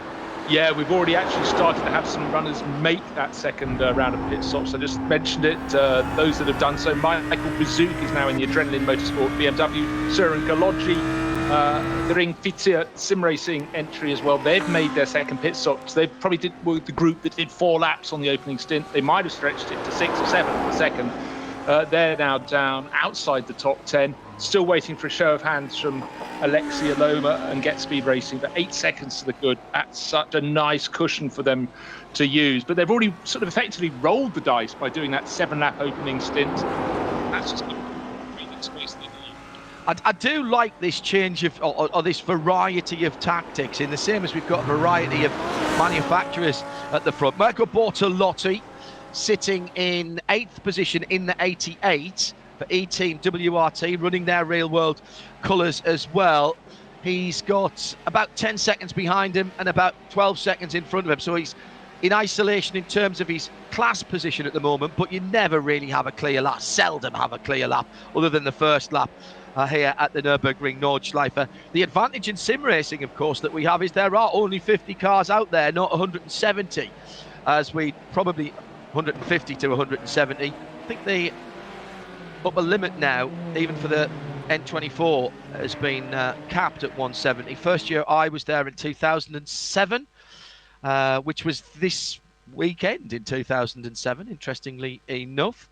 Yeah, we've already actually started to have some runners make that second round of pit stops. I just mentioned it. Those that have done so, Michael Bazook is now in the Adrenaline Motorsport BMW. Søren Galodji, the Ring Fitzia Sim Racing entry as well. They've made their second pit stops. They probably were the group that did 4 laps on the opening stint. They might have stretched it to 6 or 7 for the second. They're now down outside the top 10. Still waiting for a show of hands from Alexei Aloma and GetSpeed Racing, but 8 seconds to the good. That's such a nice cushion for them to use. But they've already sort of effectively rolled the dice by doing that 7-lap opening stint. That's just I do like this change of, or this variety of tactics, in the same as we've got a variety of manufacturers at the front. Marco Bortolotti sitting in 8th position in the 88. for E-Team WRT, running their real world colours as well. He's got about 10 seconds behind him and about 12 seconds in front of him. So he's in isolation in terms of his class position at the moment, but you never really have a clear lap, seldom have a clear lap, other than the first lap here at the Nürburgring Nordschleife. The advantage in sim racing, of course, that we have is there are only 50 cars out there, not 170, as we probably 150 to 170. I think the upper limit now, even for the N24, has been capped at 170. First year I was there in 2007, which was this weekend in 2007, interestingly enough.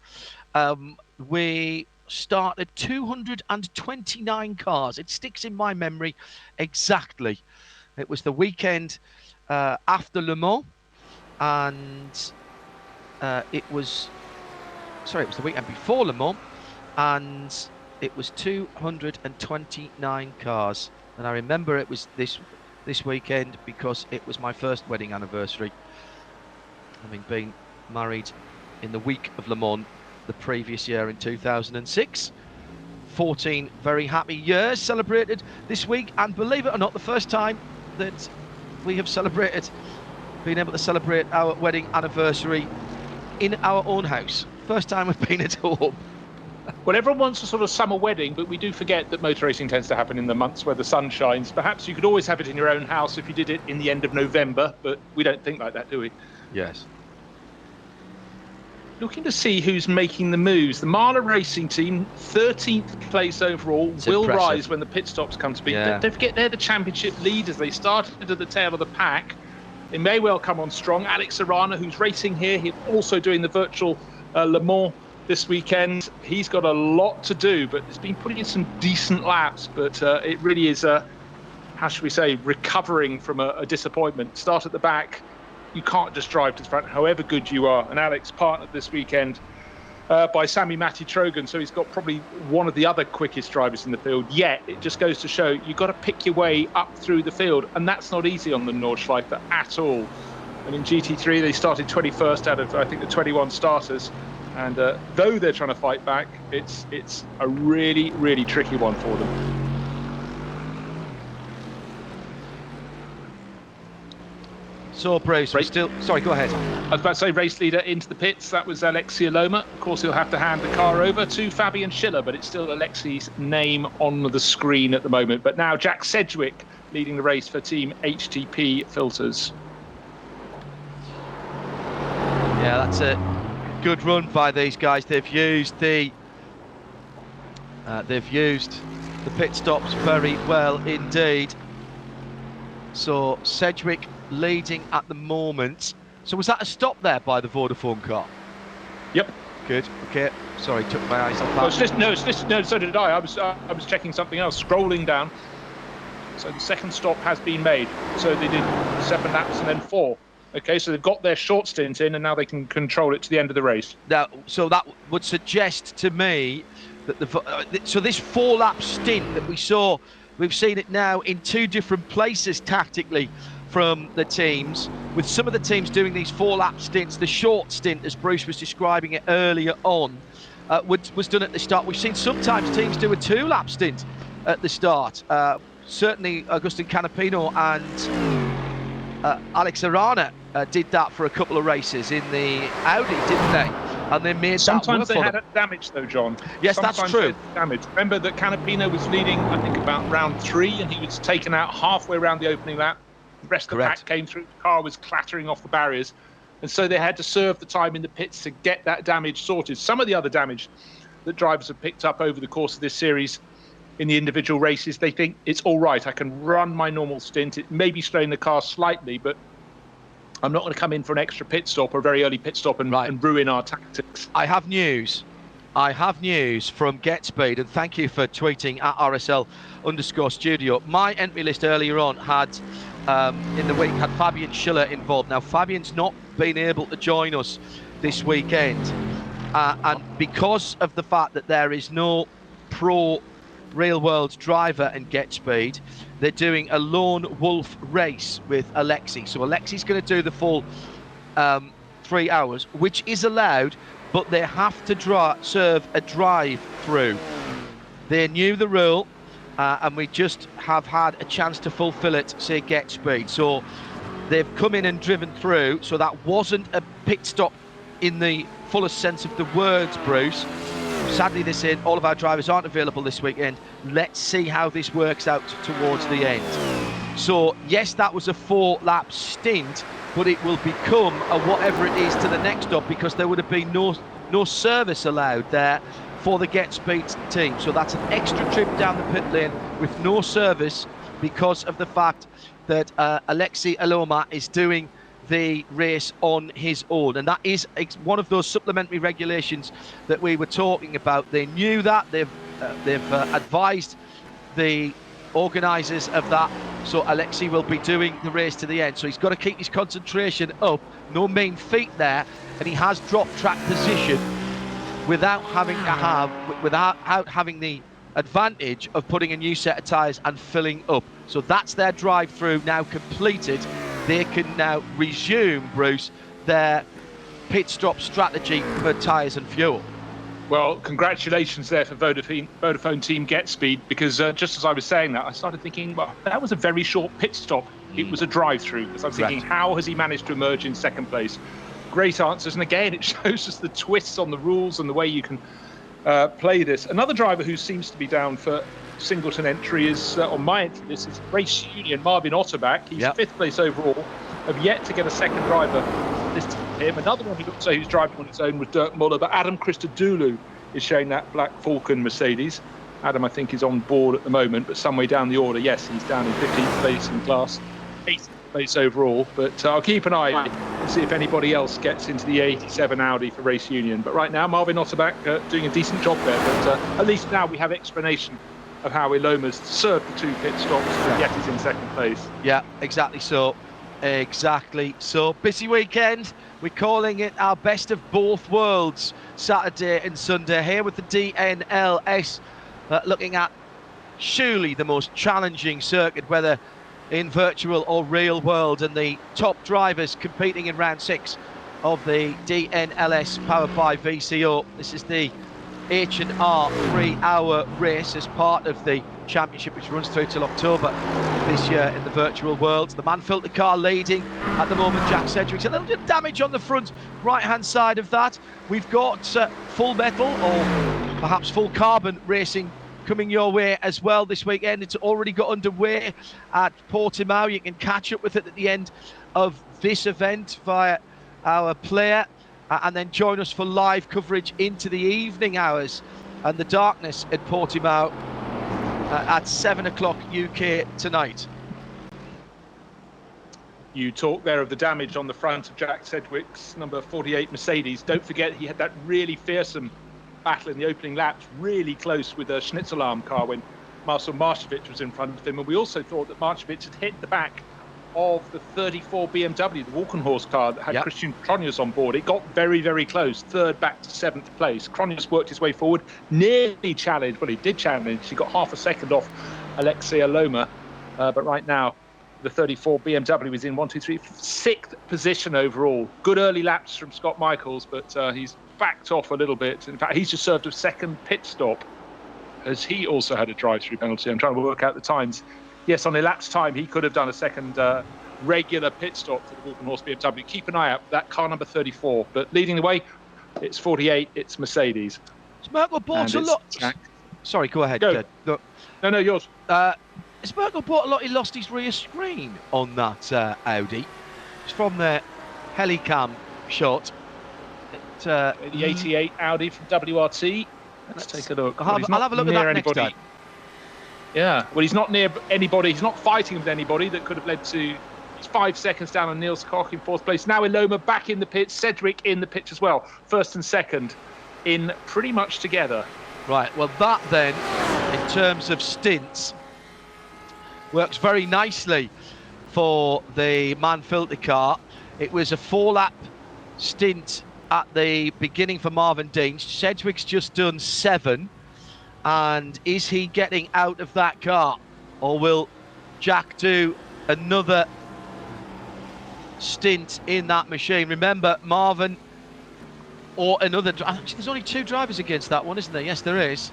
We started 229 cars. It sticks in my memory exactly. It was the weekend after Le Mans, and it was the weekend before Le Mans, and it was 229 cars. And I remember it was this weekend because it was my first wedding anniversary, having been married in the week of Le Mans the previous year in 2006. 14 very happy years celebrated this week, and believe it or not, the first time that we have been able to celebrate our wedding anniversary in our own house. First time we've been at home. Well, everyone wants a sort of summer wedding, but we do forget that motor racing tends to happen in the months where the sun shines. Perhaps you could always have it in your own house if you did it in the end of November, but we don't think like that, do we? Yes. Looking to see who's making the moves. The Marla Racing team, 13th place overall, will impressive. rise when the pit stops come to be. Yeah. Don't forget, they're the championship leaders. They started at the tail of the pack. They may well come on strong. Alex Arana, who's racing here, he's also doing the virtual Le Mans this weekend. He's got a lot to do, but he's been putting in some decent laps. But it really is, how should we say, recovering from a disappointment. Start at the back. You can't just drive to the front, however good you are. And Alex partnered this weekend by Sami Matti-Trogan, so he's got probably one of the other quickest drivers in the field. Yet it just goes to show you've got to pick your way up through the field, and that's not easy on the Nordschleife at all. And in GT3 they started 21st out of, I think, the 21 starters. And though they're trying to fight back, it's a really, really tricky one for them. So Brace, sorry, go ahead. I was about to say race leader into the pits. That was Alexei Loma. Of course, he'll have to hand the car over to Fabian Schiller, but it's still Alexei's name on the screen at the moment. But now Jack Sedgwick leading the race for Team HTP Filters. Yeah, that's a good run by these guys. They've used the pit stops very well indeed. So Sedgwick leading at the moment. So was that a stop there by the Vodafone car? Yep. Good. Okay. Sorry, took my eyes off that. No, so did I. I was checking something else, scrolling down. So the second stop has been made. So they did 7 laps and then 4. Okay, so they've got their short stint in, and now they can control it to the end of the race. Now, so that would suggest to me that so this 4-lap stint that we saw, we've seen it now in 2 different places tactically from the teams, with some of the teams doing these 4-lap stints. The short stint, as Bruce was describing it earlier on, was done at the start. We've seen sometimes teams do a 2-lap stint at the start. Certainly Agustin Canapino and Alex Arana did that for a couple of races in the Audi, didn't they? And they made sometimes that work they had a damage though, John. Yes, sometimes that's true. Damage. Remember that Canapino was leading, I think, about round 3, and he was taken out halfway around the opening lap. The rest of the pack came through. The car was clattering off the barriers, and so they had to serve the time in the pits to get that damage sorted. Some of the other damage that drivers have picked up over the course of this series in the individual races, they think it's all right. I can run my normal stint. It may be slowing the car slightly, but I'm not going to come in for an extra pit stop or a very early pit stop and ruin our tactics. I have news from GetSpeed, and thank you for tweeting at RSL_studio. My entry list earlier on had, in the week, had Fabian Schiller involved. Now, Fabian's not been able to join us this weekend, and because of the fact that there is no pro real-world driver in GetSpeed, they're doing a lone wolf race with Alexei. So Alexei's going to do the full 3 hours, which is allowed, but they have to serve a drive-through. They knew the rule, and we just have had a chance to fulfill it, say Get Speed. So they've come in and driven through, so that wasn't a pit stop in the fullest sense of the words, Bruce. Sadly, they're saying all of our drivers aren't available this weekend. Let's see how this works out towards the end. So yes, that was a 4-lap stint, but it will become a whatever it is to the next stop, because there would have been no service allowed there for the Get Speed team. So that's an extra trip down the pit lane with no service, because of the fact that Alexei Aloma is doing the race on his own, and that is one of those supplementary regulations that we were talking about. They knew that. They've advised the organisers of that, so Alexei will be doing the race to the end. So he's got to keep his concentration up, no mean feat there, and he has dropped track position without having the advantage of putting a new set of tyres and filling up. So that's their drive-through now completed. They can now resume, Bruce, their pit stop strategy for tyres and fuel. Well, congratulations there for Vodafone Team Get Speed, because just as I was saying that, I started thinking, well, that was a very short pit stop. It was a drive-through, because I'm thinking, how has he managed to emerge in second place? Great answers, and again, it shows us the twists on the rules and the way you can play this. Another driver who seems to be down for singleton entry is on my entry list is Race Union Marvin Otterback. He's 5th place overall. Have yet to get a second driver this to him. Another one who looks like he's driving on his own was Dirk Muller, but Adam Christodoulou is showing that Black Falcon Mercedes. Adam, I think, is on board at the moment, but some way down the order. Yes, he's down in 15th place in class, 8th place overall. But I'll keep an eye and see if anybody else gets into the 87 Audi for Race Union. But right now, Marvin Otterback doing a decent job there. But at least now we have explanation of how Iloma's served the 2 pit stops, and yet he's in second place. Yeah, exactly so. Busy weekend. We're calling it our best of both worlds, Saturday and Sunday here with the DNLS, looking at surely the most challenging circuit, whether in virtual or real world, and the top drivers competing in round 6 of the DNLS powered by VCO. This is the H&R 3-hour race as part of the championship, which runs through till October this year in the virtual world. The Mann-Filter car leading at the moment, Jack Sedgwick's a little bit of damage on the front right-hand side of that. We've got full metal or perhaps full carbon racing coming your way as well this weekend. It's already got underway at Portimao. You can catch up with it at the end of this event via our player, and then join us for live coverage into the evening hours and the darkness at Portimao at 7 o'clock UK tonight. You talk there of the damage on the front of Jack Sedgwick's number 48 Mercedes. Don't forget he had that really fearsome battle in the opening laps, really close with a Schnitzelarm car when Marcel Marcevic was in front of him. And we also thought that Marcevic had hit the back of the 34 BMW, the Walkenhorst car that had Christian Cronjes on board. It got very, very close, 3rd back to 7th place. Cronjes worked his way forward, nearly challenged. Well, he did challenge. He got half a second off Alexei Aloma. But right now, the 34 BMW is in 6th position overall. Good early laps from Scott Michaels, but he's backed off a little bit. In fact, he's just served a second pit stop, as he also had a drive-through penalty. I'm trying to work out the times. Yes, on elapsed time, he could have done a second regular pit stop for the Walkenhorst BMW. Keep an eye out for that car number 34. But leading the way, it's 48, it's Mercedes. Merkel bought a lot. Sorry, go ahead. Go. No, yours. Merkel bought a lot. He lost his rear screen on that Audi. It's from the Helicam shot. The 88 Audi from WRT. Let's take a look. I'll have a look at that next time. Yeah, well, he's not near anybody. He's not fighting with anybody that could have led to. He's 5 seconds down on Niels Koch in 4th place. Now Iloma back in the pit. Sedgwick in the pit as well. 1st and 2nd in pretty much together. Right, well, that then, in terms of stints, works very nicely for the Mann-Filter car. It was a 4-lap stint at the beginning for Marvin Dean. Sedgwick's just done 7. And is he getting out of that car? Or will Jack do another stint in that machine. Remember, Marvin or another... There's only 2 drivers against that one, isn't there? Yes, there is.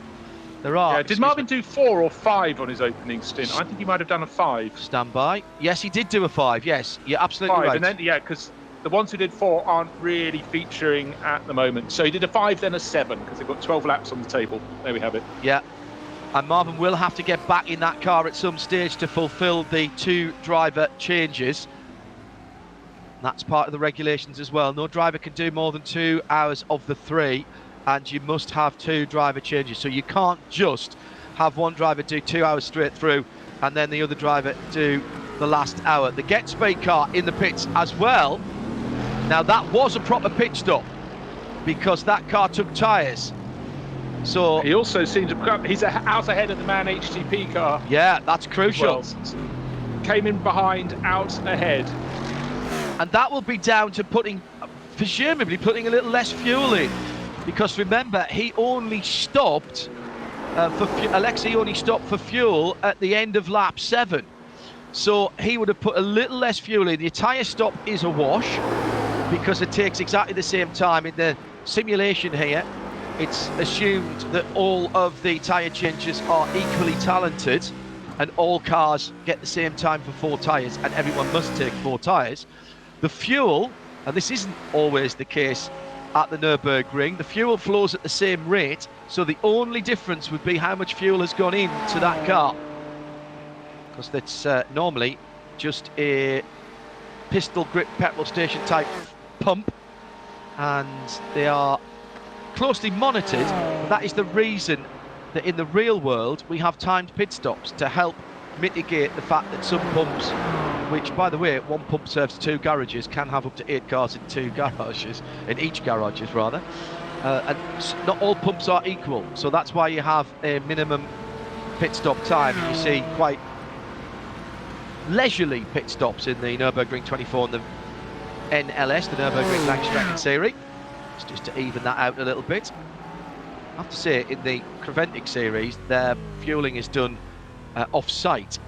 There are. Yeah, did Marvin do 4 or 5 on his opening stint? I think he might have done a 5. Stand by. Yes, he did do a 5. Yes, you're absolutely 5, right. and then, yeah, because the ones who did 4 aren't really featuring at the moment. So he did a 5, then a 7, because they've got 12 laps on the table. There we have it. Yeah. And Marvin will have to get back in that car at some stage to fulfill the 2 driver changes. That's part of the regulations as well. No driver can do more than 2 hours of the 3, and you must have 2 driver changes. So you can't just have one driver do 2 hours straight through and then the other driver do the last hour. The Get Speed car in the pits as well. Now that was a proper pit stop because that car took tyres. So he also seems to he's out ahead of the Man HTP car. Yeah, that's crucial. Well, came in behind, out ahead. And that will be down to presumably putting a little less fuel in. Because remember, he only stopped Alexei only stopped for fuel at the end of lap 7. So he would have put a little less fuel in. The tyre stop is a wash because it takes exactly the same time. In the simulation here, it's assumed that all of the tyre changes are equally talented and all cars get the same time for 4 tyres and everyone must take 4 tyres. The fuel, and this isn't always the case at the Nürburgring, the fuel flows at the same rate, so the only difference would be how much fuel has gone into that car, because that's normally just a pistol grip petrol station type pump, and they are closely monitored. But that is the reason that in the real world we have timed pit stops to help mitigate the fact that some pumps, which by the way, one pump serves 2 garages, can have up to 8 cars in 2 garages, in each garages rather, and not all pumps are equal, so that's why you have a minimum pit stop time. You see quite leisurely pit stops in the Nürburgring 24 and the NLS, the Nürburgring Langstrecken-Serie. It's just to even that out a little bit. I have to say, in the Creventic series, their fueling is done off-site,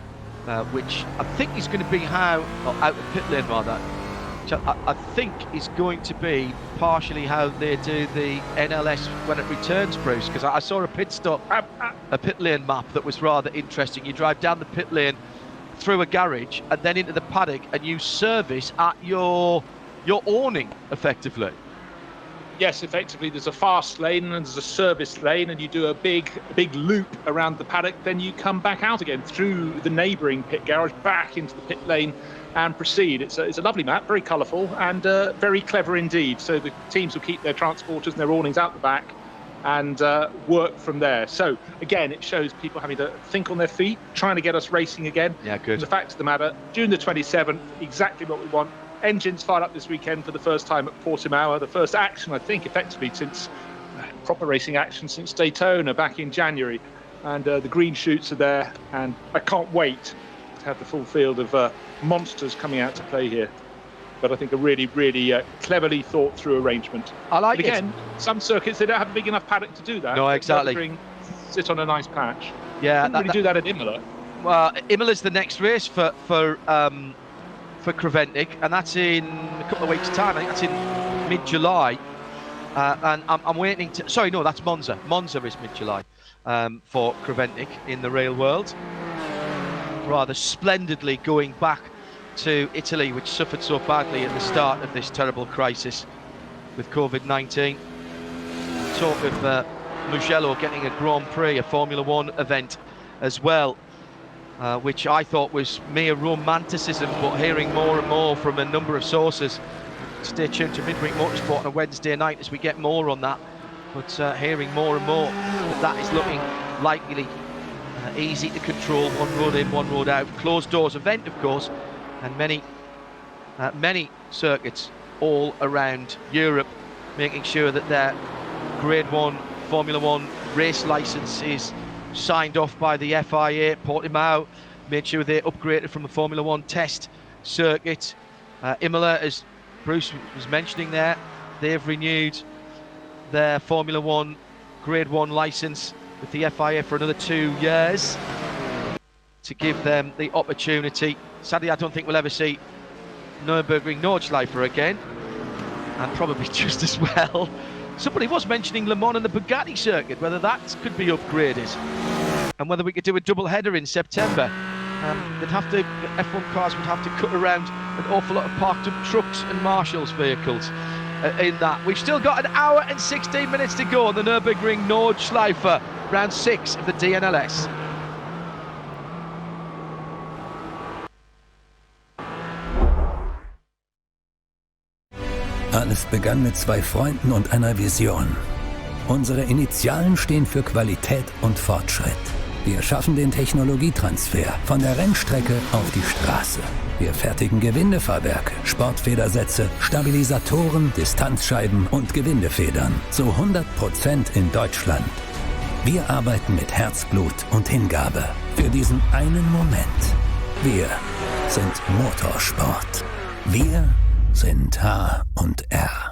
which I think is going to be out of pit lane rather, which I think is going to be partially how they do the NLS when it returns, Bruce, because I saw a pit lane map that was rather interesting. You drive down the pit lane through a garage and then into the paddock and you service at your awning effectively. Yes, effectively there's a fast lane and there's a service lane, and you do a big loop around the paddock, then you come back out again through the neighbouring pit garage back into the pit lane and proceed. It's a lovely map, very colourful and very clever indeed. So the teams will keep their transporters and their awnings out the back and work from there. So again, it shows people having to think on their feet, trying to get us racing again. Yeah, good. And the fact of the matter, June the 27th, exactly what we want. Engines fired up this weekend for the first time at Portimao. The first action, I think, effectively since proper racing action since Daytona back in January. And the green shoots are there, and I can't wait to have the full field of monsters coming out to play here. But I think a really, really cleverly thought through arrangement. I like it. Again, some circuits, they don't have a big enough paddock to do that. No, exactly. Nürburgring sit on a nice patch. Yeah, didn't really do that at Imola. Well, Imola's the next race for Creventic, and that's in a couple of weeks' time. I think that's in mid-July, and I'm waiting to. Sorry, no, that's Monza. Monza is mid-July for Creventic in the real world. Rather splendidly going back to Italy, which suffered so badly at the start of this terrible crisis with COVID-19. Talk of Mugello getting a Grand Prix, a Formula One event as well. Which I thought was mere romanticism, but hearing more and more from a number of sources. Stay tuned to Midweek Motorsport on a Wednesday night as we get more on that. But hearing more and more that is looking likely easy to control. One road in, one road out. Closed doors event, of course, and many circuits all around Europe making sure that their Grade 1 Formula One race licence is signed off by the FIA. Portimao made sure they upgraded from the Formula One test circuit. Imola, as Bruce was mentioning there, they've renewed their Formula One Grade 1 licence with the FIA for another 2 years to give them the opportunity. Sadly, I don't think we'll ever see Nürburgring Nordschleife again, and probably just as well. Somebody was mentioning Le Mans and the Bugatti circuit, whether that could be upgraded, and whether we could do a double header in September. F1 cars would have to cut around an awful lot of parked up trucks and marshals vehicles in that. We've still got an hour and 16 minutes to go on the Nürburgring Nordschleife, round 6 of the DNLS. Alles begann mit 2 Freunden und einer Vision. Unsere Initialen stehen für Qualität und Fortschritt. Wir schaffen den Technologietransfer von der Rennstrecke auf die Straße. Wir fertigen Gewindefahrwerke, Sportfedersätze, Stabilisatoren, Distanzscheiben und Gewindefedern zu 100% in Deutschland. Wir arbeiten mit Herzblut und Hingabe für diesen einen Moment. Wir sind Motorsport. Wir sind H&R.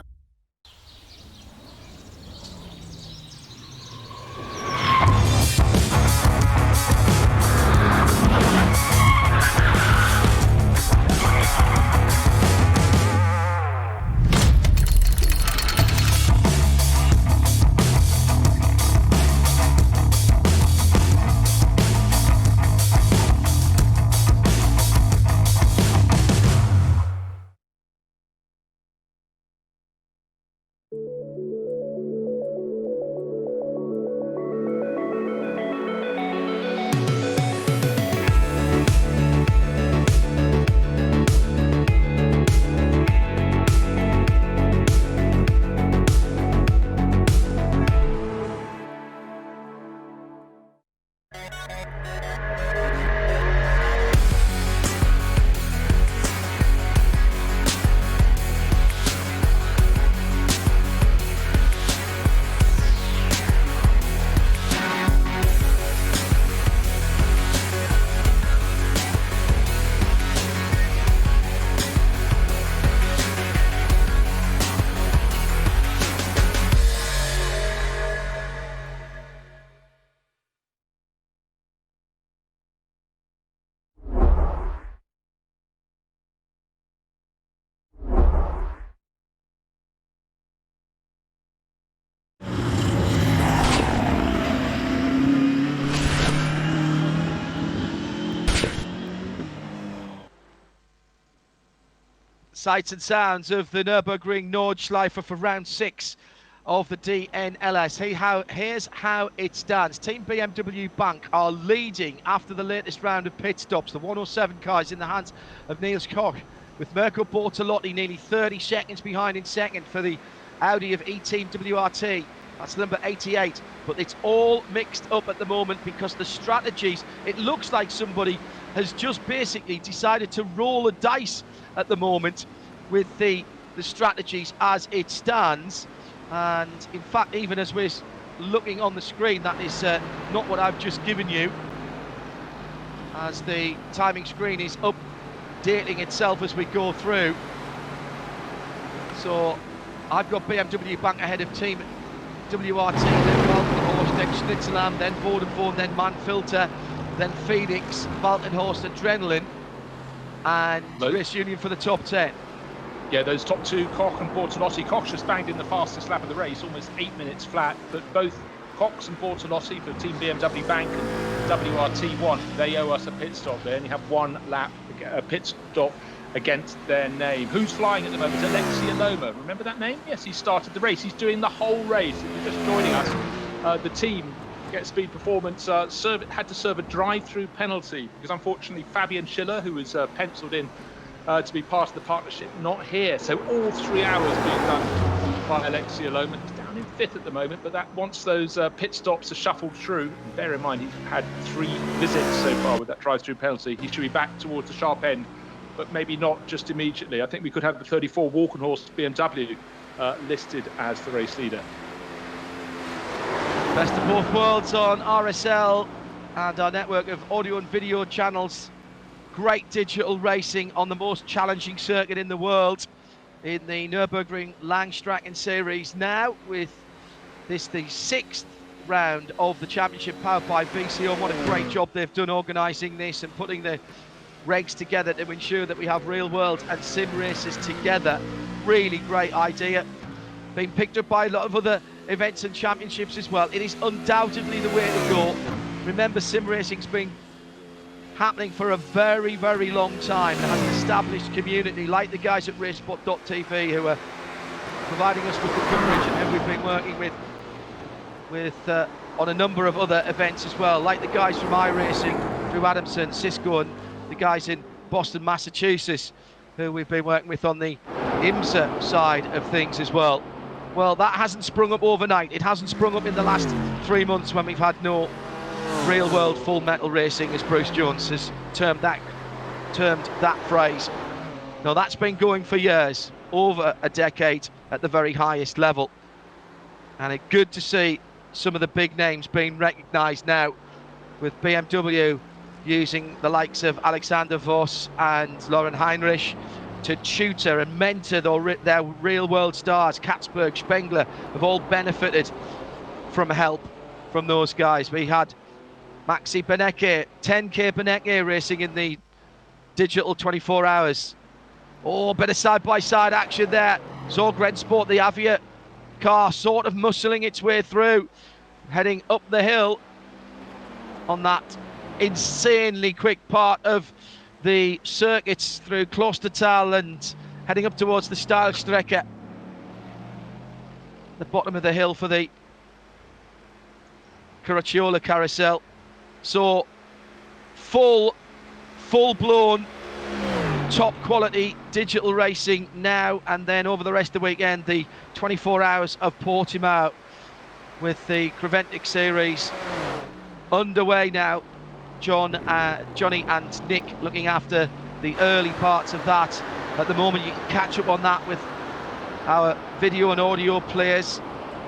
Sights and sounds of the Nürburgring Nordschleife for round 6 of the DNLS. Here's how it stands. Team BMW Bank are leading after the latest round of pit stops. The 107 car is in the hands of Niels Koch, with Mirko Bortolotti nearly 30 seconds behind in second for the Audi of E-Team WRT. That's number 88. But it's all mixed up at the moment because the strategies, it looks like somebody has just basically decided to roll the dice at the moment with the strategies as it stands. And in fact, even as we're looking on the screen, that is not what I've just given you, as the timing screen is updating itself as we go through. So I've got BMW Bank ahead of Team WRT, then Waltenhorst, then Schnitzelam, then Bodenborn, then Manfilter, then Phoenix, Waltenhorst, Adrenaline, and Race Union for the top 10. Yeah, those top two, Koch and Bortolotti. Koch just banged in the fastest lap of the race, almost 8 minutes flat, but both Cox and Bortolotti for Team BMW Bank and WRT1, they owe us a pit stop. They only have one lap, a pit stop against their name. Who's flying at the moment? Alexia Loma. Remember that name? Yes, he started the race. He's doing the whole race. If you're just joining us, the team, Get Speed Performance, had to serve a drive-through penalty because unfortunately Fabian Schiller, who was penciled in to be part of the partnership, not here. So all 3 hours being done by Alexia Loma. He's down in 5th at the moment, but that once those pit stops are shuffled through, and bear in mind he's had 3 visits so far with that drive-through penalty, he should be back towards the sharp end, but maybe not just immediately. I think we could have the 34 Walkenhorst BMW listed as the race leader. Best of both worlds on RSL and our network of audio and video channels. Great digital racing on the most challenging circuit in the world in the Nürburgring Langstrecken-Serie now, with this the 6th round of the championship powered by VCO. What a great job they've done organising this and putting the regs together to ensure that we have real world and sim races together. Really great idea. Been picked up by a lot of other events and championships as well. It is undoubtedly the way to go. Remember, sim racing's been happening for a very, very long time. It has an established community like the guys at RaceSpot.tv who are providing us with the coverage, and who we've been working with on a number of other events as well, like the guys from iRacing, Drew Adamson, Cisco, and the guys in Boston, Massachusetts, who we've been working with on the IMSA side of things as well. Well, that hasn't sprung up overnight. It hasn't sprung up in the last 3 months when we've had no real world full metal racing, as Bruce Jones has termed that phrase. No, that's been going for years, over a decade at the very highest level. And it's good to see some of the big names being recognised now, with BMW using the likes of Alexander Voss and Lauren Heinrich to tutor and mentor their real-world stars. Katzberg, Spengler have all benefited from help from those guys. We had Maxi Benecke, 10k Benecke racing in the digital 24 hours. Oh, bit of side-by-side action there. Zorgren Sport, the Avia car, sort of muscling its way through, heading up the hill on that insanely quick part of the circuits through Klostertal and heading up towards the Steilstrecke, the bottom of the hill for the Caracciola carousel. So full-blown top quality digital racing now, and then over the rest of the weekend the 24 hours of Portimao with the Creventic series underway now. Johnny and Nick looking after the early parts of that. At the moment, you can catch up on that with our video and audio players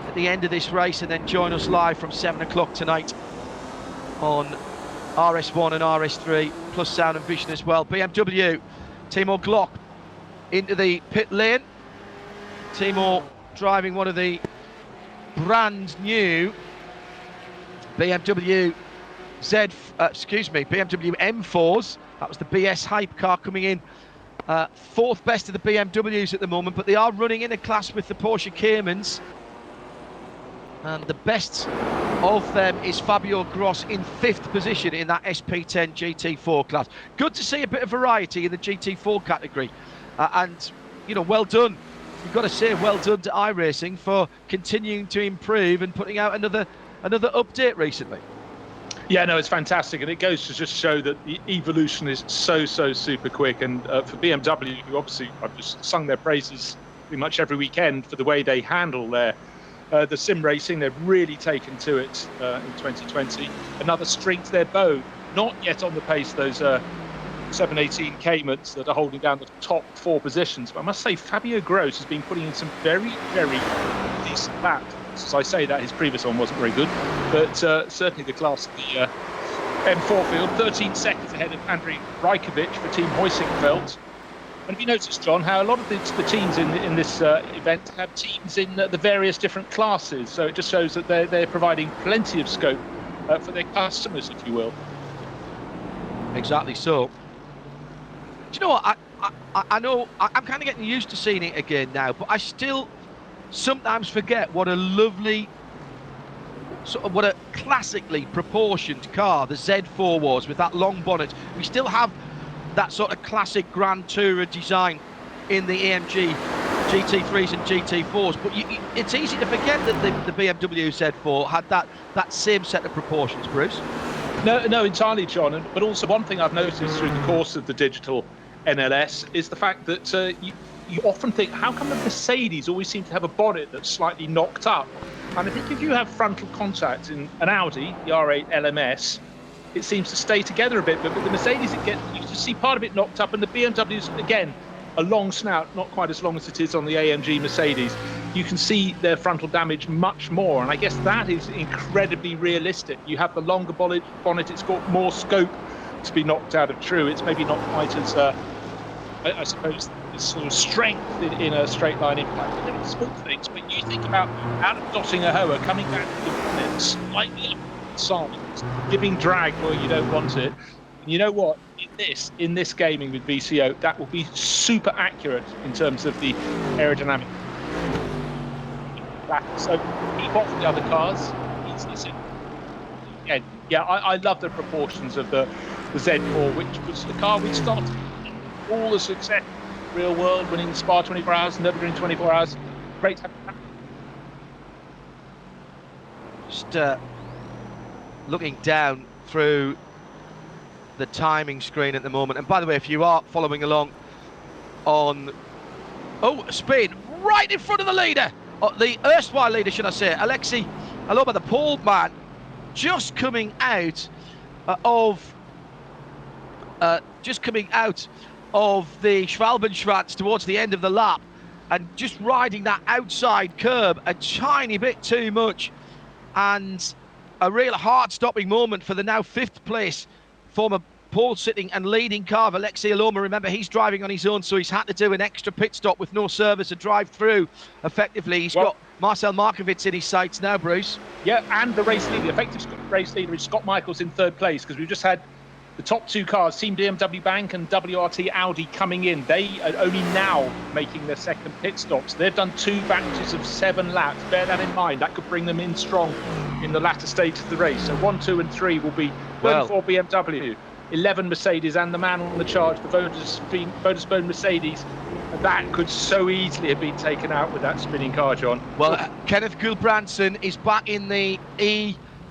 at the end of this race, and then join us live from 7 o'clock tonight on RS1 and RS3 plus sound and vision as well. BMW, Timo Glock into the pit lane. Timo driving one of the brand new BMW BMW M4s. That was the BS Hype car coming in fourth best of the BMWs at the moment, but they are running in a class with the Porsche Caymans, and the best of them is Fabio Gross in 5th position in that SP10 GT4 class. Good to see a bit of variety in the GT4 category, and well done. You've got to say well done to iRacing for continuing to improve and putting out another update recently. Yeah, no, it's fantastic, and it goes to just show that the evolution is so super quick. And for BMW, who obviously I've just sung their praises pretty much every weekend for the way they handle their the sim racing, they've really taken to it in 2020. Another string to their bow, not yet on the pace those 718 Caymans that are holding down the top 4 positions. But I must say, Fabio Gross has been putting in some very decent laps. As I say that, his previous one wasn't very good, but certainly the class of the M4 field, 13 seconds ahead of Andrei Rajkovic for Team Heusinkveld. And have you noticed, John, how a lot of the teams in this event have teams in the various different classes? So it just shows that they're providing plenty of scope for their customers, if you will. Exactly so. Do you know what? I know I'm kind of getting used to seeing it again now, but I still sometimes forget what a lovely, what a classically proportioned car the Z4 was, with that long bonnet. We still have that sort of classic Grand Tourer design in the AMG GT3s and GT4s, but it's easy to forget that the BMW Z4 had that same set of proportions, Bruce. No, entirely, John. But also one thing I've noticed through the course of the digital NLS is the fact that you often think, how come the Mercedes always seem to have a bonnet that's slightly knocked up? And I think if you have frontal contact in an Audi, the R8 LMS, it seems to stay together a bit. But with the Mercedes, you just see part of it knocked up, and the BMW's, again, a long snout, not quite as long as it is on the AMG Mercedes. You can see their frontal damage much more, and I guess that is incredibly realistic. You have the longer bonnet, it's got more scope to be knocked out of true. It's maybe not quite as, I suppose, sort of strength in a straight line impact. But they're small things, but you think about out of Dottingerhoa coming back to the bonnet slightly up the side, giving drag where you don't want it. And you know what? in this gaming with VCO, that will be super accurate in terms of the aerodynamic. So keep off the other cars. Yeah, I love the proportions of the Z4, which was the car we started all the success, real world, winning Spa 24 hours, Nürburgring 24 hours. Great. Just looking down through the timing screen at the moment. And by the way, if you are following along on... Oh, spin right in front of the leader. The erstwhile leader, should I say. Alexei Aloma, the pole man, just coming out of the Schwalbenschwanz towards the end of the lap, and just riding that outside curb a tiny bit too much, and a real heart-stopping moment for the now 5th place former pole sitting and leading car of Alexei Aloma. Remember, he's driving on his own, so he's had to do an extra pit stop with no service to drive through effectively. He's got Marcel Markovits in his sights now, Bruce. Yeah, and the race leader, the effective race leader is Scott Michaels in 3rd place, because we've just had the top 2 cars, Team BMW Bank and WRT Audi, coming in. They are only now making their 2nd pit stops. They've done 2 batches of 7 laps. Bear that in mind. That could bring them in strong in the latter stage of the race. So 1, 2 and 3 will be 34 BMW, 11 Mercedes, and the man on the charge, the Vodafone Mercedes. And that could so easily have been taken out with that spinning car, John. Well, Kenneth Gulbrandsen is back in the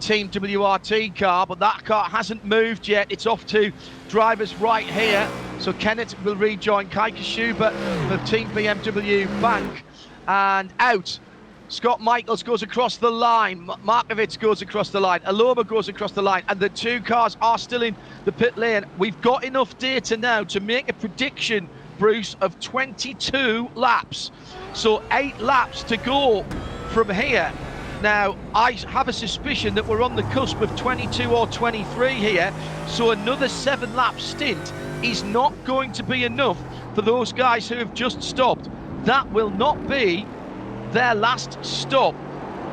Team WRT car, but that car hasn't moved yet. It's off to drivers right here. So Kenneth will rejoin Kaike Schubert for Team BMW Bank. And out, Scott Michaels goes across the line. Markovits goes across the line. Aloma goes across the line. And the 2 cars are still in the pit lane. We've got enough data now to make a prediction, Bruce, of 22 laps. So 8 laps to go from here. Now, I have a suspicion that we're on the cusp of 22 or 23 here, so another 7-lap stint is not going to be enough for those guys who have just stopped. That will not be their last stop.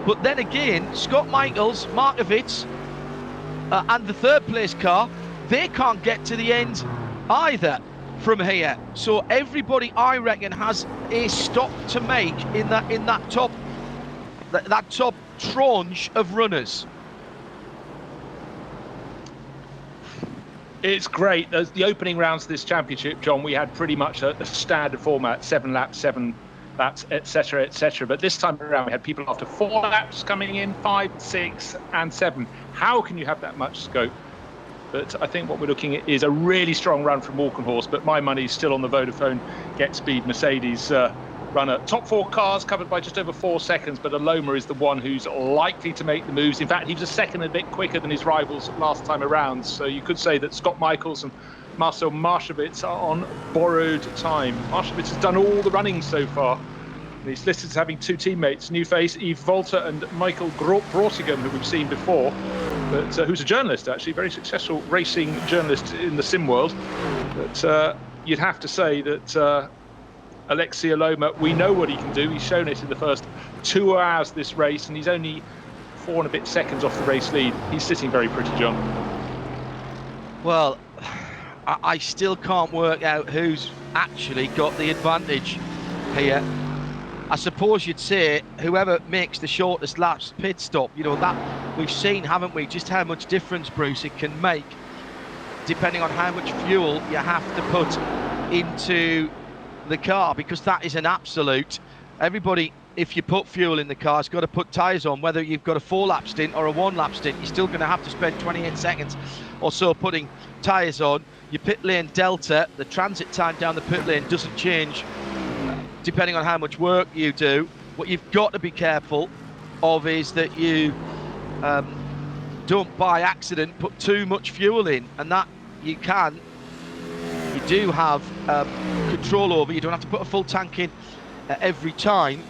But then again, Scott Michaels, Markovits, and the 3rd place car, they can't get to the end either from here. So everybody, I reckon, has a stop to make in that top tranche of runners. It's great. The opening rounds of this championship, John, we had pretty much a standard format, 7 laps, etc., etc. But this time around, we had people after 4 laps coming in, 5, 6, and 7. How can you have that much scope? But I think what we're looking at is a really strong run from Walkenhorst, but my money's still on the Vodafone Get Speed Mercedes runner. Top 4 cars covered by just over 4 seconds, but Aloma is the one who's likely to make the moves. In fact, he was a second a bit quicker than his rivals last time around. So you could say that Scott Michaels and Marcel Markovits are on borrowed time. Markovits has done all the running so far. And he's listed as having 2 teammates, new face Yves Volter and Michael Brautigam, who we've seen before, but who's a journalist, actually, very successful racing journalist in the sim world. But you'd have to say that Alexei Aloma, we know what he can do. He's shown it in the first 2 hours of this race, and he's only 4 and a bit seconds off the race lead. He's sitting very pretty, John. Well, I still can't work out who's actually got the advantage here. I suppose you'd say whoever makes the shortest laps pit stop. You know, that we've seen, haven't we, just how much difference, Bruce, it can make depending on how much fuel you have to put into the car, because that is an absolute. Everybody, if you put fuel in the car, has got to put tyres on. Whether you've got a 4-lap stint or a 1-lap stint, you're still going to have to spend 28 seconds or so putting tyres on. Your pit lane delta, the transit time down the pit lane, doesn't change depending on how much work you do. What you've got to be careful of is that you don't by accident put too much fuel in, and that you do have control over. You don't have to put a full tank in every time,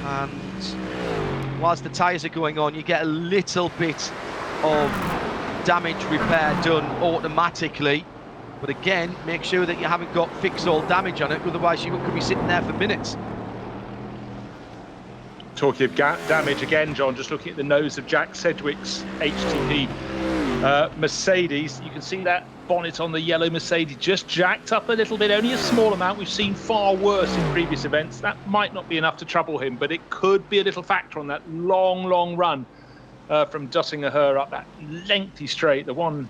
and whilst the tyres are going on, you get a little bit of damage repair done automatically. But again, make sure that you haven't got fix-all damage on it, otherwise you could be sitting there for minutes. Talking of damage again, John, just looking at the nose of Jack Sedgwick's HTP Mercedes, you can see that bonnet on the yellow Mercedes just jacked up a little bit, only a small amount. We've seen far worse in previous events. That might not be enough to trouble him, but it could be a little factor on that long run from Döttinger up that lengthy straight, the one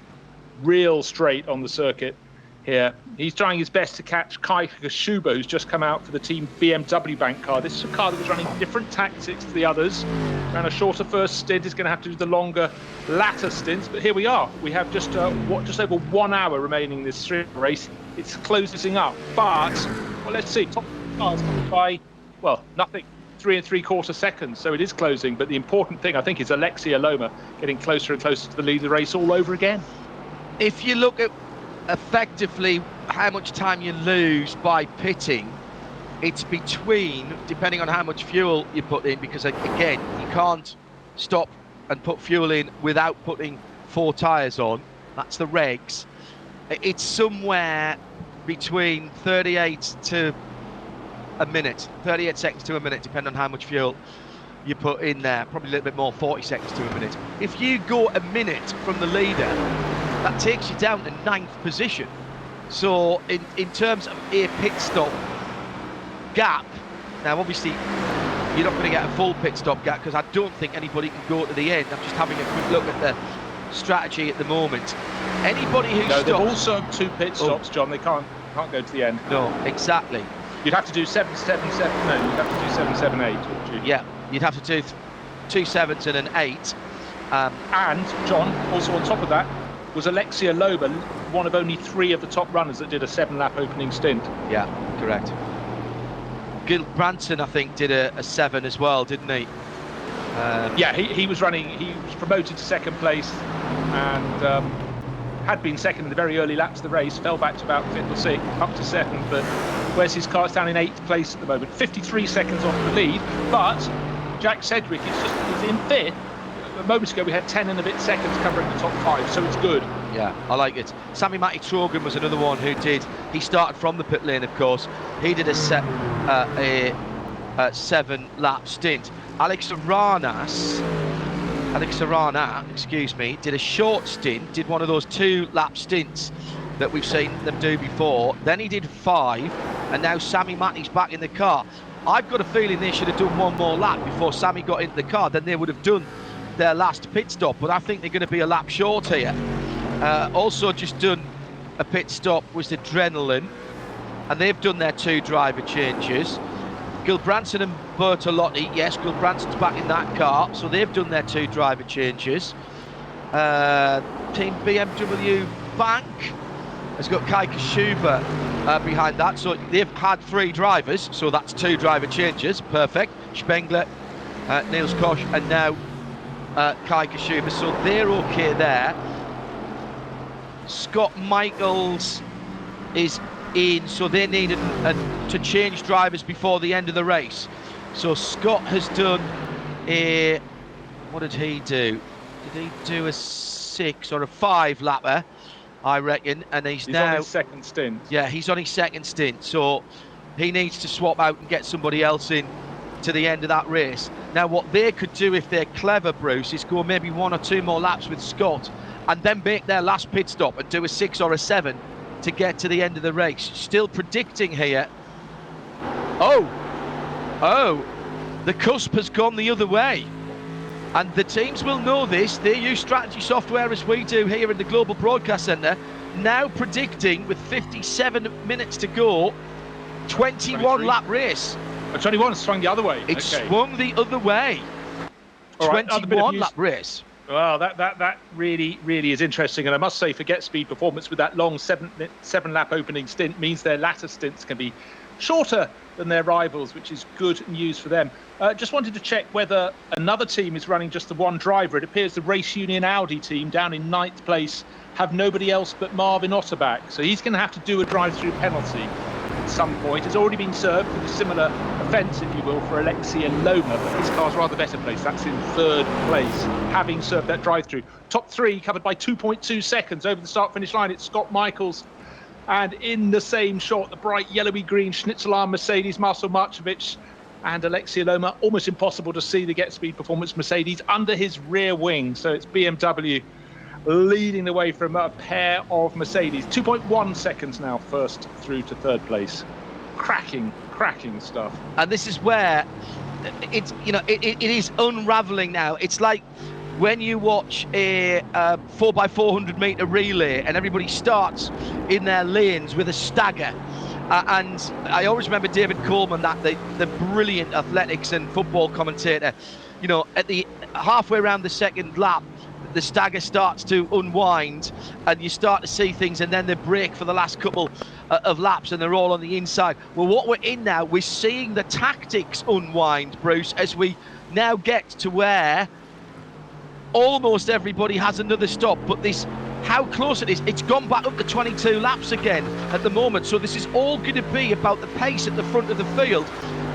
real straight on the circuit here. He's trying his best to catch Kai Kashuba, who's just come out for the team BMW bank car. This is a car that was running different tactics to the others. Ran a shorter first stint, is going to have to do the longer latter stints, but here we are. We have just over 1 hour remaining in this 3 race. It's closing up, but well, let's see. Top cars coming by, well, nothing. 3 3/4 seconds, so it is closing. But the important thing, I think, is Alexia Loma getting closer and closer to the lead of the race all over again. If you look at effectively how much time you lose by pitting, it's between, depending on how much fuel you put in, because again, you can't stop and put fuel in without putting 4 tyres on. That's the regs. It's somewhere between 38 to a minute, 38 seconds to a minute, depending on how much fuel you put in there. Probably a little bit more, 40 seconds to a minute. If you go a minute from the leader, that takes you down to 9th position. So in terms of a pit stop gap, now obviously you're not going to get a full pit stop gap, because I don't think anybody can go to the end. I'm just having a quick look at the strategy at the moment. Anybody who stops... they've also 2 pit stops, John. They can't go to the end. No, exactly. You'd have to do 7-7-7. No, you'd have to do 7-7-8, wouldn't you? Yeah, you'd have to do 2 7s and an 8. And John, also on top of that, was Alexia Loba, one of only 3 of the top runners that did a 7-lap opening stint. Yeah, correct. Gil Branson, I think, did a 7 as well, didn't he? Yeah, he was running. He was promoted to 2nd place, and had been 2nd in the very early laps of the race. Fell back to about 5th or 6th, up to 2nd. But where's his car? It's down in 8th place at the moment, 53 seconds off the lead. But Jack Sedgwick is in 5th. Moments ago we had 10 and a bit seconds covering the top 5, so it's good. Yeah, I like it. Sammy Matty Trogan was another one who he started from the pit lane, of course. He did a 7-lap stint. Alex Arana, did a short stint, did one of those 2-lap stints that we've seen them do before. Then he did 5, and now Sammy Matty's back in the car. I've got a feeling they should have done one more lap before Sammy got into the car. Then they would have done their last pit stop, but I think they're going to be a lap short here. Also just done a pit stop was Adrenaline, and they've done their 2 driver changes. Gilbranson and Bertolotti, yes, Gilbranson's back in that car, so they've done their 2 driver changes. Team BMW Bank has got Kai Kashuba behind that, so they've had 3 drivers, so that's 2 driver changes, perfect. Spengler, Niels Koch, and now Kai Kashuba, so they're okay there. Scott Michaels is in, so they needed to change drivers before the end of the race. So Scott has done what did he do? Did he do a 6 or a 5 lapper, I reckon? And he's now on his 2nd stint. Yeah, he's on his 2nd stint, so he needs to swap out and get somebody else in to the end of that race. Now what they could do, if they're clever, Bruce, is go maybe 1 or 2 more laps with Scott and then make their last pit stop and do a 6 or a 7 to get to the end of the race. Still predicting here. Oh, the cusp has gone the other way, and the teams will know this. They use strategy software as we do here in the Global Broadcast Centre. Now predicting, with 57 minutes to go, 21 lap race. 21 swung the other way. It swung the other way. All right, 21 lap race. Well, that really is interesting, and I must say, for Get Speed Performance, with that long 7-lap opening stint, means their latter stints can be shorter than their rivals, which is good news for them. Just wanted to check whether another team is running just the 1 driver. It appears the Race Union Audi team, down in 9th place, have nobody else but Marvin Otterback, so he's going to have to do a drive-through penalty at some point. It's already been served with a similar offence, if you will, for Alexia Loma, but his car's rather better placed. That's in 3rd place, having served that drive-through. Top 3 covered by 2.2 seconds over the start-finish line. It's Scott Michaels, and in the same shot, the bright yellowy-green Schnitzelarm Mercedes, Marcel Marcevic, and Alexia Loma. Almost impossible to see the Get Speed Performance Mercedes under his rear wing, so it's BMW leading the way from a pair of Mercedes. 2.1 seconds now, first through to third place. Cracking stuff. And this is where it's, it is unraveling now. It's like when you watch a 4x400 meter relay and everybody starts in their lanes with a stagger. And I always remember David Coleman, the brilliant athletics and football commentator. At the halfway around the second lap, the stagger starts to unwind and you start to see things, and then they break for the last couple of laps and they're all on the inside. Well, what we're in now, we're seeing the tactics unwind, Bruce, as we now get to where almost everybody has another stop, but how close it is. It's gone back up to 22 laps again at the moment, so this is all going to be about the pace at the front of the field.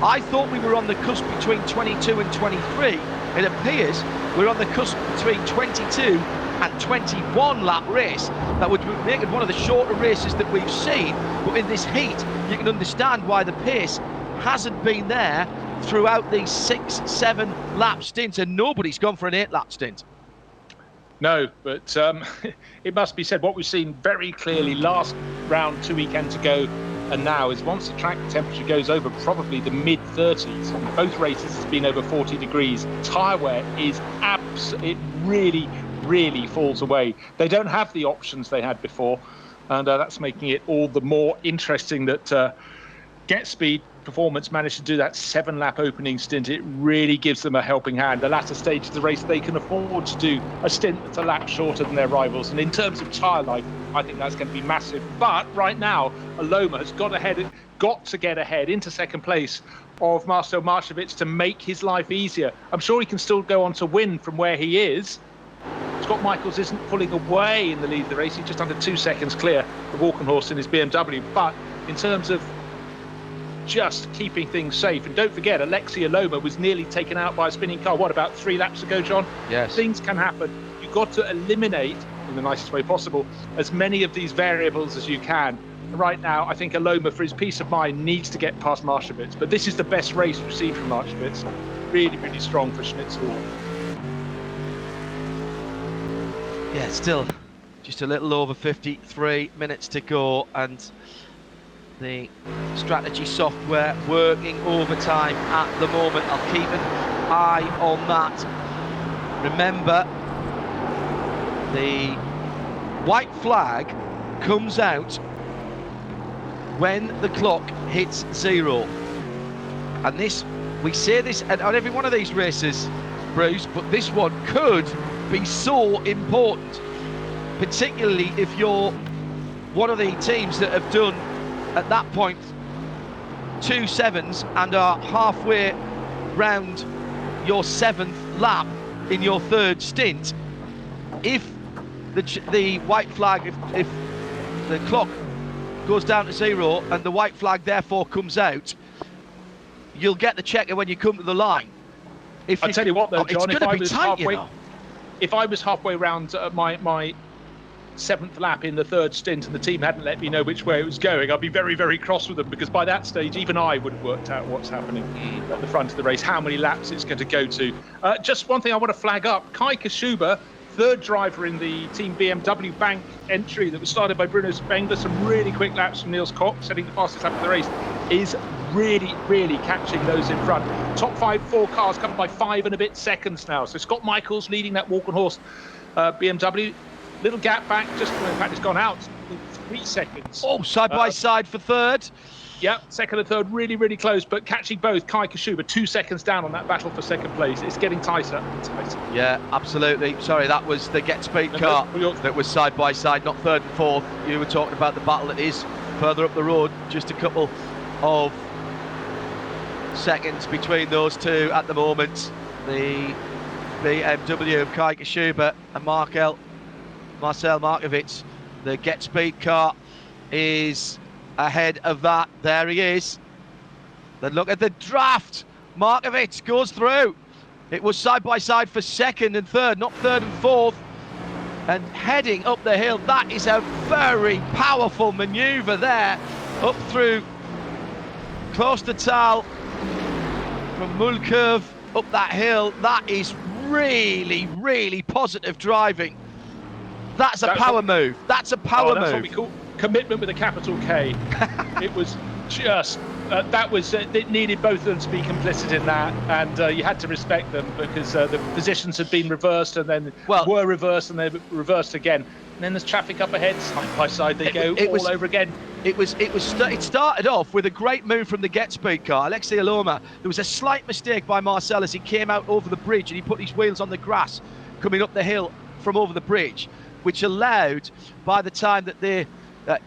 I thought we were on the cusp between 22 and 23. It appears we're on the cusp between 22 and 21 lap race. That would make it one of the shorter races that we've seen, but in this heat you can understand why the pace hasn't been there throughout these 6-7 lap stints, and nobody's gone for an 8-lap stint. No, but it must be said, what we've seen very clearly last round 2 weekends ago and now is once the track temperature goes over probably the mid-30s, in both races it's been over 40 degrees, tyre wear is it really falls away. They don't have the options they had before, and that's making it all the more interesting that Get Speed Performance managed to do that 7-lap opening stint. It really gives them a helping hand. The latter stage of the race, they can afford to do a stint that's a lap shorter than their rivals. And in terms of tyre life, I think that's going to be massive. But right now, Aloma has got to get ahead into second place of Marcel Marchevitz to make his life easier. I'm sure he can still go on to win from where he is. Scott Michaels isn't pulling away in the lead of the race. He's just under 2 seconds clear of Walkenhorst in his BMW. But in terms of just keeping things safe, and don't forget, Alexei Aloma was nearly taken out by a spinning car, about 3 laps ago, John? Yes. Things can happen. You've got to eliminate, in the nicest way possible, as many of these variables as you can. Right now, I think Aloma, for his peace of mind, needs to get past Marchevitz. But this is the best race we've seen from Marchevitz. Really strong for Schnitzel. Yeah, still just a little over 53 minutes to go, and the strategy software working overtime at the moment. I'll keep an eye on that. Remember, the white flag comes out when the clock hits 0. And this, we say this at every one of these races, Bruce, but this one could be so important, particularly if you're one of the teams that have done at that point 2 7s and are halfway round your 7th lap in your 3rd stint. If the white flag, if the clock goes down to 0 and the white flag therefore comes out, you'll get the checker when you come to the line. I'll tell you what though, John, if I was halfway round my 7th lap in the 3rd stint and the team hadn't let me know which way it was going, I'd be very cross with them, because by that stage even I would have worked out what's happening at the front of the race, how many laps it's going to go to. Just one thing I want to flag up: Kai Kashuba, 3rd driver in the Team BMW Bank entry that was started by Bruno Spengler, some really quick laps from Niels Koch, setting the fastest lap of the race, is really catching those in front. Top 4 cars covered by 5 and a bit seconds now. So Scott Michaels leading that Walkenhorst BMW. Little gap back, just in fact it's gone out in 3 seconds. Oh, side by side for 3rd. Yep, 2nd and 3rd really close, but catching both. Kai Kashuba 2 seconds down on that battle for 2nd place. It's getting tighter and tighter. Yeah, absolutely. Sorry, that was the Get Speed car that was side by side, not 3rd and 4th. You were talking about the battle that is further up the road, just a couple of seconds between those two at the moment. The BMW of Kai Kashuba and Marcel Marchevitz. The Get Speed car is ahead of that. There he is. Then look at the draft. Marchevitz goes through. It was side by side for 2nd and 3rd, not 3rd and 4th. And heading up the hill, that is a very powerful manoeuvre there, up through close to Tal, from Mulkurve up that hill. That is really positive driving That's a power move. That's a power move. That's what we call commitment with a capital K. It was just it needed both of them to be complicit in that, and you had to respect them because the positions had been reversed and then were reversed and they were reversed again. And then there's traffic up ahead, side by side they go all over again. It started off with a great move from the Get Speed car, Alexei Aloma. There was a slight mistake by Marcel as he came out over the bridge and he put his wheels on the grass coming up the hill from over the bridge, which allowed, by the time that they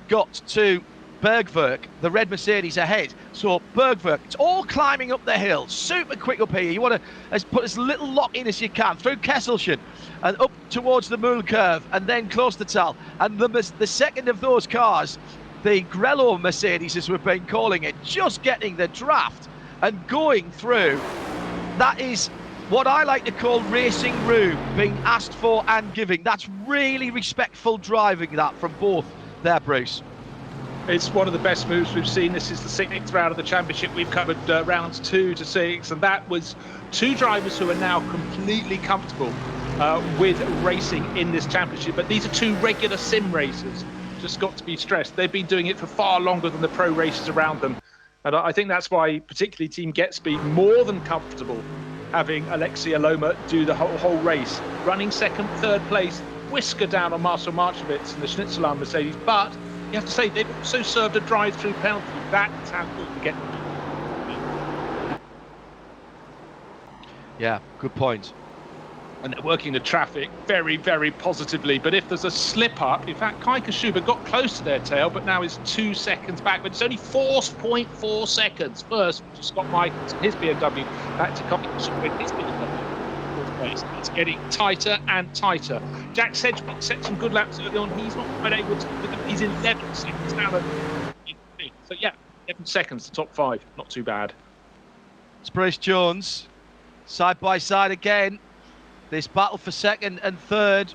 got to Bergwerk, the red Mercedes ahead. So Bergwerk, it's all climbing up the hill, super quick up here. You want to put as little lock in as you can through Kesselchen and up towards the Mühl curve and then Klostertal. And the second of those cars, the Grello Mercedes, as we've been calling it, just getting the draft and going through. That is what I like to call racing room, being asked for and giving. That's really respectful driving, that, from both there, Bruce. It's one of the best moves we've seen. This is the 6th round of the championship. We've covered rounds 2 to 6, and that was two drivers who are now completely comfortable with racing in this championship. But these are two regular sim racers. Just got to be stressed. They've been doing it for far longer than the pro racers around them. And I think that's why, particularly Team Get Speed, more than comfortable having Alexei Aloma do the whole race. Running second, third place, whisker down on Marcel Marchewitz and the Schnitzelar Mercedes. But you have to say, they've also served a drive-through penalty. That's how good to get them. Yeah, good point. And they're working the traffic very, very positively. But if there's a slip-up, in fact, Kai Kashuba got close to their tail, but now is 2 seconds back. But it's only 4.4 seconds first to Scott Michaels and his BMW, back to Kai Kashuba and his BMW. It's getting tighter and tighter. Jack Sedgwick set some good laps early on. He's not quite able to. He's 11 seconds now. So yeah, 11 seconds to top 5. Not too bad. It's Bruce Jones, side by side again. This battle for second and third.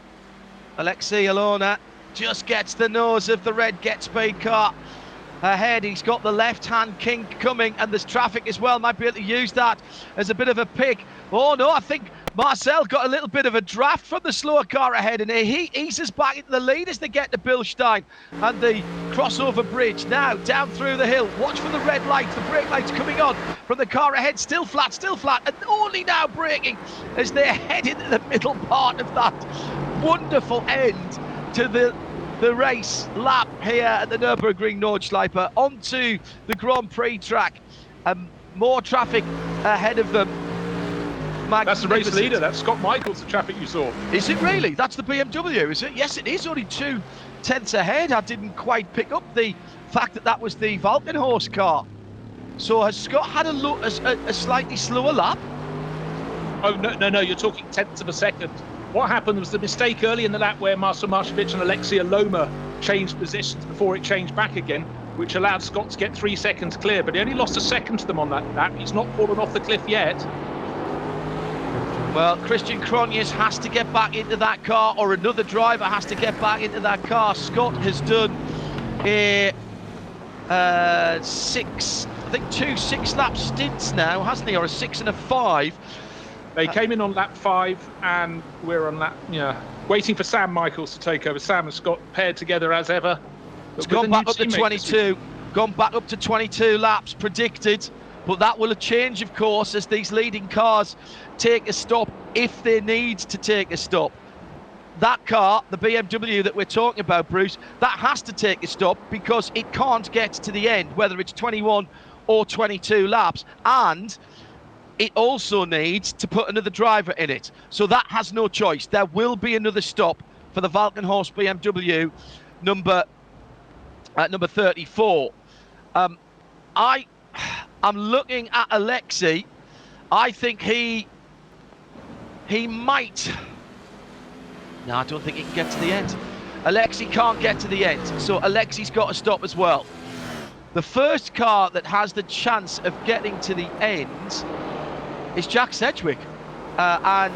Alexei Alona just gets the nose of the red Get Speed car ahead. He's got the left-hand kink coming, and there's traffic as well. Might be able to use that as a bit of a pick. Oh no, I think Marcel got a little bit of a draft from the slower car ahead, and he eases back into the lead as they get to Bilstein and the crossover bridge. Now down through the hill. Watch for the red lights, the brake lights coming on from the car ahead. Still flat, and only now braking as they head into the middle part of that wonderful end to the race lap here at the Nürburgring Nordschleife onto the Grand Prix track. More traffic ahead of them. That's the race leader. That's Scott Michaels, the traffic you saw. Is it really? That's the BMW, is it? Yes, it is. Only 2 tenths ahead. I didn't quite pick up the fact that was the Valkenhorst car. So has Scott had a slightly slower lap? Oh, no. You're talking tenths of a second. What happened was the mistake early in the lap where Marcel Marchewitz and Alexei Aloma changed positions before it changed back again, which allowed Scott to get 3 seconds clear. But he only lost a second to them on that lap. He's not fallen off the cliff yet. Well, Christian Cronjes has to get back into that car, or another driver has to get back into that car. Scott has done a 2 6-lap stints now, hasn't he? Or a 6 and a 5. They came in on lap 5, and we're on lap, waiting for Sam Michaels to take over. Sam and Scott paired together as ever. It's gone back up to 22. Gone back up to 22 laps predicted. But that will change, of course, as these leading cars take a stop, if they need to take a stop. That car, the BMW that we're talking about, Bruce, that has to take a stop because it can't get to the end, whether it's 21 or 22 laps. And it also needs to put another driver in it. So that has no choice. There will be another stop for the Valkenhorst BMW number 34. I'm looking at Alexei. I think he might. No, I don't think he can get to the end. Alexei can't get to the end, so Alexei's got to stop as well. The first car that has the chance of getting to the end is Jack Sedgwick, and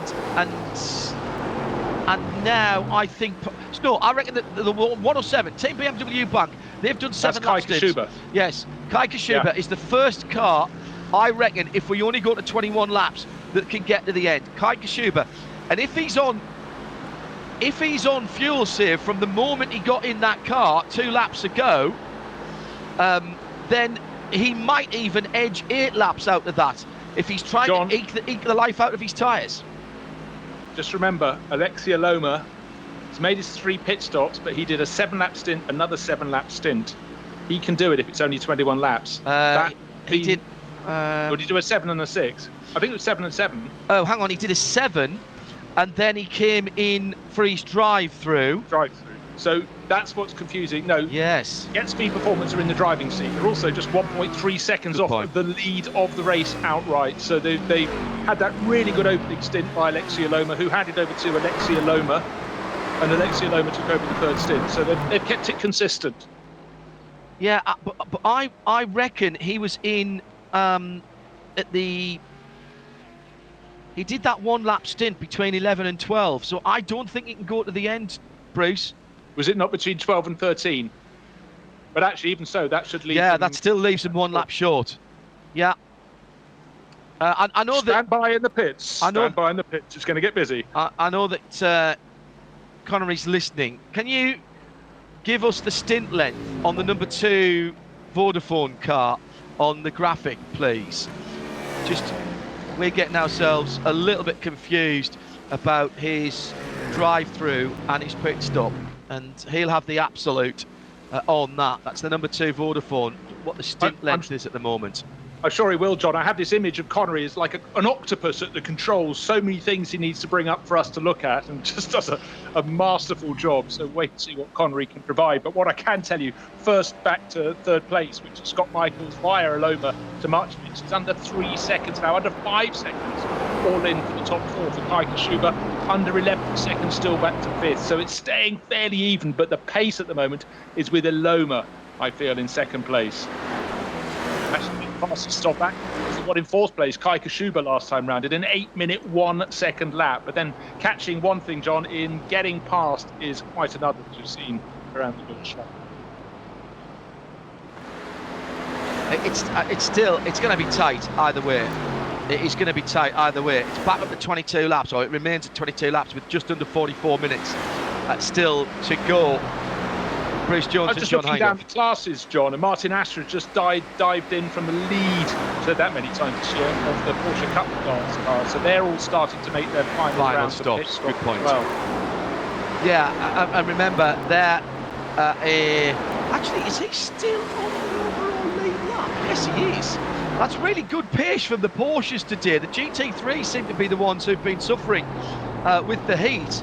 now I think. No, I reckon that the 107 Team BMW Bank, they've done 7 laps. That's Kai Kashuba. Yes, Kai Kashuba is the first car, I reckon, if we only go to 21 laps, that can get to the end. Kai Kashuba. And if he's on if he's on fuel save from the moment he got in that car 2 laps ago, then he might even edge 8 laps out of that if he's trying to eke the life out of his tyres. Just remember, Alexei Aloma has made his 3 pit stops, but he did a 7-lap stint, another 7-lap stint. He can do it if it's only 21 laps. He did. Or did he do a 7 and a 6? I think it was 7 and 7. Oh, hang on. He did a 7, and then he came in for his drive-through. So that's what's confusing. No. Yes. Get Speed Performance are in the driving seat. They're also just 1.3 seconds off of the lead of the race outright. So they had that really good opening stint by Alexei Aloma, who handed over to Alexei Aloma, and Alexei Aloma took over the 3rd stint. So they've kept it consistent. Yeah, but I reckon he was in he did that 1-lap stint between 11 and 12. So I don't think he can go to the end, Bruce. Was it not between 12 and 13? But actually, even so, that should leave. Yeah, that still leaves him 1 lap short. Yeah. I know Stand by in the pits. Stand by in the pits. It's going to get busy. I know that Connery's listening. Can you give us the stint length on the number 2 Vodafone car on the graphic, please? We're getting ourselves a little bit confused about his drive-through and his pit stop, and he'll have the absolute on that. That's the number 2 Vodafone, what the stint length is at the moment. I'm sure he will, John. I have this image of Connery as like an octopus at the controls. So many things he needs to bring up for us to look at, and just does a masterful job. So wait to see what Connery can provide. But what I can tell you, first back to 3rd place, which is Scott Michaels via Aloma to Marchevich. It's under 3 seconds now, under 5 seconds, all in for the top 4 for Kai Kashuba. Under 11 seconds still back to 5th. So it's staying fairly even, but the pace at the moment is with Aloma, I feel, in 2nd place. Actually, fastest stop back is what in 4th place Kai Kashuba last time round did an 8-minute 1-second lap. But then catching one thing, John, in getting past is quite another that you've seen around the British track. It's going to be tight either way. It is going to be tight either way. It's back up to 22 laps, or it remains at 22 laps with just under 44 minutes still to go. Bruce Jones and John looking down the classes, John, and Martin Asher just dived in from the lead, said that many times this year, of the Porsche Cup cars. So they're all starting to make their final round stops. Good point. Well. Yeah, and remember, they're actually, is he still on the overall lead lap? Yes, he is. That's really good pace from the Porsches today. The GT3 seem to be the ones who've been suffering with the heat.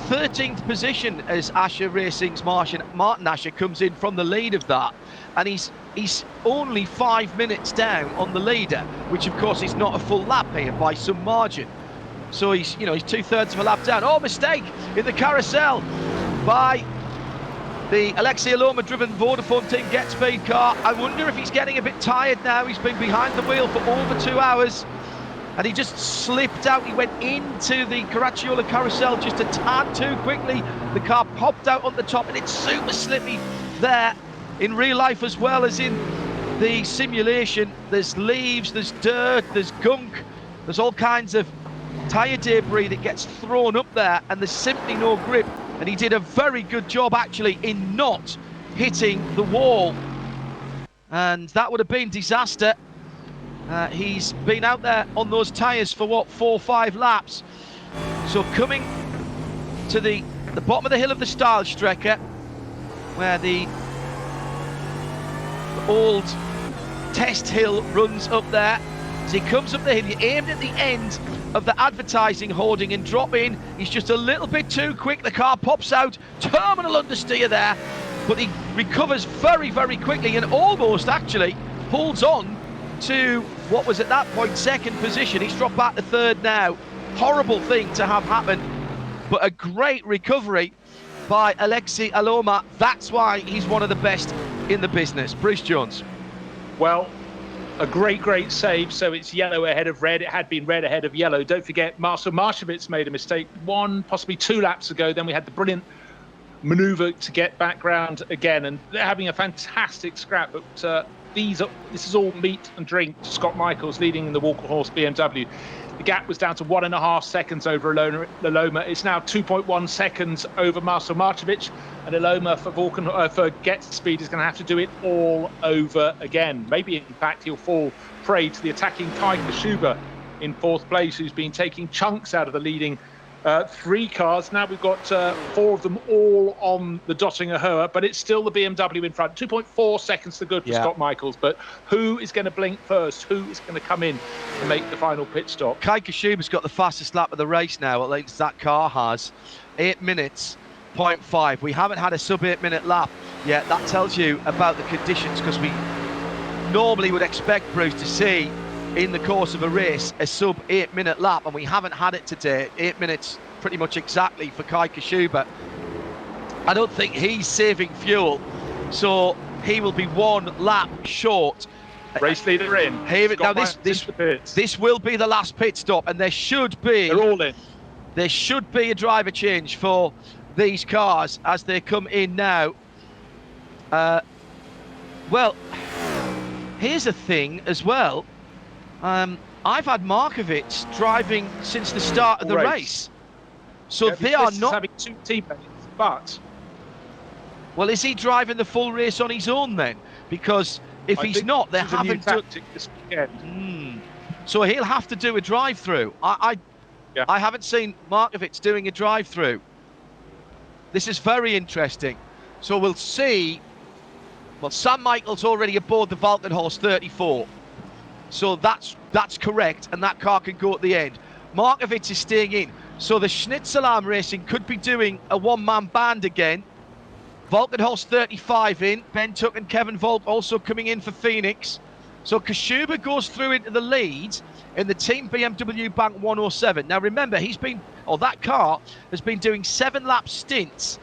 13th position as Asher Racing's Martin Asher comes in from the lead of that, and he's only 5 minutes down on the leader, which of course is not a full lap here by some margin. So he's 2/3 of a lap down. Oh, mistake in the carousel by the Alexei Aloma driven Vodafone Team Get Speed car. I wonder if he's getting a bit tired now. He's been behind the wheel for over 2 hours. And he just slipped out. He went into the Caracciola carousel just a tad too quickly. The car popped out on the top, and it's super slippy there in real life as well as in the simulation. There's leaves, there's dirt, there's gunk, there's all kinds of tyre debris that gets thrown up there, and there's simply no grip. And he did a very good job actually in not hitting the wall. And that would have been disaster. He's been out there on those tyres for 4 or 5 laps. So coming to the bottom of the hill of the Stahlstrecke, where the old test hill runs up there. As he comes up the hill, he aimed at the end of the advertising hoarding and drop in. He's just a little bit too quick. The car pops out, terminal understeer there, but he recovers very, very quickly and almost actually holds on to what was at that point 2nd position. He's dropped back to 3rd now. Horrible thing to have happen, but a great recovery by Alexei Aloma. That's why he's one of the best in the business. Bruce Jones. Well, a great save. So it's yellow ahead of red. It had been red ahead of yellow. Don't forget, Marcel Marchevich made a mistake 1, possibly 2 laps ago. Then we had the brilliant manoeuvre to get back round again, and they're having a fantastic scrap. But this is all meat and drink to Scott Michaels leading in the Walker Horse BMW. The gap was down to 1.5 seconds over Loma. It's now 2.1 seconds over Marcel Marcevic, and Loma for Get Speed is going to have to do it all over again. Maybe, in fact, he'll fall prey to the attacking Kai Kashuba in 4th place, who's been taking chunks out of the leading 3 cars. Now we've got 4 of them all on the Dottinger Hoa, but it's still the BMW in front. 2.4 seconds to good for Scott Michaels, but who is going to blink first? Who is going to come in and make the final pit stop? Kai Kashuba's got the fastest lap of the race now, at least that car has. 8 minutes, 0.5. We haven't had a sub-8 minute lap yet. That tells you about the conditions, because we normally would expect, Bruce, to see in the course of a race a sub-8 minute lap, and we haven't had it today. 8 minutes pretty much exactly for Kai Kashuba. I don't think he's saving fuel, so he will be 1 lap short. Race leader in. Now this will be the last pit stop, and there should be, they're all in. There should be a driver change for these cars as they come in now. Well, here's a thing as well. I've had Markovic driving since the start of the race. So they are not having 2 teammates, but well, is he driving the full race on his own then? Because if he's not, they haven't done this weekend. So he'll have to do a drive-through. I haven't seen Markovic doing a drive-through. This is very interesting. So we'll see. Well, Sam Michael's already aboard the Valkenhorst 34. So that's correct, and that car can go at the end. Markovic is staying in. So the Schnitzelarm Racing could be doing a 1-man band again. Valkenhorst 35 in. Ben Tuck and Kevin Volk also coming in for Phoenix. So Kashuba goes through into the lead in the Team BMW Bank 107. Now remember, that car has been doing 7-lap stints.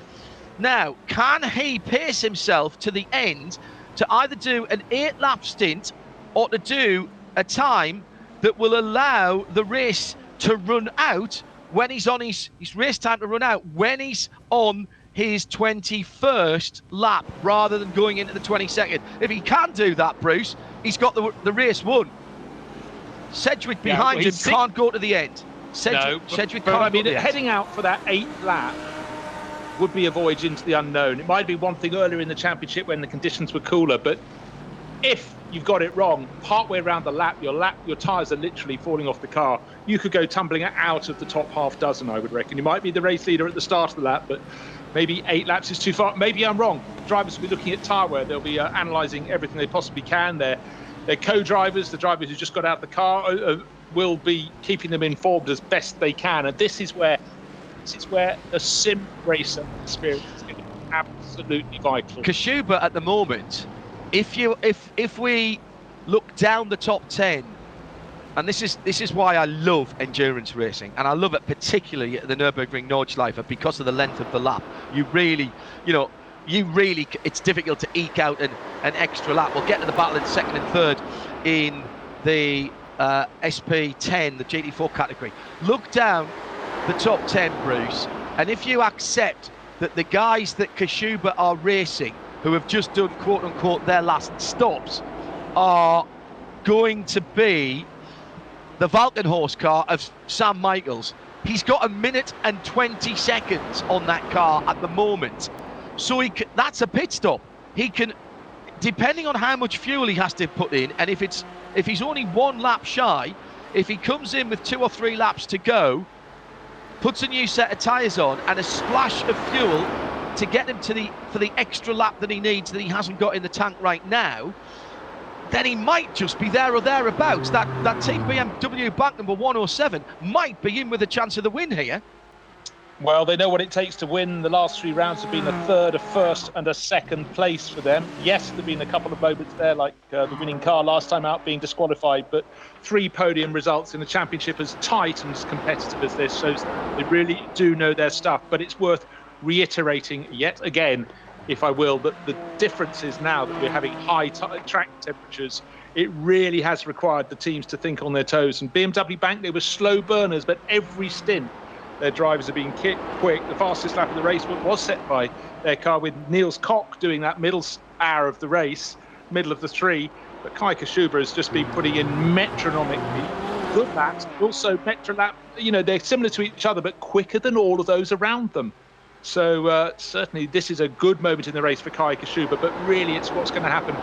Now, can he pace himself to the end to either do an 8-lap stint or to do a time that will allow the race to run out when he's on his race time to run out when he's on his 21st lap rather than going into the 22nd. If he can do that, Bruce, he's got the race won. Sedgwick behind him can't go to the end. Sedgwick can't go to the end. Heading out for that 8th lap would be a voyage into the unknown. It might be one thing earlier in the championship when the conditions were cooler, but if you've got it wrong, partway around the lap, your tyres are literally falling off the car. You could go tumbling out of the top half dozen, I would reckon. You might be the race leader at the start of the lap, but maybe 8 laps is too far. Maybe I'm wrong. Drivers will be looking at tyre wear. They'll be analysing everything they possibly can. Their co-drivers, the drivers who just got out of the car, will be keeping them informed as best they can. And this is where a sim racer experience is going to be absolutely vital. Kashuba at the moment, if we look down the top 10, and this is why I love endurance racing, and I love it particularly at the Nürburgring Nordschleife because of the length of the lap. You really, it's difficult to eke out an extra lap. We'll get to the battle in 2nd and 3rd in the SP10, the GT4 category. Look down the top 10, Bruce, and if you accept that the guys that Kashuba are racing, who have just done quote-unquote their last stops, are going to be the Valkenhorst car of Sam Michaels. He's got 1 minute and 20 seconds on that car at the moment. So that's a pit stop. He can, depending on how much fuel he has to put in, and if he's only 1 lap shy, if he comes in with 2 or 3 laps to go, puts a new set of tyres on and a splash of fuel to get him for the extra lap that he needs that he hasn't got in the tank right now, then he might just be there or thereabouts. That Team BMW Bank number 107 might be in with a chance of the win here. Well, they know what it takes to win. The last 3 rounds have been a 3rd, a 1st and a 2nd place for them. Yes, there have been a couple of moments there, like the winning car last time out being disqualified, but 3 podium results in a championship as tight and as competitive as this shows they really do know their stuff. But it's worth reiterating yet again, if I will, that the difference is now that we're having high track temperatures. It really has required the teams to think on their toes. And BMW Bank, they were slow burners, but every stint their drivers are being quick. The fastest lap of the race was set by their car, with Niels Koch doing that middle hour of the race. middle of the three, but Kai Kashuba has just been putting in metronomically good laps. Also, Metro lap, they're similar to each other, but quicker than all of those around them. So certainly this is a good moment in the race for Kai Kashuba, but really it's what's going to happen.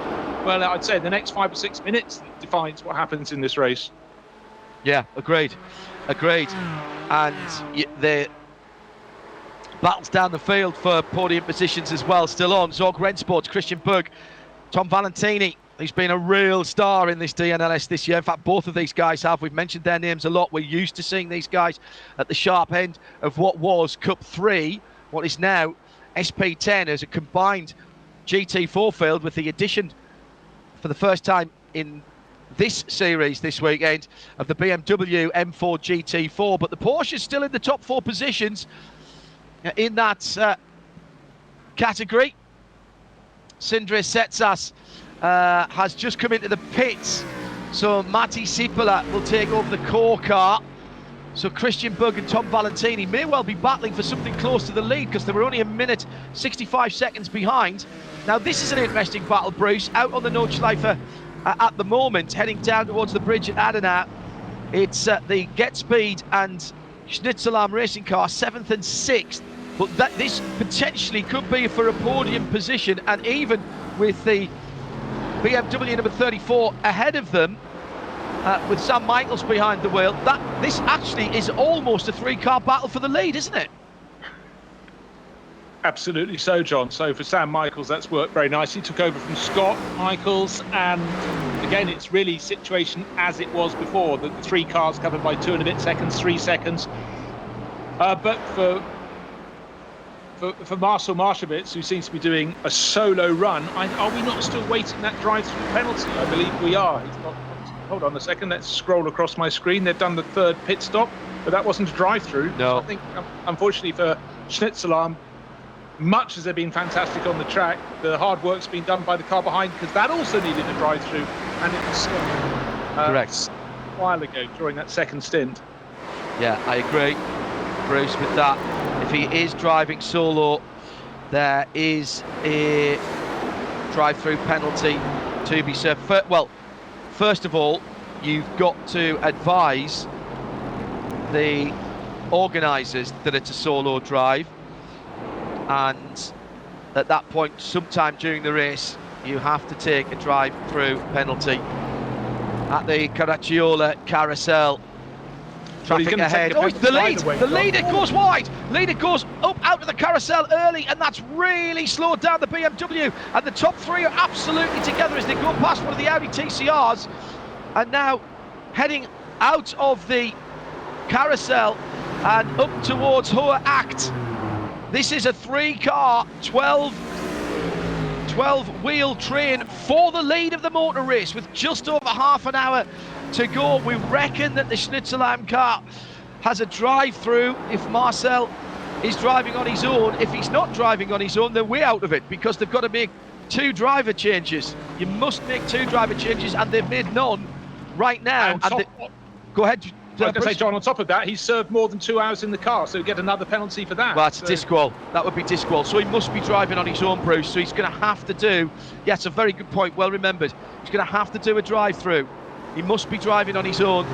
Well, I'd say the next 5 or 6 minutes defines what happens in this race. Yeah, agreed. And the battles down the field for podium positions as well still on. Zog Rensports, Christian Berg, Tom Valentini, who's been a real star in this DNLS this year. In fact, both of these guys have. We've mentioned their names a lot. We're used to seeing these guys at the sharp end of what was Cup 3, what is now SP10 as a combined GT4 field, with the addition for the first time in this series this weekend of the BMW M4 GT4. But the Porsche's still in the top 4 positions in that category. Sindre Setsas has just come into the pits, so Matti Sipilä will take over the core car. So Christian Berg and Tom Valentini may well be battling for something close to the lead, because they were only 1 minute 65 seconds behind. Now this is an interesting battle, Bruce, out on the Nordschleife at the moment, heading down towards the bridge at Adenauer. It's the Get Speed and Schnitzelarm racing car 7th and 6th, but this potentially could be for a podium position, and even with the BMW number 34 ahead of them, with Sam Michaels behind the wheel, this actually is almost a 3-car battle for the lead, isn't it? Absolutely so, John. So for Sam Michaels, that's worked very nicely. Took over from Scott Michaels, and again, it's really situation as it was before, that the 3 cars covered by 2 and a bit seconds, 3 seconds. But for Marcel Marshevitz, who seems to be doing a solo run, are we not still waiting that drive-through penalty? I believe we are. Hold on a second, let's scroll across my screen. They've done the 3rd pit stop, but that wasn't a drive-through. No. So I think, unfortunately for Schnitzelarm, much as they've been fantastic on the track, the hard work's been done by the car behind, because that also needed a drive-through, and it was Correct. a while ago during that 2nd stint. Yeah, I agree, Bruce, with that. If he is driving solo, there is a drive-through penalty to be served. Well, first of all, you've got to advise the organisers that it's a solo drive, and at that point, sometime during the race, you have to take a drive-through penalty. At the Caracciola carousel, traffic ahead. Oh, it's the lead! The leader goes wide. Leader goes up out of the carousel early, and that's really slowed down the BMW. And the top 3 are absolutely together as they go past one of the Audi TCRs, and now heading out of the carousel and up towards Hohe Acht. This is a 3-car, 12-wheel train for the lead of the motor race, with just over half an hour to go. We reckon that the Schnitzelarm car has a drive-through if Marcel is driving on his own. If he's not driving on his own, they're way out of it, because they've got to make 2 driver changes. You must make 2 driver changes, and they've made none right now. Go ahead. I was going to say, John, on top of that, he's served more than 2 hours in the car, so get another penalty for that. Well, that's disqual. That would be disqual. So he must be driving on his own, Bruce. So he's going to have to do... Yeah, it's a very good point, well remembered. He's going to have to do a drive-through. He must be driving on his own.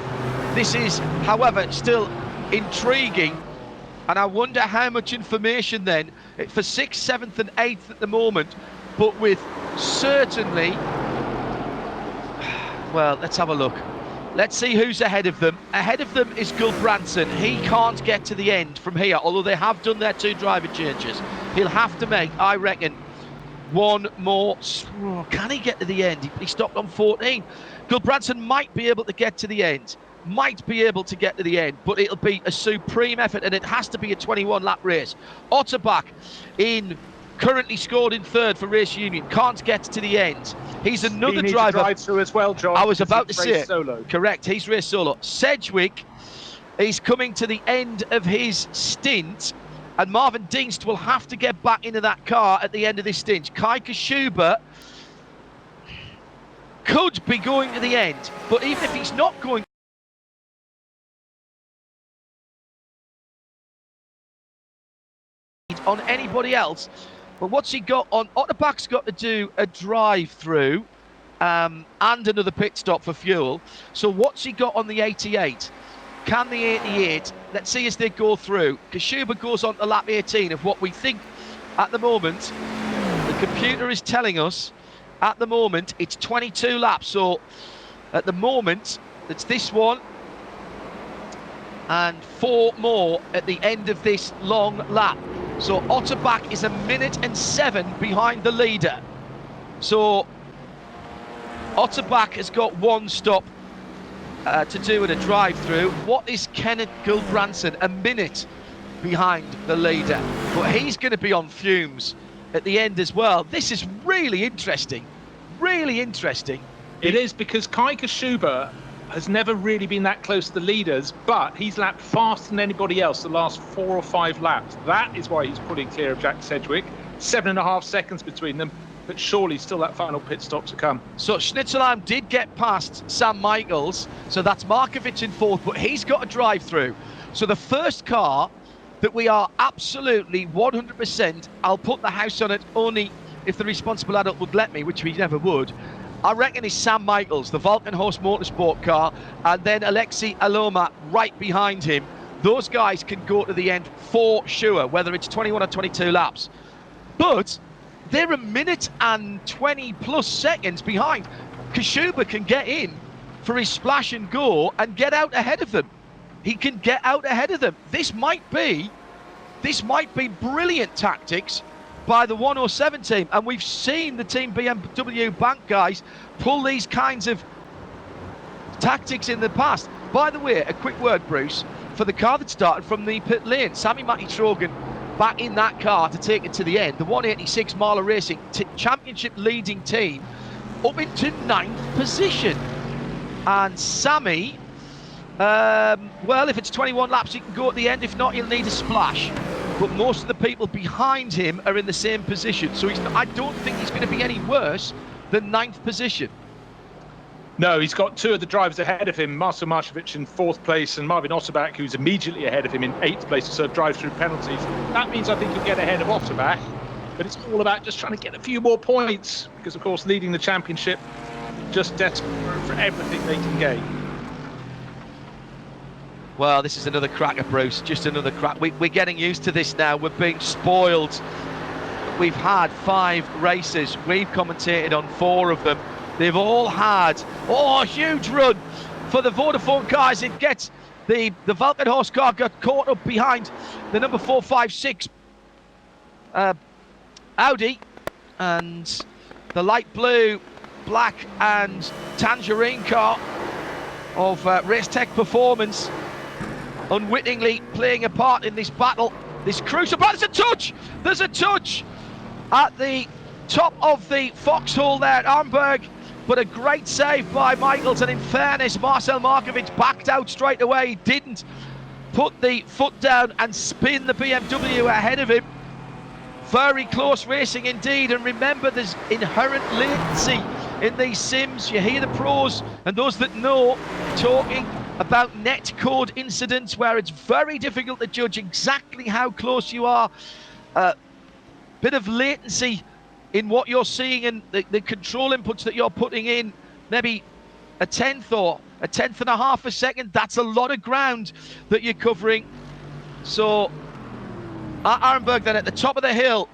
This is, however, still intriguing. And I wonder how much information then, for 6th, 7th and 8th at the moment, but with certainly... Well, let's have a look. Let's see who's ahead of them. Ahead of them is Gulbrandsen. He can't get to the end from here, although they have done their 2 driver changes. He'll have to make, I reckon, 1 more. Can he get to the end? He stopped on 14. Gulbrandsen might be able to get to the end. But it'll be a supreme effort, and it has to be a 21-lap race. Otterbach currently scored in 3rd for Race Union, can't get to the end. He's another driver. Drive through as well, John. I was about to say solo. Correct, he's raced solo. Sedgwick is coming to the end of his stint, and Marvin Dingst will have to get back into that car at the end of this stint. Kai Kashuba could be going to the end, but even if he's not going on anybody else, but what's he got on? Otterbach's got to do a drive-through. and another pit stop for fuel. So what's he got on the 88? Can the 88, let's see as they go through. Kashuba goes on to lap 18 of what we think at the moment. The computer is telling us at the moment it's 22 laps. So at the moment, it's this one and 4 more at the end of this long lap. So Otterbach is 1 minute and 7 behind the leader. So Otterbach has got 1 stop to do in a drive-through. What is Kenneth Gulbrandsen? 1 minute behind the leader. But he's going to be on fumes at the end as well. This is really interesting. Really interesting. It is, because Kai Kashuba has never really been that close to the leaders, but he's lapped faster than anybody else the last 4 or 5 laps. That is why he's pulling clear of Jack Sedgwick. 7.5 seconds between them, but surely still that final pit stop to come. So Schnitzelheim did get past Sam Michaels, so that's Markovic in 4th, but he's got a drive-through. So the first car that we are absolutely 100%, I'll put the house on it only if the responsible adult would let me, which he never would, I reckon is Sam Michaels, the Valkenhorst Motorsport car, and then Alexei Aloma right behind him. Those guys can go to the end for sure, whether it's 21 or 22 laps. But they're 1 minute and 20 plus seconds behind. Kashuba can get in for his splash and go and get out ahead of them. He can get out ahead of them. This might be brilliant tactics by the 107 team, and we've seen the Team BMW Bank guys pull these kinds of tactics in the past. By the way, a quick word, Bruce, for the car that started from the pit lane. Sami Matti-Trogen back in that car to take it to the end. The 186 Marler Racing championship leading team up into 9th position. And Sami, well, if it's 21 laps, he can go at the end. If not, he'll need a splash. But most of the people behind him are in the same position. So I don't think he's going to be any worse than 9th position. No, he's got 2 of the drivers ahead of him, Marcel Markovic in 4th place and Marvin Otterbach, who's immediately ahead of him in 8th place to serve drive-through penalties. That means I think he'll get ahead of Otterbach, but it's all about just trying to get a few more points, because, of course, leading the championship, just desperate for everything they can gain. Well, this is another cracker, Bruce, just another crack. We're getting used to this now. We're being spoiled. We've had 5 races. We've commentated on 4 of them. They've all had, a huge run for the Vodafone guys. It gets the Valkenhorst car got caught up behind the number 456 Audi, and the light blue, black and tangerine car of Race Tech Performance unwittingly playing a part in this battle, this crucial battle. There's a touch at the top of the foxhole there at Armberg, but a great save by Michaels, and in fairness, Marcel Markovic backed out straight away. He didn't put the foot down and spin the BMW ahead of him. Very close racing indeed, and remember, there's inherent latency in these sims. You hear the pros and those that know talking about netcode incidents where it's very difficult to judge exactly how close you are. Bit of latency in what you're seeing and the control inputs that you're putting in, maybe a 10th or a 10th and a half a second. That's a lot of ground that you're covering. So at Arnberg, then at the top of the hill,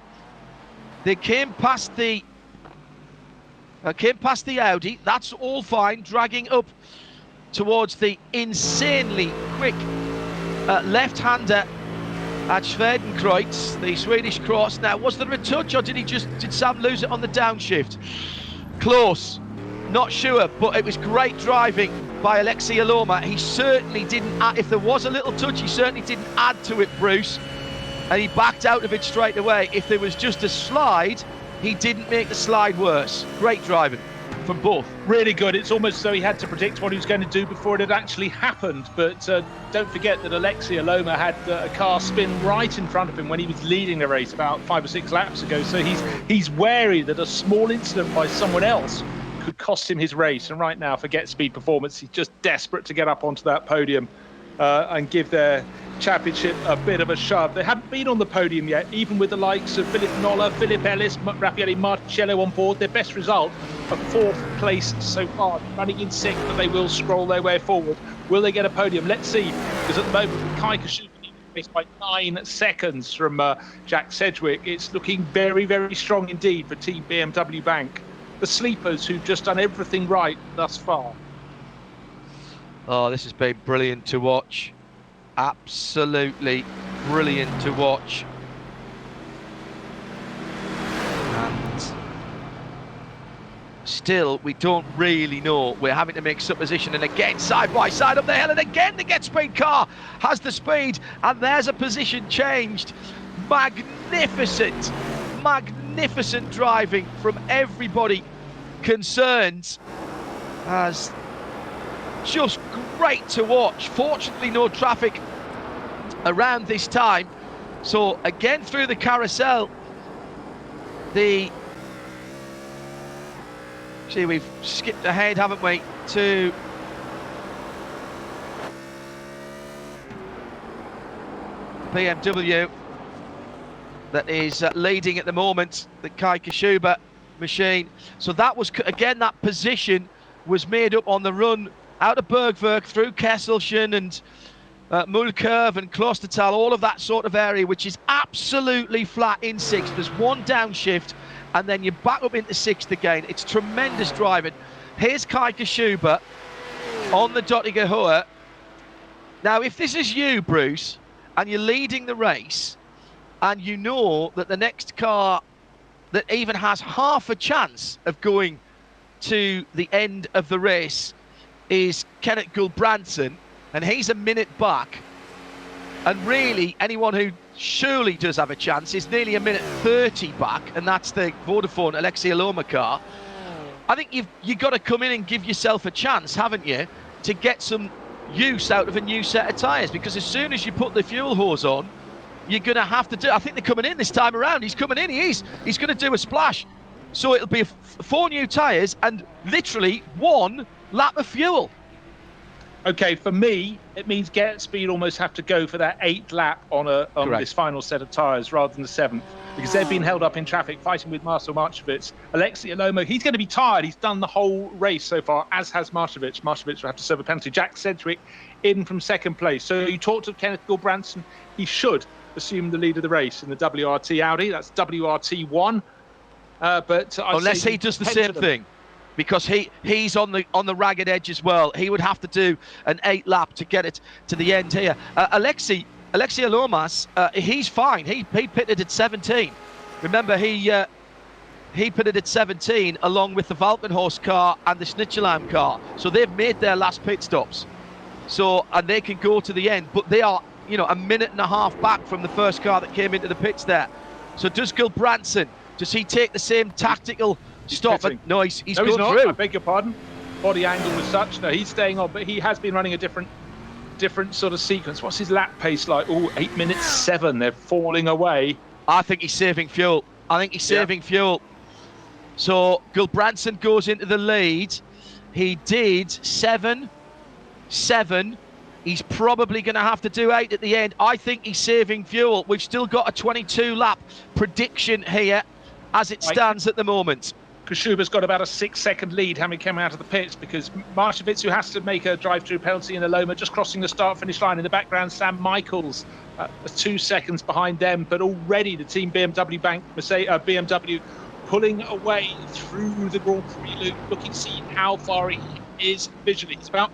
they came past the Audi. That's all fine, dragging up towards the insanely quick left-hander at Schwedenkreuz, the Swedish cross. Now, was there a touch, or did Sam lose it on the downshift? Close, not sure, but it was great driving by Alexei Aloma. He certainly didn't add, if there was a little touch, he certainly didn't add to it, Bruce, and he backed out of it straight away. If there was just a slide, he didn't make the slide worse. Great driving from both. Really good. It's almost as though he had to predict what he was going to do before it had actually happened. But don't forget that Alexei Aloma had a car spin right in front of him when he was leading the race about 5 or 6 laps ago. So he's wary that a small incident by someone else could cost him his race. And right now, forget speed performance. He's just desperate to get up onto that podium and give their championship a bit of a shove. They haven't been on the podium yet, even with the likes of Philip Noller, Philip Ellis, Raffaele Marcello on board. Their best result a fourth place so far, running in sixth, but they will scroll their way forward. Will they get a podium? Let's see, because at the moment, Kai Kashuba raced by 9 seconds from Jack Sedgwick. It's looking very, very strong indeed for Team BMW Bank. The sleepers who've just done everything right thus far. Oh, this has been brilliant to watch. Absolutely brilliant to watch. And still, we don't really know. We're having to make supposition, and again, side by side up the hill, and again the Get Speed car has the speed, and there's a position changed. Magnificent, magnificent driving from everybody concerned. As just great to watch. Fortunately, no traffic around this time. So again, through the carousel, we've skipped ahead, haven't we, to BMW that is leading at the moment, the Kai Kashuba machine. So that was, again, that position was made up on the run out of Bergwerk through Kesselchen and Mulkurve and Klostertal, all of that sort of area, which is absolutely flat in sixth. There's one downshift, and then you're back up into sixth again. It's tremendous driving. Here's Kai Kashuba on the Dottinger Hohe. Now, if this is you, Bruce, and you're leading the race, and you know that the next car that even has half a chance of going to the end of the race is Kenneth Gulbrandsen, and he's a minute back, and really anyone who surely does have a chance is nearly a minute 30 back, and that's the Vodafone Alexei Aloma car. I think you've got to come in and give yourself a chance, haven't you, to get some use out of a new set of tyres, because as soon as you put the fuel hose on, you're going to have to do. I think they're coming in this time around. He's coming in. He's going to do a splash. So it'll be 4 new tyres and literally 1 lap of fuel. Okay, for me, it means Get Speed almost have to go for that 8th lap on this final set of tyres rather than the 7th, because they've been held up in traffic fighting with Marcel Marcevic. Alexei Aloma, he's going to be tired. He's done the whole race so far, as has Marcevic. Marcevic will have to serve a penalty. Jack Sedgwick in from 2nd place. So you talked of Kenneth Gulbrandsen. He should assume the lead of the race in the WRT Audi. That's WRT1. But unless he does the same thing, because he's on the ragged edge as well. He would have to do an 8 lap to get it to the end here. Alexei Alomas, he's fine. He pitted at 17. Remember, he pitted at 17 along with the Valkenhorst car and the Schnitzelam car. So they've made their last pit stops. So, and they can go to the end, but they are, a minute and a half back from the first car that came into the pits there. So does Gulbrandsen, does he take the same tactical stop? No, he's going through. I beg your pardon. Body angle was such. No, he's staying on, but he has been running a different sort of sequence. What's his lap pace like? Oh, 8 minutes 7. They're falling away. I think he's saving fuel. Fuel. So Gulbrandsen goes into the lead. He did 7. He's probably going to have to do 8 at the end. I think he's saving fuel. We've still got a 22 lap prediction here as it stands at the moment. Kashuba's got about a 6-second lead having come out of the pits, because Marcevic, who has to make a drive-through penalty in Aloma, just crossing the start-finish line. In the background, Sam Michaels, 2 seconds behind them, but already the Team BMW BMW pulling away through the Grand Prix loop, looking to see how far he is visually. It's about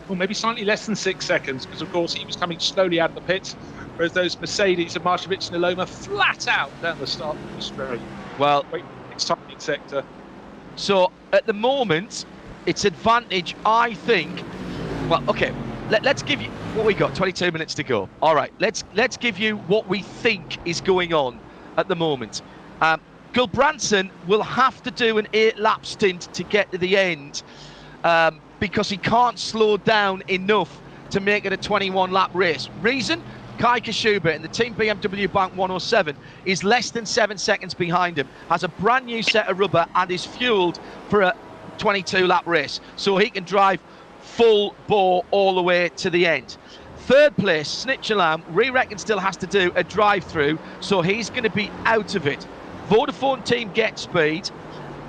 maybe slightly less than 6 seconds, because of course he was coming slowly out of the pits, whereas those Mercedes of Marcevic and Aloma flat out down the start of the straight. Well, exciting sector. So at the moment, it's advantage, I think. Well, okay, let's give you what we got. 22 minutes to go. All right, let's give you what we think is going on at the moment. Gulbrandsen will have to do an 8-lap stint to get to the end, because he can't slow down enough to make it a 21-lap race. Reason? Kai Kashuba in the Team BMW Bank 107 is less than 7 seconds behind him, has a brand new set of rubber, and is fueled for a 22-lap race. So he can drive full bore all the way to the end. 3rd place, Schnitzelam, we reckon still has to do a drive-through, so he's going to be out of it. Vodafone Team Get Speed,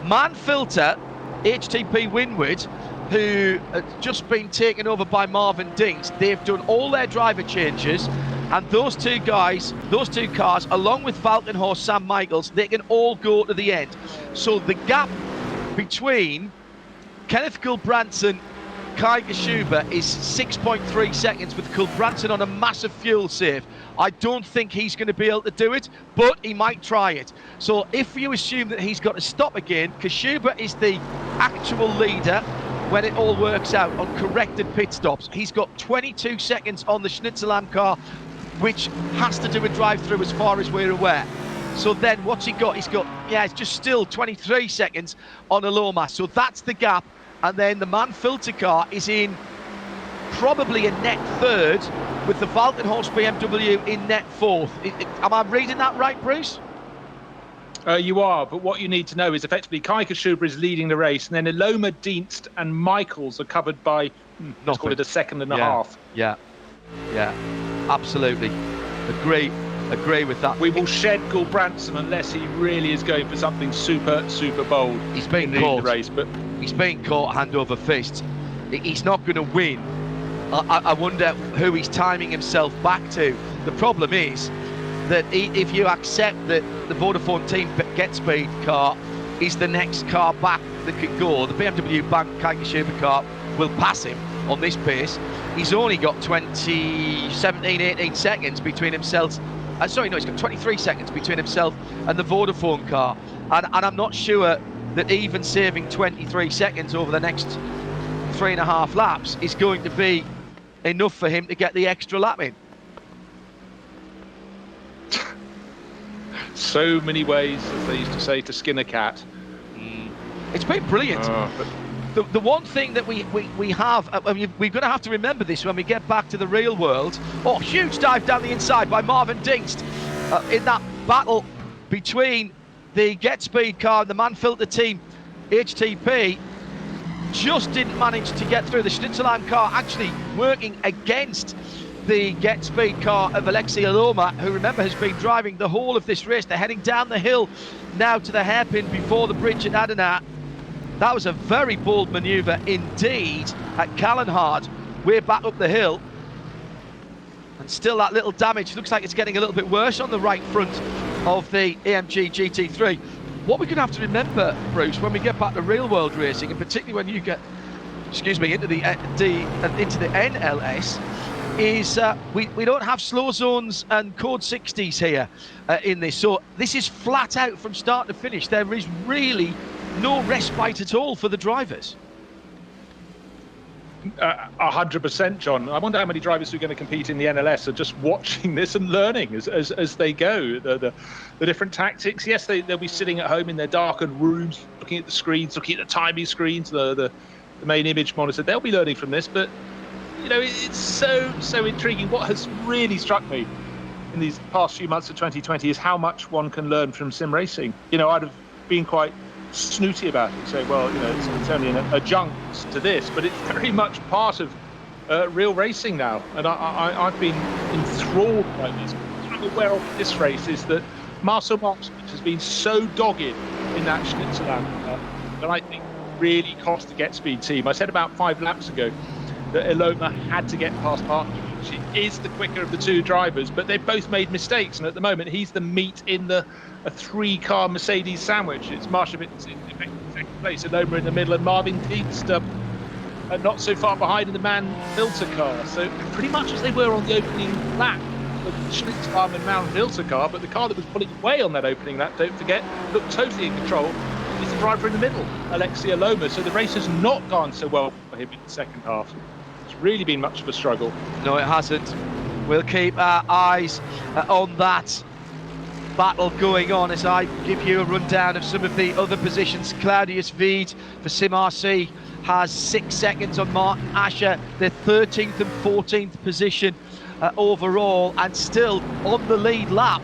Manfilter, HTP Winward, who had just been taken over by Marvin Dings, they've done all their driver changes, and those two guys, those two cars, along with Valkenhorst, Sam Michaels, they can all go to the end. So the gap between Kenneth Gulbranson, Kai Geshuber is 6.3 seconds, with Gulbranson on a massive fuel save. I don't think he's going to be able to do it, but he might try it. So if you assume that he's got to stop again, Geshuber is the actual leader when it all works out on corrected pit stops. He's got 22 seconds on the Schnitzelam car, which has to do a drive-through as far as we're aware. So then what's he got? He's got, it's just still 23 seconds on Aloma. So that's the gap. And then the Man Filter car is in probably a net third, with the Valkenhorst BMW in net fourth. Am I reading that right, Bruce? You are, but what you need to know is effectively Kai Geshuber is leading the race, and then Aloma, Dienst and Michaels are covered by, let's call it a second and a half. Yeah, absolutely. Agree with that. We will shed Gulbranson unless he really is going for something super, super bold. He's being caught. The race, but he's being caught hand over fist. He's not going to win. I wonder who he's timing himself back to. The problem is that if you accept that the Vodafone Team Get Speed car is the next car back that could go, the BMW Bank Kai Geshuber car will pass him on this pace. He's only got 18 seconds between himself. He's got 23 seconds between himself and the Vodafone car. And I'm not sure that even saving 23 seconds over the next 3.5 laps is going to be enough for him to get the extra lap in. So many ways, as they used to say, to skin a cat. It's been brilliant. The one thing that we have, we're going to have to remember this when we get back to the real world. Oh, huge dive down the inside by Marvin Dingst in that battle between the Get Speed car and the Man Filter Team HTP. Just didn't manage to get through. The Schnitzelam car actually working against the Get Speed car of Alexei Aloma, who, remember, has been driving the whole of this race. They're heading down the hill now to the hairpin before the bridge at Adana. That was a very bold manoeuvre indeed at Callenhard, way back up the hill. And still that little damage. Looks like it's getting a little bit worse on the right front of the AMG GT3. What we're going to have to remember, Bruce, when we get back to real world racing, and particularly when you get, into the NLS, is we don't have slow zones and code 60s here in this. So this is flat out from start to finish. There is really no respite at all for the drivers. 100%, John. I wonder how many drivers who are going to compete in the NLS are just watching this and learning as they go the different tactics. Yes, they'll be sitting at home in their darkened rooms, looking at the screens, looking at the timing screens, the main image monitor. They'll be learning from this, but it's so intriguing. What has really struck me in these past few months of 2020 is how much one can learn from sim racing. I'd have been quite snooty about it, say, well, it's only an adjunct to this, but it's very much part of real racing now, and I've been enthralled by this. What I'm aware of this race is that Marcel Marx has been so dogged in that Schnitzelam that I think really cost the Get Speed team. I said about 5 laps ago that Aloma had to get past Parker. She is the quicker of the two drivers, but they've both made mistakes, and at the moment he's the meat in a 3-car Mercedes sandwich. It's Marshevitz in second place, Aloma in the middle, and Marvin Dienst not so far behind in the Man Filter car. So pretty much as they were on the opening lap of the Schlitz and Man Filter car, but the car that was pulling away on that opening lap, don't forget, looked totally in control, is the driver in the middle, Alexei Aloma. So the race has not gone so well for him in the second half. It's really been much of a struggle. No, it hasn't. We'll keep our eyes on that battle going on as I give you a rundown of some of the other positions. Claudius Wied for Sim RC has 6 seconds on Martin Asher, their 13th and 14th position overall, and still on the lead lap,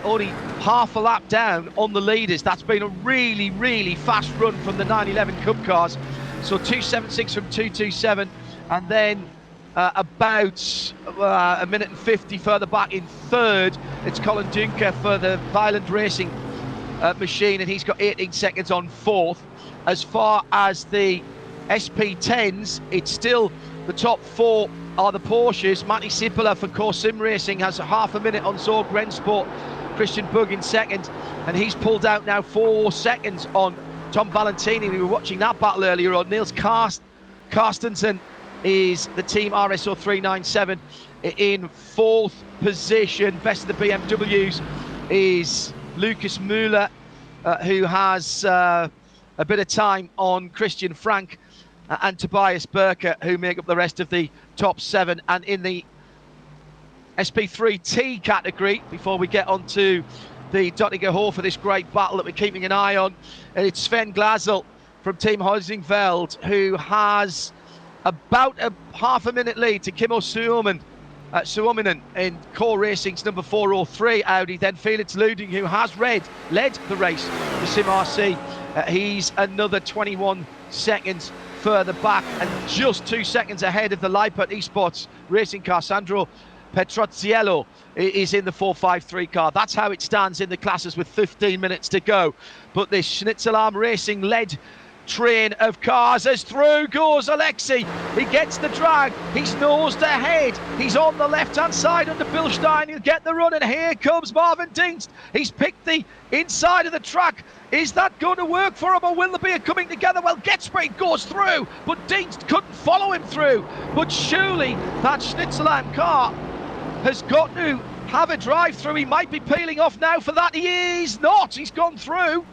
only half a lap down on the leaders. That's been a really, really fast run from the 911 Cup cars. So 276 from 227, and then about a minute and 50 further back in third, it's Colin Dunker for the Violent Racing machine, and he's got 18 seconds on fourth. As far as the SP10s, it's still the top four are the Porsches. Matti Sipola for Corsim Racing has half a minute on Zorg Rennsport. Christian Bug in second, and he's pulled out now 4 seconds on Tom Valentini. We were watching that battle earlier on. Niels Carstensen is the team RSO 397 in fourth position. Best of the BMWs is Lucas Müller, who has a bit of time on Christian Frank and Tobias Berker, who make up the rest of the top 7. And in the SP3T category, before we get on to the Dottinger Hall for this great battle that we're keeping an eye on, it's Sven Glasel from Team Heusingfeld, who has about a half a minute lead to Kimmo Suominen in Core Racing's number 403 Audi. Then Felix Luding, who has led the race for Sim RC. He's another 21 seconds further back, and just 2 seconds ahead of the Leipert Esports racing car. Sandro Petrozziello is in the 453 car. That's how it stands in the classes with 15 minutes to go. But this Schnitzelarm Racing led train of cars, as through goes Alexei. He gets the drag, he's nosed ahead, he's on the left hand side under Bilstein. He'll get the run, and here comes Marvin Dingst. He's picked the inside of the track. Is that going to work for him, or will there be a coming together? Well, Getspeed goes through, but Dingst couldn't follow him through. But surely that Schnitzelarm car has got to have a drive through. He might be peeling off now for that. He is not, he's gone through.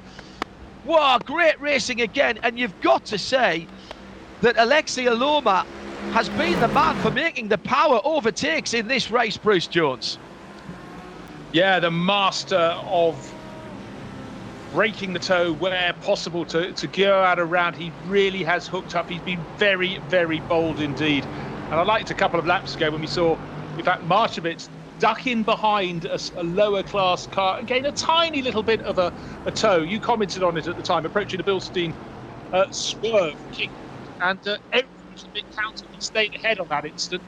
Wow, great racing again, and you've got to say that Alexei Aloma has been the man for making the power overtakes in this race, Bruce Jones. Yeah, the master of breaking the toe where possible to go out around. He really has hooked up. He's been very, very bold indeed. And I liked a couple of laps ago when we saw, in fact, Marshevitz duck in behind a lower class car and gain a tiny little bit of a toe. You commented on it at the time, approaching the Bilstein swerve kick, and everything was a bit counted. He stayed ahead on that instance,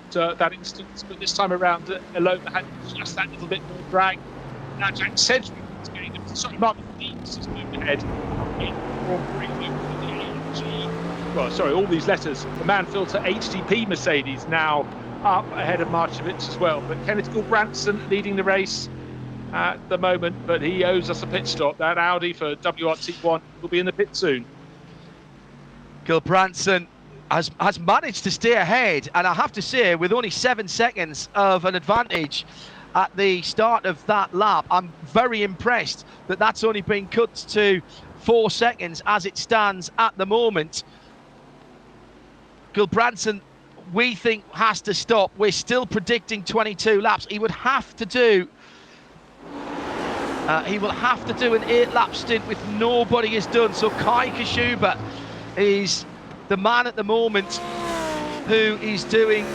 but this time around, Aloma had just that little bit more drag. Now Jack Sedgwick is going to, sorry, Martin Deeds has moved ahead in well, sorry, all these letters. The Manfilter HTP Mercedes now up ahead of Marchevitz as well. But Kenneth Gulbrandsen leading the race at the moment, but he owes us a pit stop. That Audi for WRT1 will be in the pit soon. Gulbrandsen has managed to stay ahead, and I have to say, with only 7 seconds of an advantage at the start of that lap, I'm very impressed that that's only been cut to 4 seconds as it stands at the moment. Gulbrandsen, we think, has to stop. We're still predicting 22 laps. He would have to do an 8-lap stint, which nobody has done. So Kai Kashuba is the man at the moment who is doing,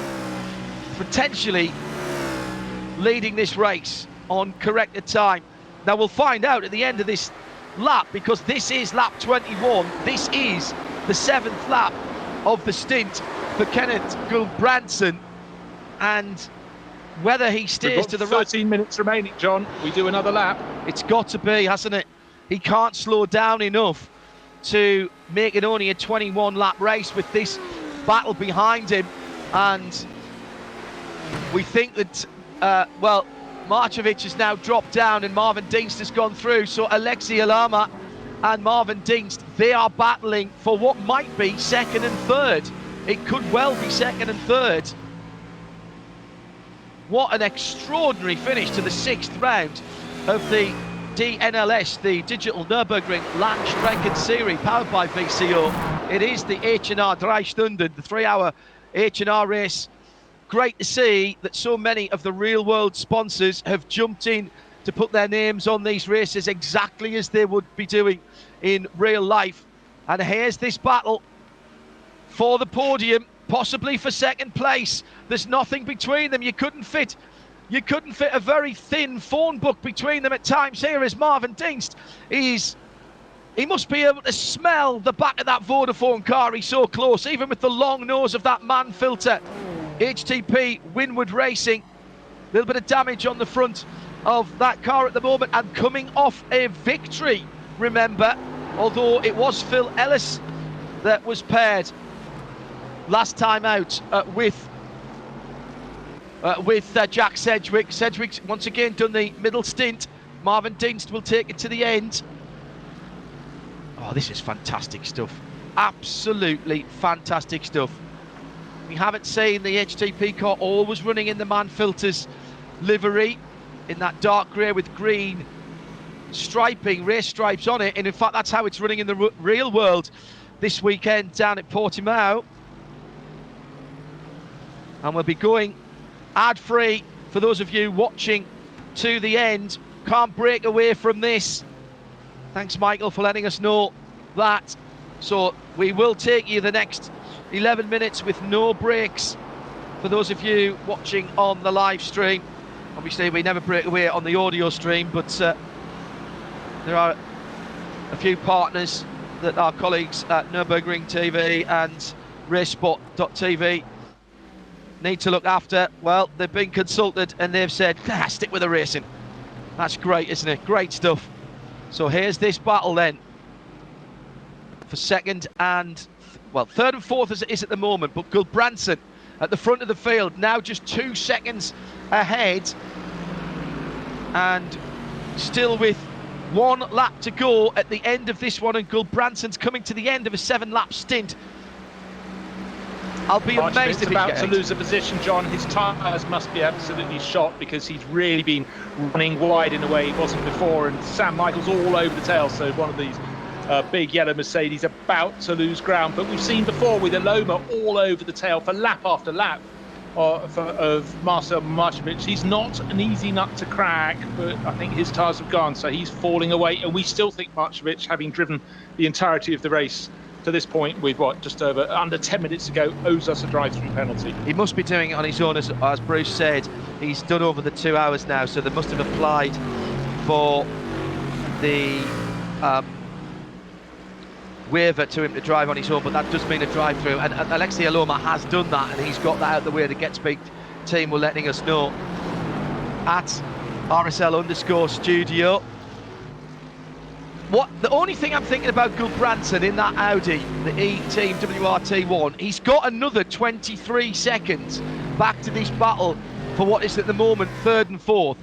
potentially leading this race on corrected time. Now we'll find out at the end of this lap, because this is lap 21. This is the 7th lap of the stint for Kenneth Gulbrandsen, and whether he steers to the right. 13 minutes remaining, John. We do another lap. It's got to be, hasn't it? He can't slow down enough to make it only a 21-lap race with this battle behind him. And we think that, Marchevitz has now dropped down and Marvin Dingst has gone through. So Alexei Alama and Marvin Dingst, they are battling for what might be second and third. It could well be second and third. What an extraordinary finish to the 6th round of the DNLS, the Digital Nürburgring Langstrecken-Serie, powered by VCO. It is the H&R 3 Stunden, the 3-hour H&R race. Great to see that so many of the real-world sponsors have jumped in to put their names on these races exactly as they would be doing in real life. And here's this battle for the podium, possibly for second place. There's nothing between them. You couldn't fit a very thin phone book between them at times. Here is Marvin Dingst. He must be able to smell the back of that Vodafone car. He's so close, even with the long nose of that Manfilter HTP Winward Racing. A little bit of damage on the front of that car at the moment, and coming off a victory remember, although it was Phil Ellis that was paired last time out with Jack Sedgwick. Sedgwick's once again done the middle stint. Marvin Deanst will take it to the end. Oh, this is fantastic stuff. Absolutely fantastic stuff. We haven't seen the HTP car always running in the Man Filters livery in that dark grey with green striping, race stripes on it, and in fact that's how it's running in the real world this weekend down at Portimao. And we'll be going ad-free for those of you watching to the end. Can't break away from this. Thanks, Michael, for letting us know that. So we will take you the next 11 minutes with no breaks for those of you watching on the live stream. Obviously we never break away on the audio stream, but there are a few partners that our colleagues at Nürburgring TV and RaceSport.tv need to look after. Well, they've been consulted and they've said, stick with the racing. That's great, isn't it? Great stuff. So here's this battle then for second and, well, third and fourth as it is at the moment, but Gulbrandsen at the front of the field, now just 2 seconds ahead, and still with 1 lap to go at the end of this one, and Gulbrandsen's coming to the end of a 7-lap stint. I'll be amazed if he's about to lose a position, John. His tyres must be absolutely shot because he's really been running wide in a way he wasn't before, and Sam Michael's all over the tail, so one of these big yellow Mercedes about to lose ground. But we've seen before with Aloma all over the tail for lap after lap of Marcel Marcevic. He's not an easy nut to crack, but I think his tyres have gone, so he's falling away, and we still think Marcevic, having driven the entirety of the race to this point with just under 10 minutes to go, owes us a drive-through penalty. He must be doing it on his own, as Bruce said. He's done over the 2 hours now, so they must have applied for the waiver to him to drive on his own, but that does mean a drive-through, and Alexei Aloma has done that, and he's got that out of the way. The GetSpeak team were letting us know at RSL_studio. The only thing I'm thinking about Gulbrandsen in that Audi, the E-Team WRT1, he's got another 23 seconds back to this battle for what is at the moment third and fourth.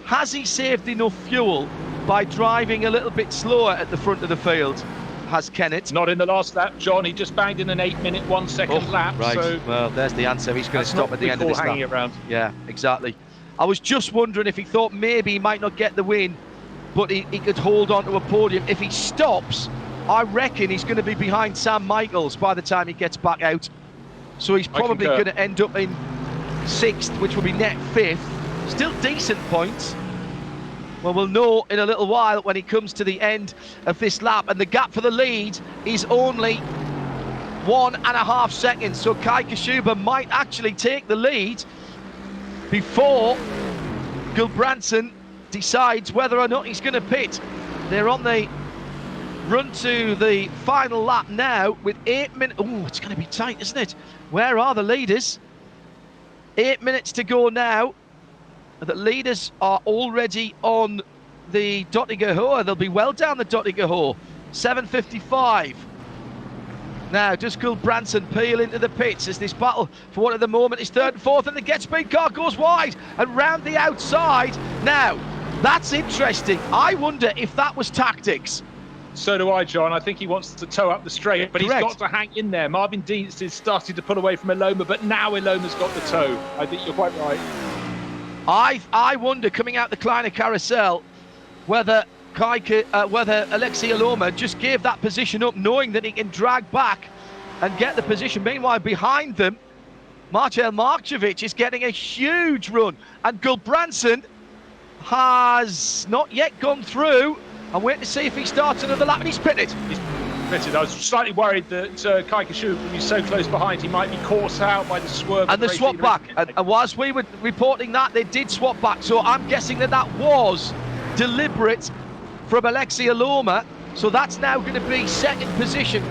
Has he saved enough fuel by driving a little bit slower at the front of the field? Has Kennett? Not in the last lap, John. He just banged in an 8-minute 1 second lap. Right. So well, there's the answer. He's going to stop at the end of this lap. Around. Yeah, exactly. I was just wondering if he thought maybe he might not get the win, but he could hold on to a podium. If he stops, I reckon he's going to be behind Sam Michaels by the time he gets back out. So he's probably going to end up in 6th, which will be net 5th. Still decent points. Well, we'll know in a little while when he comes to the end of this lap. And the gap for the lead is only 1.5 seconds. So Kai Kashuba might actually take the lead before Gulbrandsen decides whether or not he's going to pit. They're on the run to the final lap now with 8 minutes. Oh, it's going to be tight, isn't it? Where are the leaders? 8 minutes to go now. The leaders are already on the Dottinger Hohe. They'll be well down the Dottinger Hohe. 7:55. Now, does Gulbrandsen peel into the pits as this battle for what at the moment is third and fourth, and the GetSpeed car goes wide and round the outside. Now, that's interesting. I wonder if that was tactics. So do I, John. I think he wants to tow up the straight, but Correct. He's got to hang in there. Marvin Deans is starting to pull away from Aloma, but now Aloma's got the tow. I think you're quite right. I wonder, coming out the Kleiner Carousel, whether Alexei Aloma just gave that position up, knowing that he can drag back and get the position. Meanwhile, behind them, Marcel Marcevic is getting a huge run, and Gulbrandsen has not yet gone through. I'm waiting to see if he starts another lap, and he's pitted. I was slightly worried that Kai Kashuba would be so close behind, he might be caught out by the swerve. And the swap back. And whilst we were reporting that, they did swap back. So I'm guessing that was deliberate from Alexei Aloma. So that's now going to be second position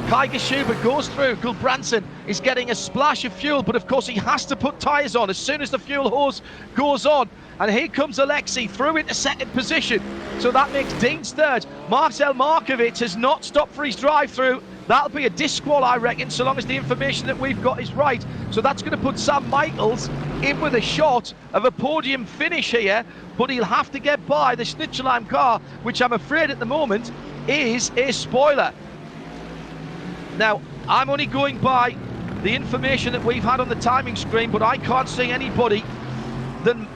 Kai Kashuba goes through. Gulbranson is getting a splash of fuel, but of course he has to put tyres on as soon as the fuel hose goes on. And here comes Alexei through into second position. So that makes Dean's third. Marcel Markovic has not stopped for his drive-through. That'll be a disqual, I reckon, so long as the information that we've got is right. So that's going to put Sam Michaels in with a shot of a podium finish here, but he'll have to get by the Schnitzelheim car, which I'm afraid at the moment is a spoiler. Now, I'm only going by the information that we've had on the timing screen, but I can't see anybody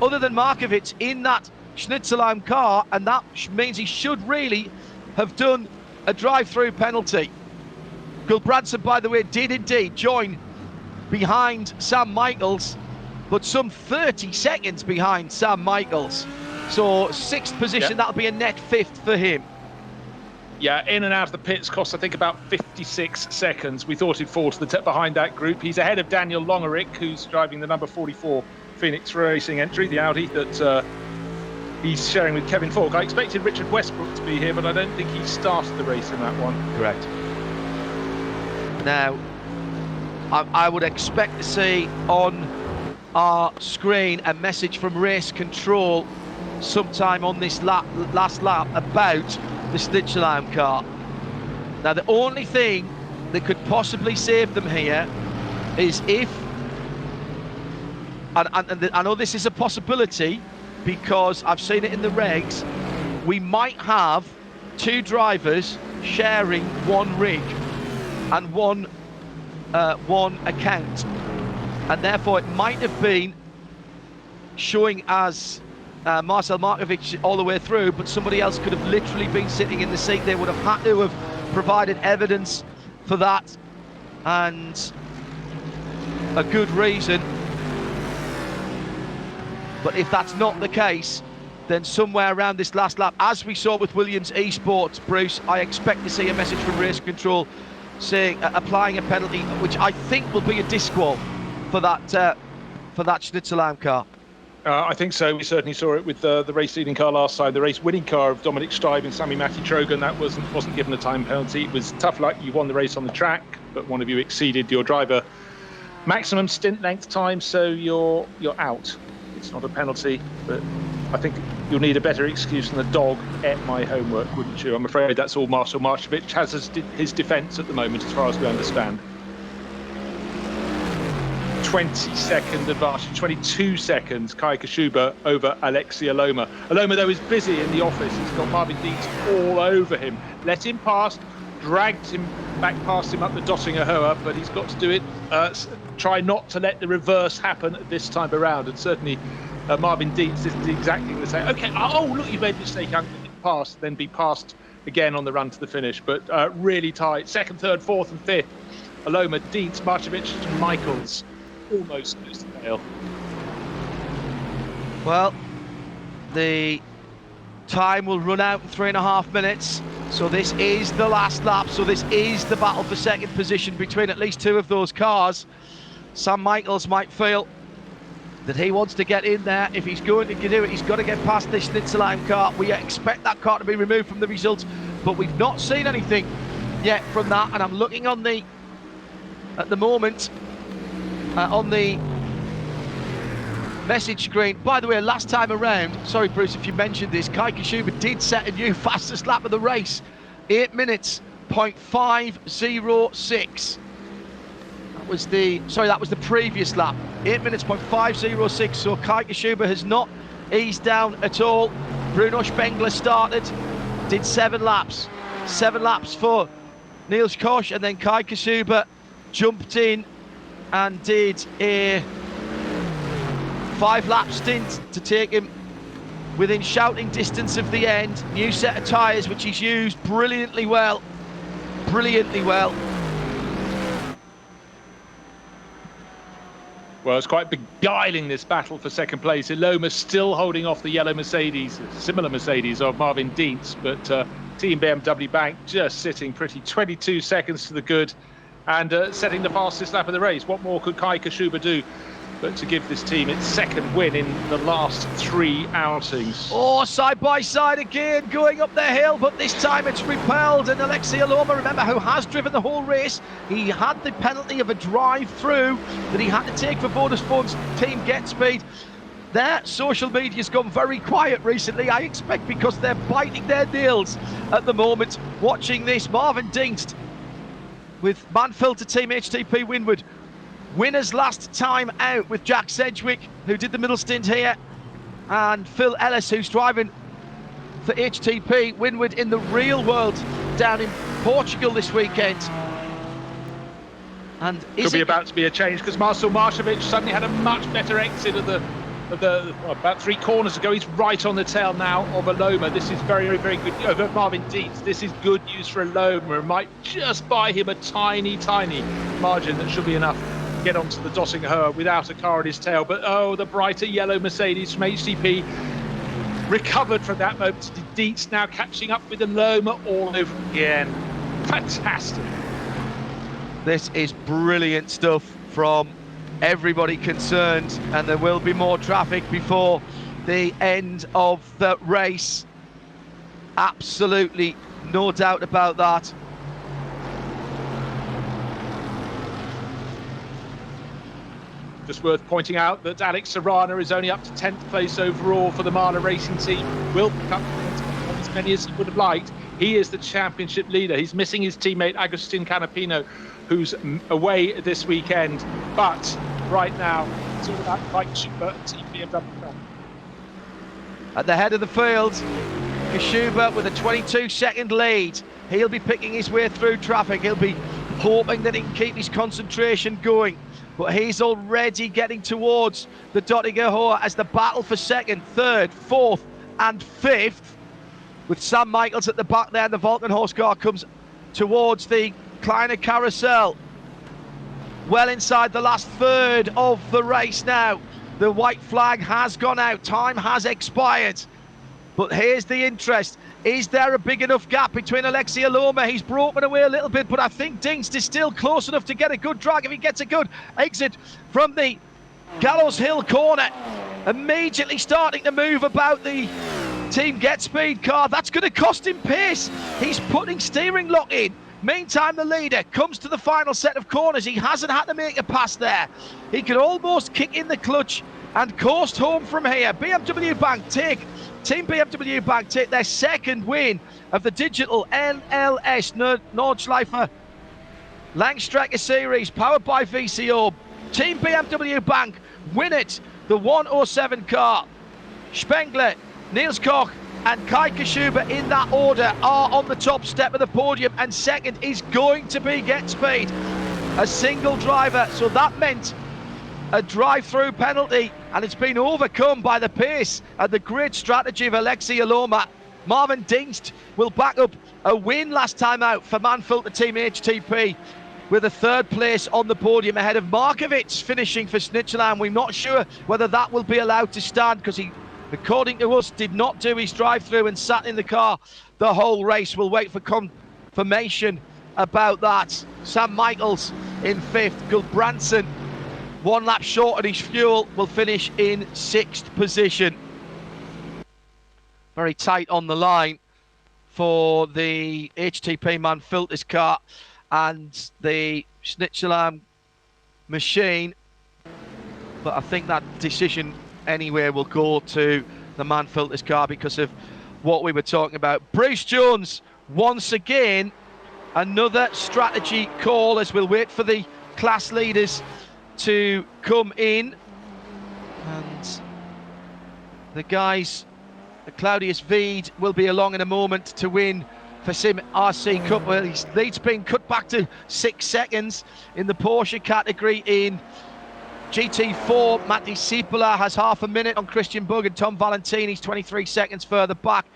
other than Markovic in that Schnitzelheim car, and that means he should really have done a drive-through penalty. Gulbranson, by the way, did indeed join behind Sam Michaels, but some 30 seconds behind Sam Michaels. So sixth position, That'll be a net fifth for him. Yeah, in and out of the pits cost, I think, about 56 seconds. We thought he'd fall to the behind that group. He's ahead of Daniel Longerick, who's driving the number 44 Phoenix Racing entry, the Audi that he's sharing with Kevin Falk. I expected Richard Westbrook to be here, but I don't think he started the race in that one. Correct. Now, I would expect to see on our screen a message from race control sometime on this last lap about the Schnitzelheim car. Now, the only thing that could possibly save them here is if, and I know this is a possibility because I've seen it in the regs, we might have two drivers sharing one rig and one account, and therefore it might have been showing as Marcel Markovic all the way through, but somebody else could have literally been sitting in the seat. They would have had to have provided evidence for that, and a good reason. But if that's not the case, then somewhere around this last lap, as we saw with Williams Esports, Bruce, I expect to see a message from race control saying applying a penalty, which I think will be a disqual for that Schnitzelheim car. I think so. We certainly saw it with the race-leading car last time. The race-winning car of Dominic Streib and Sami Matti-Trogan, that wasn't given a time penalty. It was tough luck. You won the race on the track, but one of you exceeded your driver maximum stint length time, so you're out. It's not a penalty, but I think you'll need a better excuse than the dog ate my homework, wouldn't you? I'm afraid that's all Marcel Markovic has as his defence at the moment, as far as we understand. 20-second advantage, 22 seconds, Kai Kashuba over Alexei Aloma. Aloma, though, is busy in the office. He's got Marvin Dietz all over him. Let him pass, dragged him back past him up the Dottinger Hoa, but he's got to do it. Try not to let the reverse happen this time around, and certainly Marvin Dietz is exactly the same. Okay, look, you made a mistake. I'm going to pass, then be passed again on the run to the finish, but really tight. Second, third, fourth, and fifth. Aloma, Dietz, Markovic, and Michaels. Almost goes to fail. Well, the time will run out in 3.5 minutes, so this is the last lap, so this is the battle for second position between at least two of those cars. Sam Michaels might feel that he wants to get in there. If he's going to do it, he's got to get past this Schnitzelheim car. We expect that car to be removed from the results, but we've not seen anything yet from that, and I'm looking on the at the moment on the message screen. By the way, last time around, sorry Bruce if you mentioned this, Kai Kashuba did set a new fastest lap of the race, 8 minutes, 0.506. That was the previous lap, 8 minutes, 0.506. So Kai Kashuba has not eased down at all. Bruno Spengler started, did 7 laps for Niels Koch, and then Kai Kashuba jumped in and did a 5-lap stint to take him within shouting distance of the end. New set of tyres, which he's used brilliantly well. Well, it's quite beguiling, this battle for second place. Aloma still holding off the yellow Mercedes, similar Mercedes of Marvin Dietz, but Team BMW Bank just sitting pretty, 22 seconds to the good, and setting the fastest lap of the race. What more could Kai Kashuba do? but to give this team its second win in the last 3 outings. Oh, side by side again, going up the hill, but this time it's repelled. And Alexei Aloma, remember, who has driven the whole race, he had the penalty of a drive-through that he had to take for bonus points. Team Get Speed. Their social media's gone very quiet recently, I expect, because they're biting their nails at the moment watching this. Marvin Dingst with Manfilter Team HTP Winward. Winners last time out with Jack Sedgwick, who did the middle stint here, and Phil Ellis, who's driving for HTP Winward in the real world down in Portugal this weekend. And could be about to be a change, because Marcel Maršović suddenly had a much better exit of about 3 corners ago. He's right on the tail now of Aloma. This is very, very good. Marvin Dietz, this is good news for Aloma. It might just buy him a tiny, tiny margin that should be enough to get onto the Döttinger without a car at his tail. But oh, the brighter yellow Mercedes from HTP recovered from that moment. Dietz now catching up with Aloma all over again. Fantastic. This is brilliant stuff from everybody concerned, and there will be more traffic before the end of the race. Absolutely no doubt about that. Just worth pointing out that Alex Serrano is only up to 10th place overall for the Mana Racing team. Will pick up as many as he would have liked. He is the championship leader. He's missing his teammate Agustin Canapino, who's away this weekend. But right now, it's all about Mike Schubert and Team BMW. At the head of the field, Schubert with a 22-second lead. He'll be picking his way through traffic. He'll be hoping that he can keep his concentration going. But he's already getting towards the Döttinger as the battle for second, third, fourth and fifth, with Sam Michaels at the back there. The Valkenhorst car comes towards the Kleiner Carousel. Well inside the last third of the race now. The white flag has gone out. Time has expired. But here's the interest. Is there a big enough gap between Alexei Aloma? He's broken away a little bit, but I think Dingst is still close enough to get a good drag if he gets a good exit from the Gallows Hill corner. Immediately starting to move about the Team Get Speed car. That's going to cost him pace. He's putting steering lock in. Meantime, the leader comes to the final set of corners. He hasn't had to make a pass there. He could almost kick in the clutch and coast home from here. Team BMW Bank take their second win of the digital NLS Nordschleife Langstrecken-Serie powered by VCO. Team BMW Bank win it. The 107 car. Spengler, Niels Koch and Kai Schubert in that order are on the top step of the podium, and second is going to be Get Speed. A single driver, so that meant a drive-through penalty, and it's been overcome by the pace and the great strategy of Alexei Aloma. Marvin Dingst will back up a win last time out for Manfilter Team HTP with a third place on the podium ahead of Markovic finishing for Snitcherland. We're not sure whether that will be allowed to stand, because he, according to us, did not do his drive-through and sat in the car the whole race. We'll wait for confirmation about that. Sam Michaels in fifth. Gulbranson, 1 lap short on his fuel, will finish in 6th position. Very tight on the line for the HTP Manfilter's car and the Snitcherland machine. But I think that decision anyway will go to the Manfilter's car because of what we were talking about. Bruce Jones, once again, another strategy call as we'll wait for the class leaders to come in. And the guys, Claudius Veed will be along in a moment to win for Sim RC Cup. Well, his lead's been cut back to 6 seconds in the Porsche category. In GT4, Matti Sipula has half a minute on Christian Bug, and Tom Valentini's 23 seconds further back.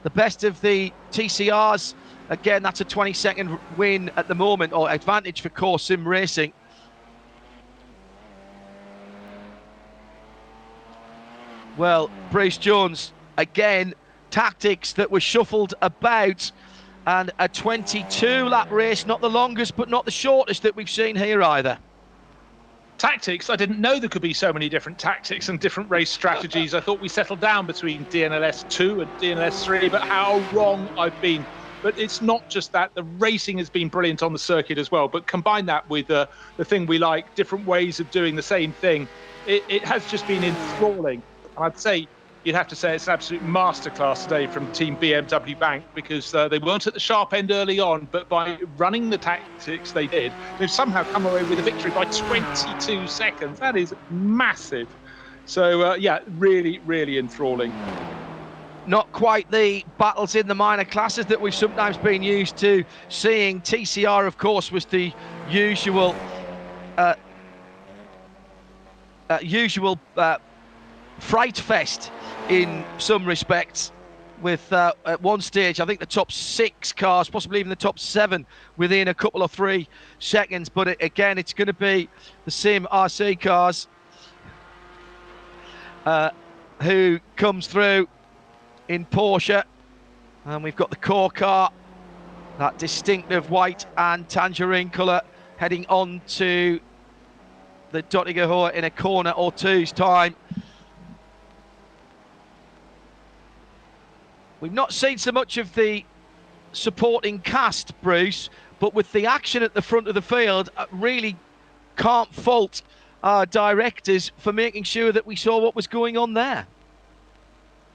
The best of the TCRs, again, that's a 20-second win at the moment, or advantage for Core Sim Racing. Well, Bruce Jones, again, tactics that were shuffled about, and a 22-lap race, not the longest but not the shortest that we've seen here either. tactics, I didn't know there could be so many different tactics and different race strategies. I thought we settled down between DNLS 2 and DNLS 3, but how wrong I've been. But it's not just that. The racing has been brilliant on the circuit as well. But combine that with the thing we like, different ways of doing the same thing. It has just been enthralling. I'd say you'd have to say it's an absolute masterclass today from Team BMW Bank, because they weren't at the sharp end early on, but by running the tactics they did, they've somehow come away with a victory by 22 seconds. That is massive. So, yeah, really, really enthralling. Not quite the battles in the minor classes that we've sometimes been used to seeing. TCR, of course, was the usual fright fest in some respects, with at one stage I think the top 6 cars, possibly even the top 7, within a couple of 3 seconds. But again, it's going to be the Sim RC cars who comes through in Porsche, and we've got the core car, that distinctive white and tangerine colour, heading on to the Dottinger in a corner or two's time. We've not seen so much of the supporting cast, Bruce, but with the action at the front of the field, I really can't fault our directors for making sure that we saw what was going on there.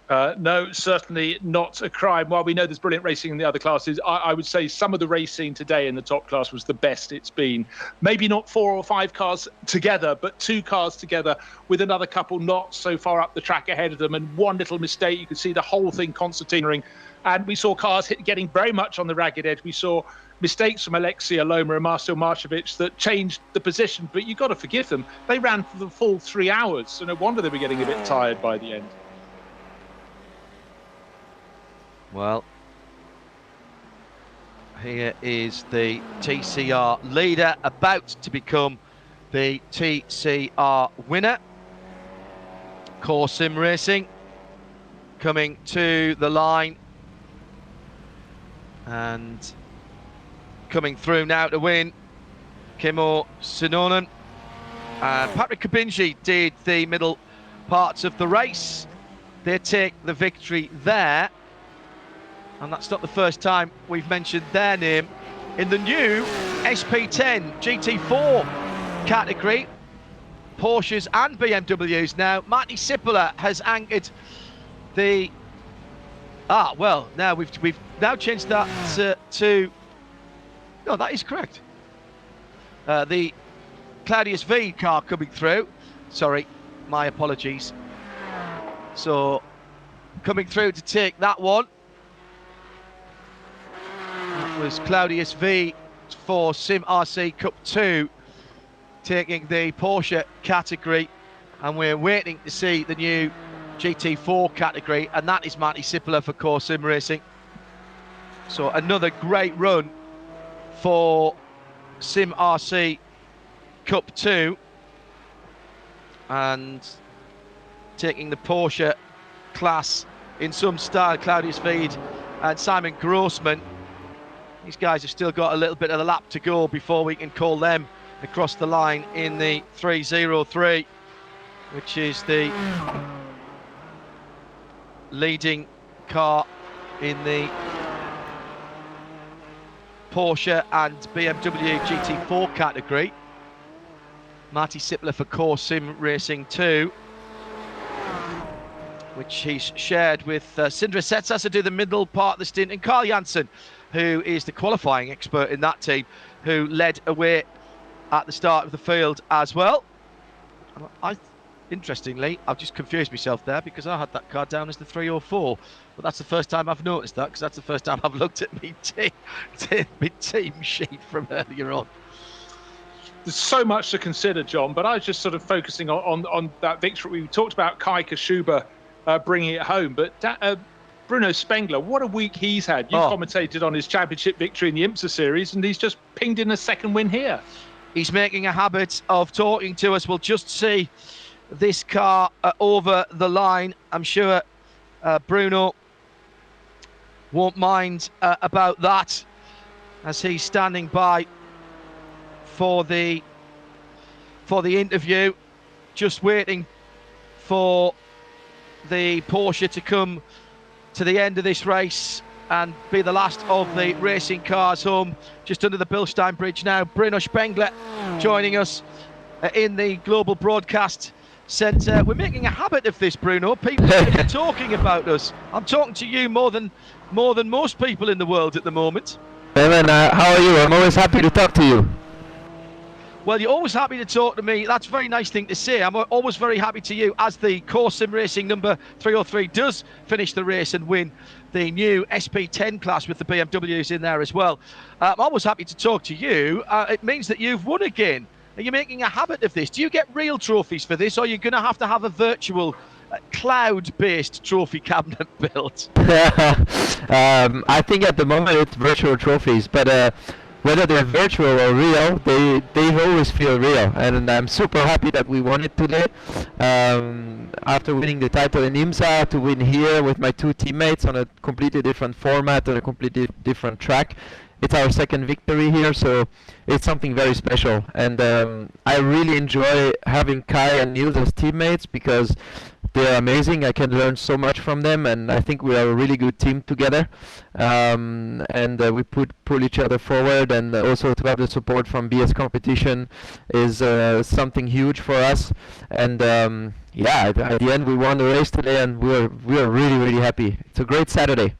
No, certainly not a crime. While we know there's brilliant racing in the other classes, I would say some of the racing today in the top class was the best it's been. Maybe not 4 or 5 cars together, but 2 cars together with another couple not so far up the track ahead of them. And one little mistake, you could see the whole thing concertinaing. And we saw cars getting very much on the ragged edge. We saw mistakes from Alexia Loma and Marcel Marcevic that changed the position, but you've got to forgive them. They ran for the full 3 hours, so no wonder they were getting a bit tired by the end. Well, here is the TCR leader, about to become the TCR winner. Core Sim Racing coming to the line and coming through now to win. Kimmo Sinonen and Patrick Kabinji did the middle parts of the race. They take the victory there. And that's not the first time we've mentioned their name in the new SP10 GT4 category. Porsches and BMWs now. Marty Sippola has anchored the... now we've now changed that to... No, that is correct. The Claudius V car coming through. Sorry, my apologies. So, coming through to take that one. That was Claudius V for Sim RC Cup 2, taking the Porsche category, and we're waiting to see the new GT4 category, and that is Marty Sippola for Core Sim Racing. So another great run for Sim RC Cup 2, and taking the Porsche class in some style, Claudius Veed and Simon Grossman. These guys have still got a little bit of a lap to go before we can call them across the line in the 303, which is the leading car in the Porsche and BMW GT4 category. Marty Sippola for Core Sim Racing 2, which he's shared with Sindre Setsas, to do the middle part of the stint, and Carl Janssen, who is the qualifying expert in that team, who led away at the start of the field as well. Interestingly, I've just confused myself there, because I had that car down as the 304, but that's the first time I've noticed that, because that's the first time I've looked at my team sheet from earlier on. There's so much to consider, John, but I was just sort of focusing on that victory. We talked about Kai Kashuba bringing it home, but Bruno Spengler, what a week he's had. You commentated on his championship victory in the IMSA series, and he's just pinged in a second win here. He's making a habit of talking to us. We'll just see this car over the line. I'm sure Bruno won't mind about that, as he's standing by for the for the interview. Just waiting for the Porsche to come to the end of this race and be the last of the racing cars home. Just under the Bilstein Bridge now. Bruno Spengler joining us in the Global Broadcast Centre. We're making a habit of this, Bruno. People are talking about us. I'm talking to you more than most people in the world at the moment. Hey man, how are you? I'm always happy to talk to you. Well, you're always happy to talk to me. That's a very nice thing to say. I'm always very happy to you as the Core Sim Racing number 303 does finish the race and win the new SP10 class with the BMWs in there as well. I'm always happy to talk to you. It means that you've won again. Are you making a habit of this? Do you get real trophies for this, or are you going to have a virtual cloud-based trophy cabinet built? I think at the moment it's virtual trophies, but whether they're virtual or real, they always feel real, and I'm super happy that we won it today. After winning the title in IMSA, to win here with my two teammates on a completely different format, on a completely different track. It's our second victory here, so it's something very special. And I really enjoy having Kai and Niels as teammates because they're amazing. I can learn so much from them, and I think we are a really good team together. And we pull each other forward, and also to have the support from BS Competition is something huge for us. And yeah, at the end we won the race today, and we're really, really happy. It's a great Saturday.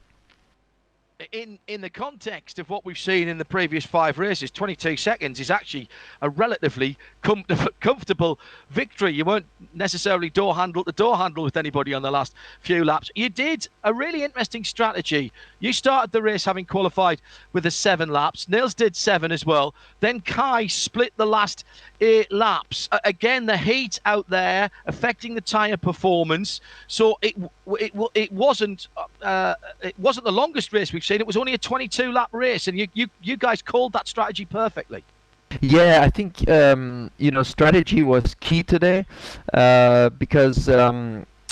In the context of what we've seen in the previous 5 races, 22 seconds is actually a relatively comfortable victory. You weren't necessarily door handle to door handle with anybody on the last few laps. You did a really interesting strategy. You started the race having qualified with the 7 laps. Nils did 7 as well. Then Kai split the last 8 laps. Again, the heat out there affecting the tyre performance. So it wasn't the longest race we've seen. It was only a 22 lap race, and you guys called that strategy perfectly. Yeah, I think strategy was key today because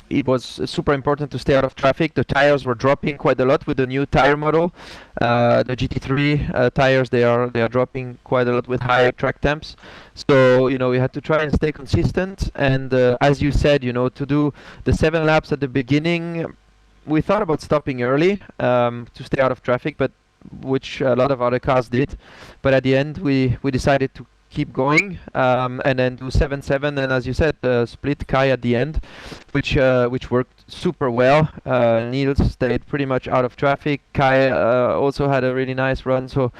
it was super important to stay out of traffic. The tires were dropping quite a lot with the new tire model. The GT3 tires, they are dropping quite a lot with high track temps. So we had to try and stay consistent. And as you said, to do the 7 laps at the beginning, we thought about stopping early to stay out of traffic, but which a lot of other cars did. But at the end, we decided to keep going and then do 7-7, and as you said, split Kai at the end, which worked super well. Niels stayed pretty much out of traffic. Kai also had a really nice run, so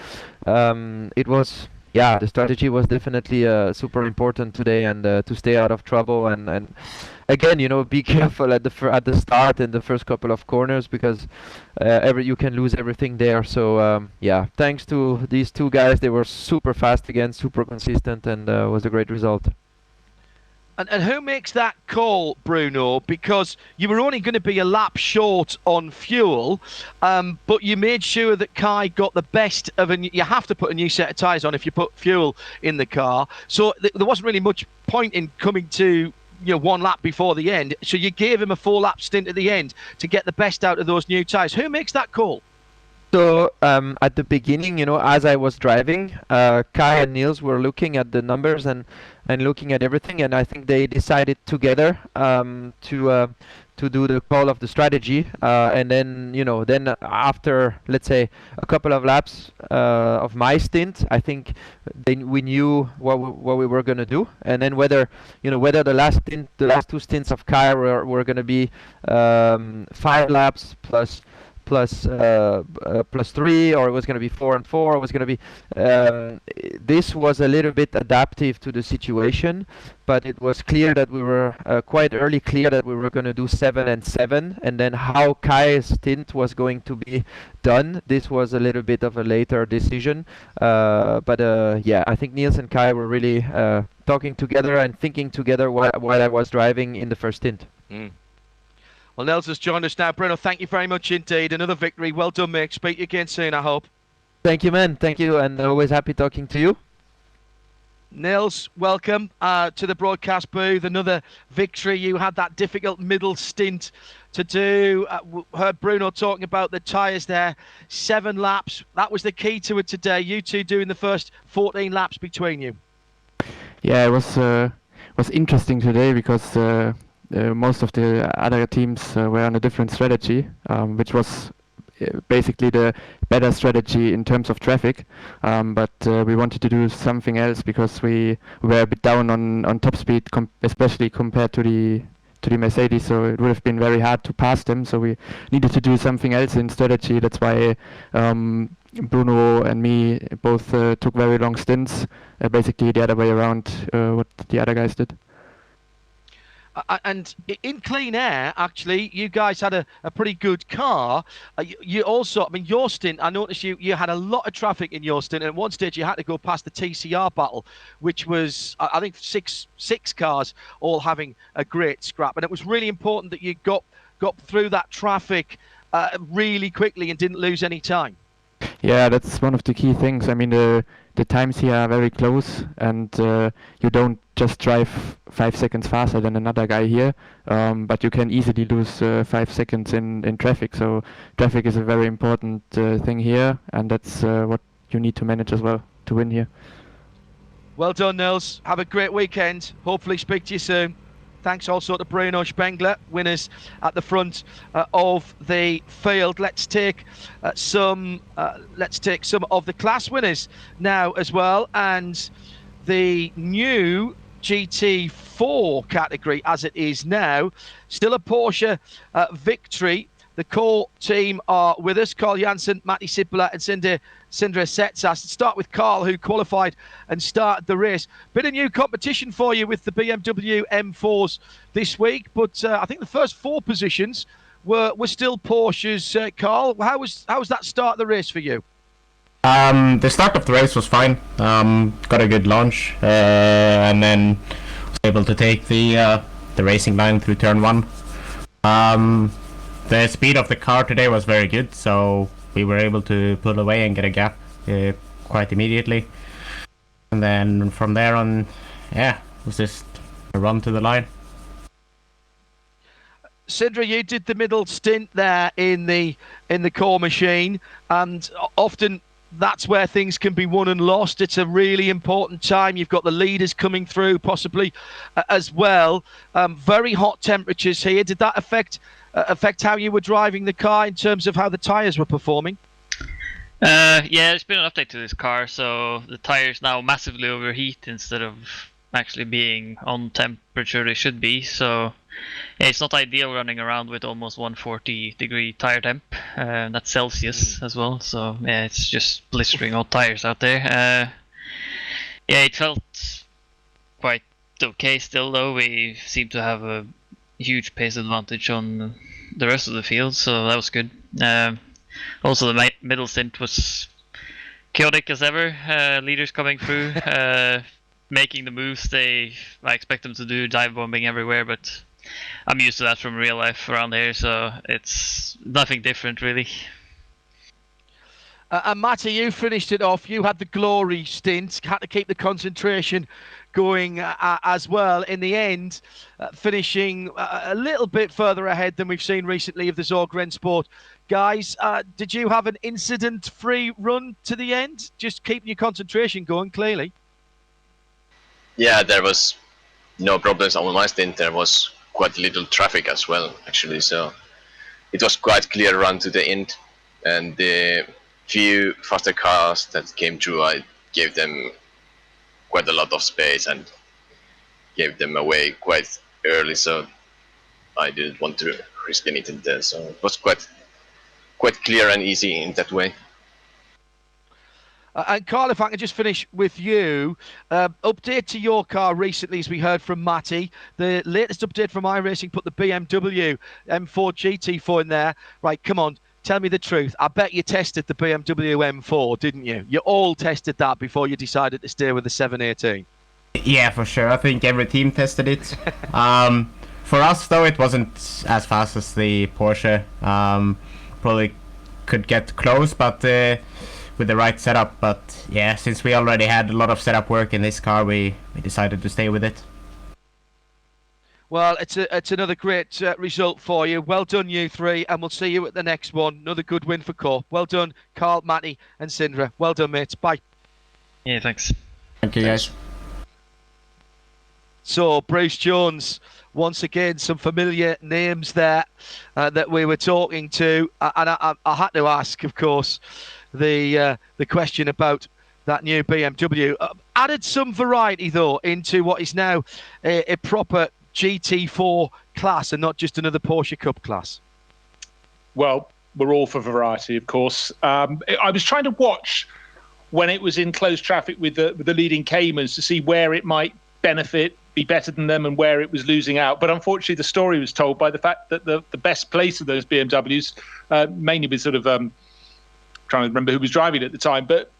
it was, yeah, the strategy was definitely super important today, and to stay out of trouble, and again, be careful at the start in the first couple of corners, because you can lose everything there. So yeah, thanks to these two guys, they were super fast again, super consistent, and was a great result. And who makes that call, Bruno? Because you were only going to be a lap short on fuel, but you made sure that Kai got the best of you have to put a new set of tyres on if you put fuel in the car. So there wasn't really much point in coming to 1 lap before the end. So you gave him a 4-lap stint at the end to get the best out of those new tyres. Who makes that call? So at the beginning, as I was driving, Kai and Niels were looking at the numbers and looking at everything, and I think they decided together to do the call of the strategy, and then then after, let's say, a couple of laps of my stint, I think we knew what we were going to do, and then whether the last 2 stints of Kai were going to be 5 laps plus 3, or it was going to be 4 and 4, or it was going to be this was a little bit adaptive to the situation, but it was clear that we were quite early clear that we were going to do 7 and 7, and then how Kai's stint was going to be done, this was a little bit of a later decision, but yeah, I think Niels and Kai were really talking together and thinking together while I was driving in the first stint. Well, Nels has joined us now. Bruno, thank you very much indeed. Another victory. Well done, mate. Speak again soon, I hope. Thank you, man. Thank you, and always happy talking to you. Nils, welcome to the broadcast booth. Another victory. You had that difficult middle stint to do. Heard Bruno talking about the tyres there. 7 laps. That was the key to it today. You two doing the first 14 laps between you. Yeah, it was interesting today because most of the other teams were on a different strategy, which was basically the better strategy in terms of traffic. But we wanted to do something else because we were a bit down on top speed, especially compared to the Mercedes. So it would have been very hard to pass them. So we needed to do something else in strategy. That's why Bruno and me both took very long stints, basically the other way around what the other guys did. And in clean air, actually, you guys had a pretty good car. You also, I mean, your stint, I noticed you had a lot of traffic in your stint. And at one stage, you had to go past the TCR battle, which was, I think, six cars all having a great scrap. And it was really important that you got through that traffic really quickly and didn't lose any time. Yeah, that's one of the key things. I mean, the times here are very close, and you don't just drive 5 seconds faster than another guy here, but you can easily lose 5 seconds in traffic. So traffic is a very important thing here, and that's what you need to manage as well to win here. Well done, Nils. Have a great weekend. Hopefully speak to you soon. Thanks also to Bruno Spengler, winners at the front of the field. Let's take some of the class winners now as well, and the new GT4 category as it is now. Still a Porsche victory. The core team are with us: Carl Janssen, Matti Sipilä and Sindre Setsas. Let's start with Carl, who qualified and started the race. Bit of new competition for you with the BMW M4s this week, but I think the first 4 positions were still Porsches. Carl, how was that start of the race for you? The start of the race was fine. Got a good launch, and then was able to take the racing line through turn 1. The speed of the car today was very good, so we were able to pull away and get a gap quite immediately. And then from there on, yeah, it was just a run to the line. Sindre, you did the middle stint there in the core machine, and often that's where things can be won and lost. It's a really important time. You've got the leaders coming through possibly as well. Very hot temperatures here. Did that affect how you were driving the car in terms of how the tyres were performing? Yeah, there's been an update to this car, so the tyres now massively overheat instead of actually being on temperature they should be. So yeah, it's not ideal running around with almost 140-degree tire temp. That's Celsius as well. So yeah, it's just blistering hot tires out there. Yeah, it felt quite okay still, though. We seem to have a huge pace advantage on the rest of the field, so that was good. Also, the middle stint was chaotic as ever. Leaders coming through, making the moves I expect them to do, dive bombing everywhere, but I'm used to that from real life around here, so it's nothing different really. And Matti, you finished it off. You had the glory stint, had to keep the concentration going as well. In the end, finishing a little bit further ahead than we've seen recently of the Zorg Rennsport guys. Did you have an incident-free run to the end? Just keeping your concentration going, clearly. Yeah, there was no problems on my stint. There was quite little traffic as well, actually. So it was quite clear run to the end, and the few faster cars that came through, I gave them quite a lot of space and gave them away quite early, so I didn't want to risk anything there. So it was quite clear and easy in that way. And Carl, if I can just finish with you, update to your car recently, as we heard from Matti. The latest update from iRacing put the BMW M4 GT4 in there. Right, come on, tell me the truth. I bet you tested the BMW M4, didn't you? You all tested that before you decided to stay with the 718. Yeah, for sure. I think every team tested it. For us, though, it wasn't as fast as the Porsche. Probably could get close, but with the right setup. But yeah, since we already had a lot of setup work in this car, we decided to stay with it. Well, it's another great result for you. Well done, you three, and we'll see you at the next one. Another good win for Corp. Well done, Carl, Matti, and Sindre. Well done, mates. Bye. Yeah, thanks. Thank you, guys. So Bruce Jones, once again, some familiar names there that we were talking to, and I had to ask, of course, the question about that new BMW. Added some variety though into what is now a proper GT4 class and not just another Porsche Cup class. Well, we're all for variety, of course. I was trying to watch when it was in close traffic with the leading Caymans to see where it might benefit, be better than them, and where it was losing out. But unfortunately, the story was told by the fact that the best place of those BMWs, mainly with sort of trying to remember who was driving at the time, but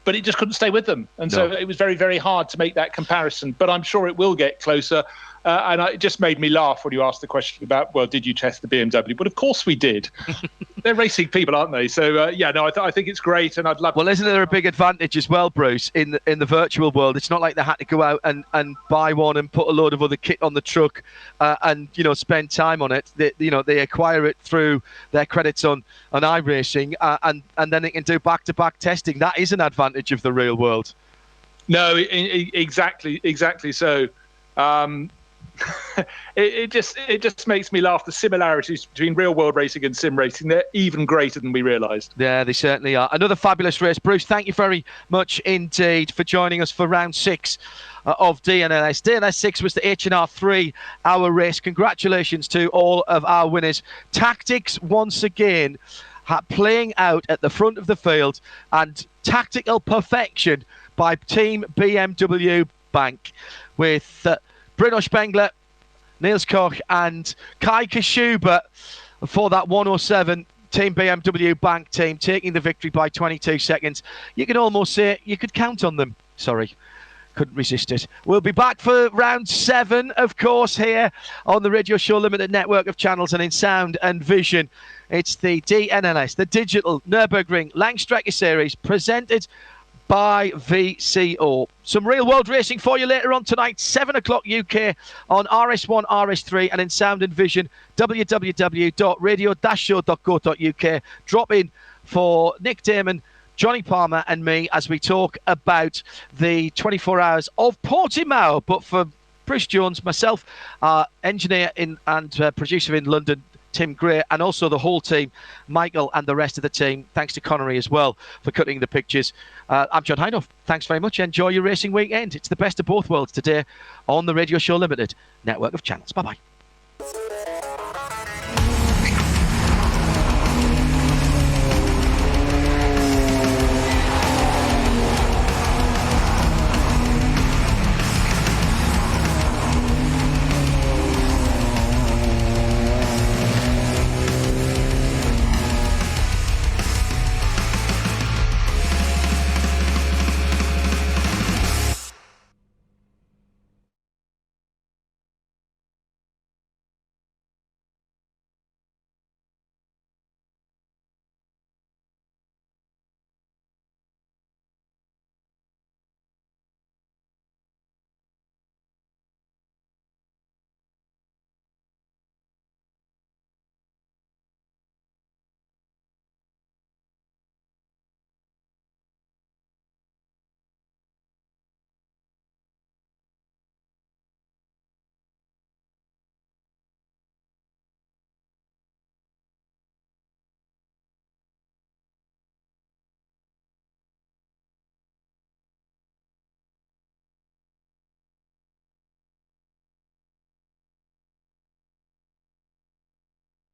it just couldn't stay with them. And so it was very, very hard to make that comparison. But I'm sure it will get closer. And it just made me laugh when you asked the question about, well, did you test the BMW? But of course we did. They're racing people, aren't they? So, I think it's great. And I'd love. Well, isn't there a big advantage as well, Bruce, in the virtual world? It's not like they had to go out and buy one and put a load of other kit on the truck and, spend time on it. They acquire it through their credits on iRacing and then they can do back-to-back testing. That is an advantage of the real world. No, exactly so. It just makes me laugh. The similarities between real world racing and sim racing, they're even greater than we realised. Yeah, they certainly are. Another fabulous race. Bruce, thank you very much indeed for joining us for round 6 of DNLS. DNLS 6 was the H&R 3-hour race. Congratulations to all of our winners. Tactics once again playing out at the front of the field, and tactical perfection by Team BMW Bank with Bruno Spengler, Niels Koch and Kai Kashuba for that 107 Team BMW Bank team, taking the victory by 22 seconds. You can almost say you could count on them. Sorry, couldn't resist it. We'll be back for round 7, of course, here on the Radio Show Limited network of channels and in sound and vision. It's the DNLS, the Digital Nürburgring Langstrecken-Serie, presented by VCO. Some real world racing for you later on tonight, 7 o'clock UK on RS1, RS3 and in sound and vision, www.radio-show.co.uk. Drop in for Nick Damon, Johnny Palmer and me as we talk about the 24 hours of Portimao. But for Bruce Jones, myself, engineer and producer in London, Tim Gray, and also the whole team, Michael and the rest of the team. Thanks to Connery as well for cutting the pictures. I'm John Hinoff. Thanks very much. Enjoy your racing weekend. It's the best of both worlds today on the Radio Show Limited network of channels. Bye-bye.